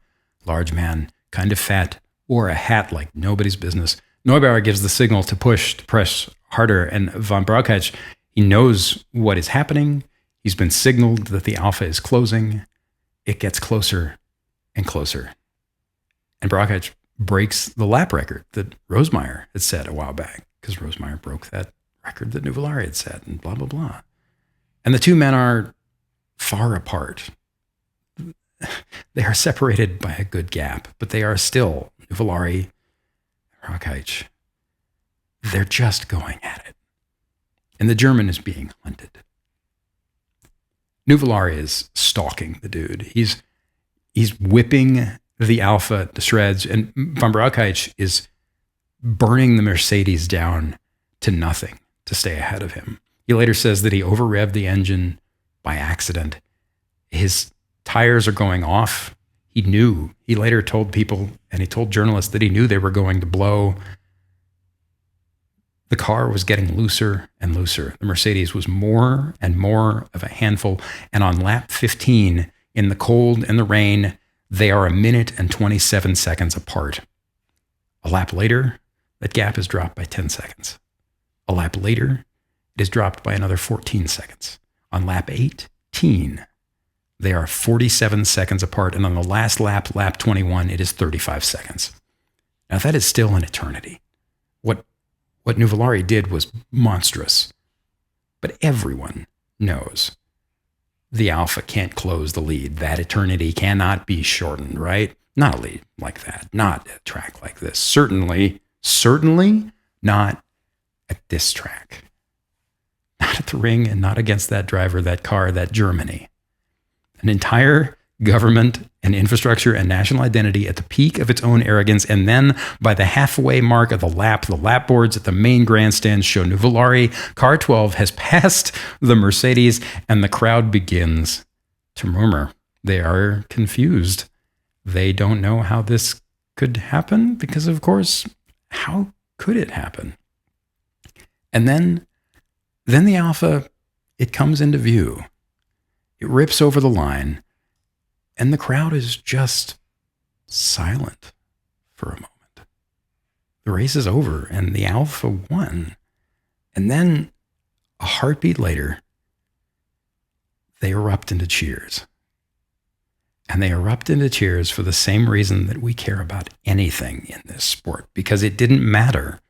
Large man, kind of fat, wore a hat like nobody's business. Neubauer gives the signal to press harder, and Von Brauchheitz, he knows what is happening. He's been signaled that the Alfa is closing. It gets closer and closer. And Brauchheitz breaks the lap record that Rosemeyer had set a while back, because Rosemeyer broke that record that Nuvolari had set, and blah, blah, blah. And the two men are far apart. They are separated by a good gap, but they are still, Nuvolari, Brauchheitz, they're just going at it. And the German is being hunted. Nuvolari is stalking the dude. He's whipping the Alfa to shreds, and Von Brauchheitz is burning the Mercedes down to nothing to stay ahead of him. He later says that he over-revved the engine by accident. His tires are going off. He knew. He later told people, and he told journalists, that he knew they were going to blow. The car was getting looser and looser. The Mercedes was more and more of a handful. And on lap 15, in the cold and the rain, they are 1 minute and 27 seconds apart. A lap later, that gap is dropped by 10 seconds. A lap later, it is dropped by another 14 seconds. On lap 18, they are 47 seconds apart. And on the last lap, lap 21, it is 35 seconds. Now, that is still an eternity. What Nuvolari did was monstrous. But everyone knows the Alfa can't close the lead. That eternity cannot be shortened, right? Not a lead like that. Not a track like this. Certainly not at this track. Not at the ring, and not against that driver, that car, that Germany. An entire government and infrastructure and national identity at the peak of its own arrogance, and then by the halfway mark of the lap boards at the main grandstand show Nuvolari, car 12, has passed the Mercedes, and the crowd begins to murmur. They are confused. They don't know how this could happen, because, of course, how could it happen? And then the Alfa, it comes into view. It rips over the line, and the crowd is just silent for a moment. The race is over, and the Alfa won. And then, a heartbeat later, they erupt into cheers. And they erupt into cheers for the same reason that we care about anything in this sport, because it didn't matter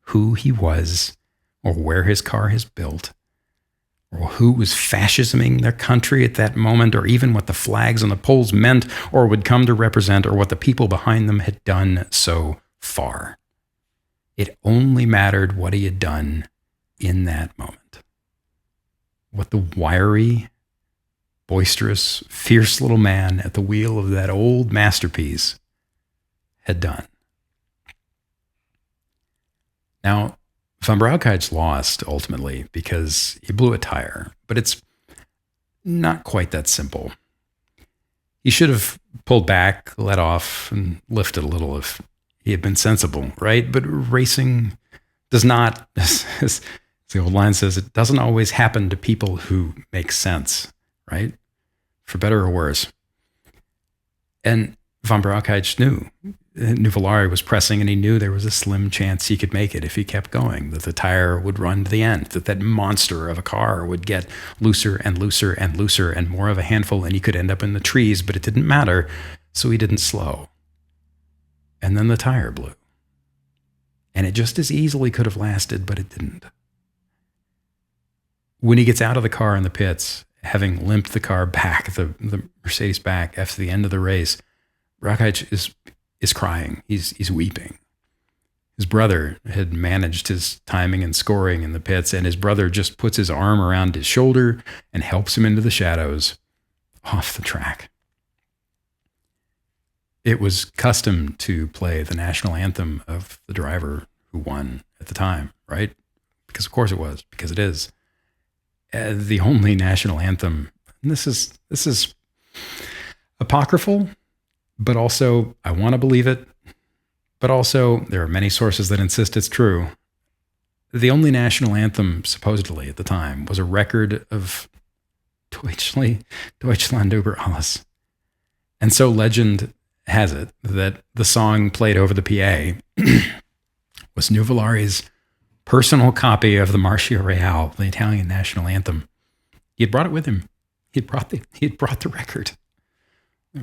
who he was, or where his car is built, or who was fascisming their country at that moment, or even what the flags on the poles meant or would come to represent, or what the people behind them had done so far. It only mattered what he had done in that moment. What the wiry, boisterous, fierce little man at the wheel of that old masterpiece had done. Now, Van Brouwkuyt lost ultimately because he blew a tire, but it's not quite that simple. He should have pulled back, let off, and lifted a little if he had been sensible, right? But racing does not, as the old line says, it doesn't always happen to people who make sense, right? For better or worse. And Van Brouwkuyt knew. Nuvolari was pressing, and he knew there was a slim chance he could make it if he kept going, that the tire would run to the end, that monster of a car would get looser and looser and looser and more of a handful, and he could end up in the trees, but it didn't matter, so he didn't slow. And then the tire blew. And it just as easily could have lasted, but it didn't. When he gets out of the car in the pits, having limped the car back, the Mercedes back after the end of the race, Brouwkuyt is crying. He's weeping. His brother had managed his timing and scoring in the pits, and his brother just puts his arm around his shoulder and helps him into the shadows off the track. It was custom to play the national anthem of the driver who won at the time, right? Because of course it was, because it is. The only national anthem, and this is apocryphal, but also I want to believe it, but also there are many sources that insist it's true. The only national anthem, supposedly at the time, was a record of Deutschland über alles. And so legend has it that the song played over the PA was Nuvolari's personal copy of the Marcia Reale, the Italian national anthem. He had brought it with him. He had brought the record.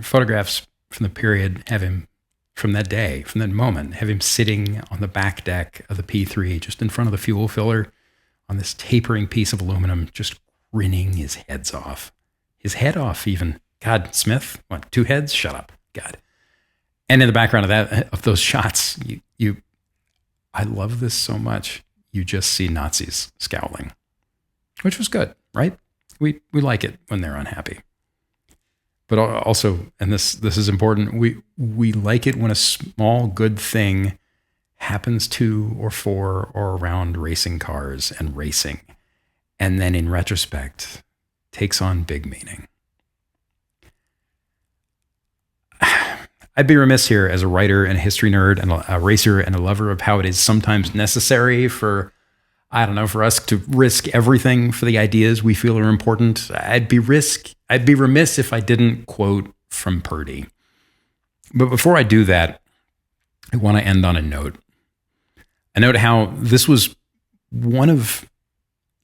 Photographs from the period have him, from that day, from that moment, have him sitting on the back deck of the P3, just in front of the fuel filler, on this tapering piece of aluminum, just grinning his head off, even. God, Smith, what, 2 heads? Shut up, God. And in the background of those shots, I love this so much. You just see Nazis scowling, which was good, right? We like it when they're unhappy. But also, and this is important, we like it when a small good thing happens to or for or around racing cars and racing, and then in retrospect takes on big meaning. I'd be remiss here as a writer and a history nerd and a racer and a lover of how it is sometimes necessary for us to risk everything for the ideas we feel are important. I'd be remiss if I didn't quote from Purdy. But before I do that, I want to end on a note. A note how this was one of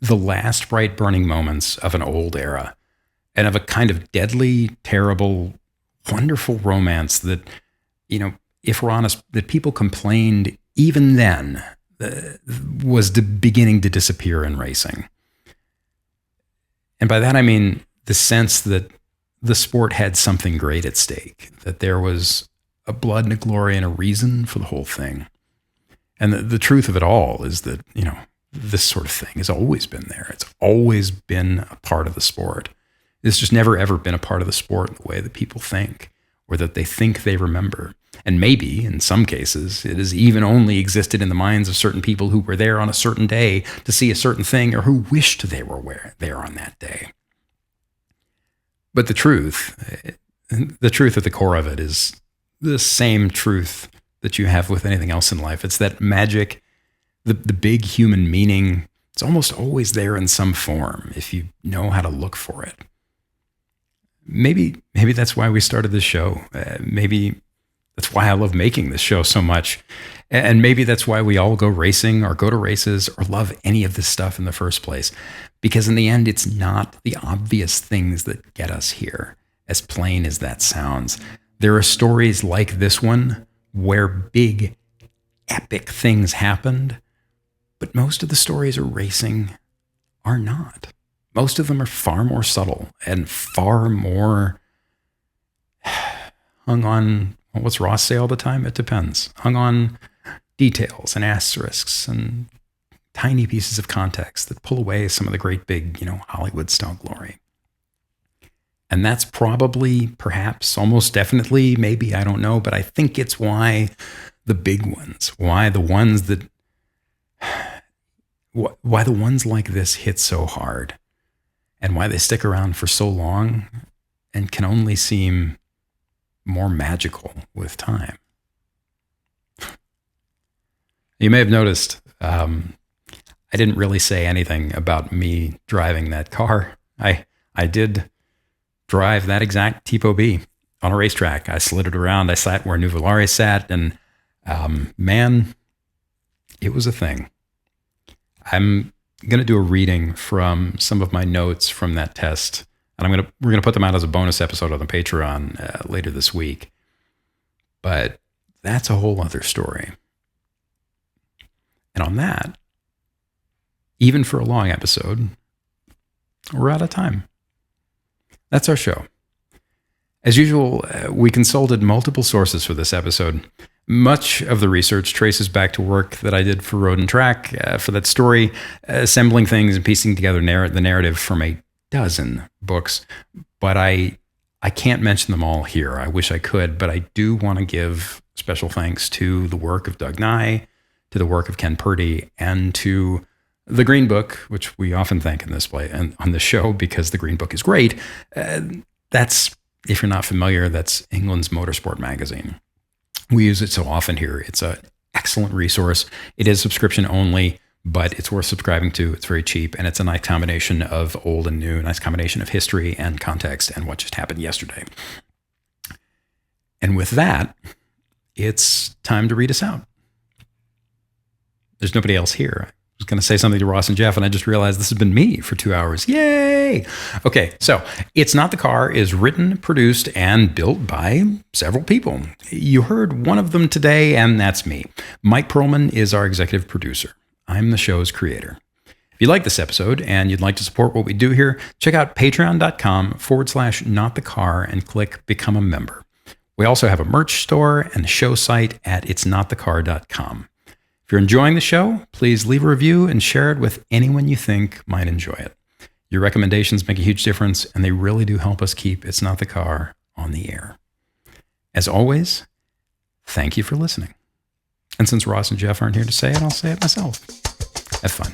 the last bright burning moments of an old era and of a kind of deadly, terrible, wonderful romance that, if we're honest, that people complained even then was beginning to disappear in racing. And by that I mean the sense that the sport had something great at stake, that there was a blood and a glory and a reason for the whole thing. And the truth of it all is that, this sort of thing has always been there. It's always been a part of the sport. It's just never, ever been a part of the sport the way that people think, or that they think they remember. And maybe, in some cases, it has even only existed in the minds of certain people who were there on a certain day to see a certain thing, or who wished they were there on that day. But the truth at the core of it is the same truth that you have with anything else in life. It's that magic, the big human meaning. It's almost always there in some form if you know how to look for it. Maybe that's why we started this show. Maybe that's why I love making this show so much. And maybe that's why we all go racing or go to races or love any of this stuff in the first place. Because in the end, it's not the obvious things that get us here, as plain as that sounds. There are stories like this one where big, epic things happened, But most of the stories of racing are not. Most of them are far more subtle and far more hung on, what's Ross say all the time? It depends. Hung on details and asterisks and tiny pieces of context that pull away some of the great big, Hollywood style glory. And that's probably, perhaps, almost definitely, maybe, I don't know, but I think it's why the big ones, why the ones like this hit so hard, and why they stick around for so long and can only seem more magical with time. You may have noticed I didn't really say anything about me driving that car. I did drive that exact Tipo B on a racetrack. I slid it around. I sat where Nuvolari sat, and man, it was a thing. I'm going to do a reading from some of my notes from that test, and we're going to put them out as a bonus episode on the Patreon later this week. But that's a whole other story. And on that, even for a long episode, we're out of time. That's our show. As usual, we consulted multiple sources for this episode. Much of the research traces back to work that I did for Road and Track for that story, assembling things and piecing together the narrative from a dozen books. But I can't mention them all here. I wish I could, but I do want to give special thanks to the work of Doug Nye, to the work of Ken Purdy, and to the Green Book, which we often thank in this play and on the show because the Green Book is great. That's, if you're not familiar, that's England's motorsport magazine. We use it so often here. It's an excellent resource. It is subscription only, but it's worth subscribing to. It's very cheap, and it's a nice combination of old and new, a nice combination of history and context and what just happened yesterday. And with that, it's time to read us out. There's nobody else here. I was going to say something to Ross and Jeff, and I just realized this has been me for 2 hours. Yay! Okay, so It's Not the Car is written, produced, and built by several people. You heard one of them today, and that's me. Mike Perlman is our executive producer. I'm the show's creator. If you like this episode and you'd like to support what we do here, check out patreon.com/notthecar and click Become a Member. We also have a merch store and a show site at itsnotthecar.com. If you're enjoying the show, please leave a review and share it with anyone you think might enjoy it. Your recommendations make a huge difference, and they really do help us keep It's Not the Car on the air. As always, thank you for listening. And since Ross and Jeff aren't here to say it, I'll say it myself. Have fun.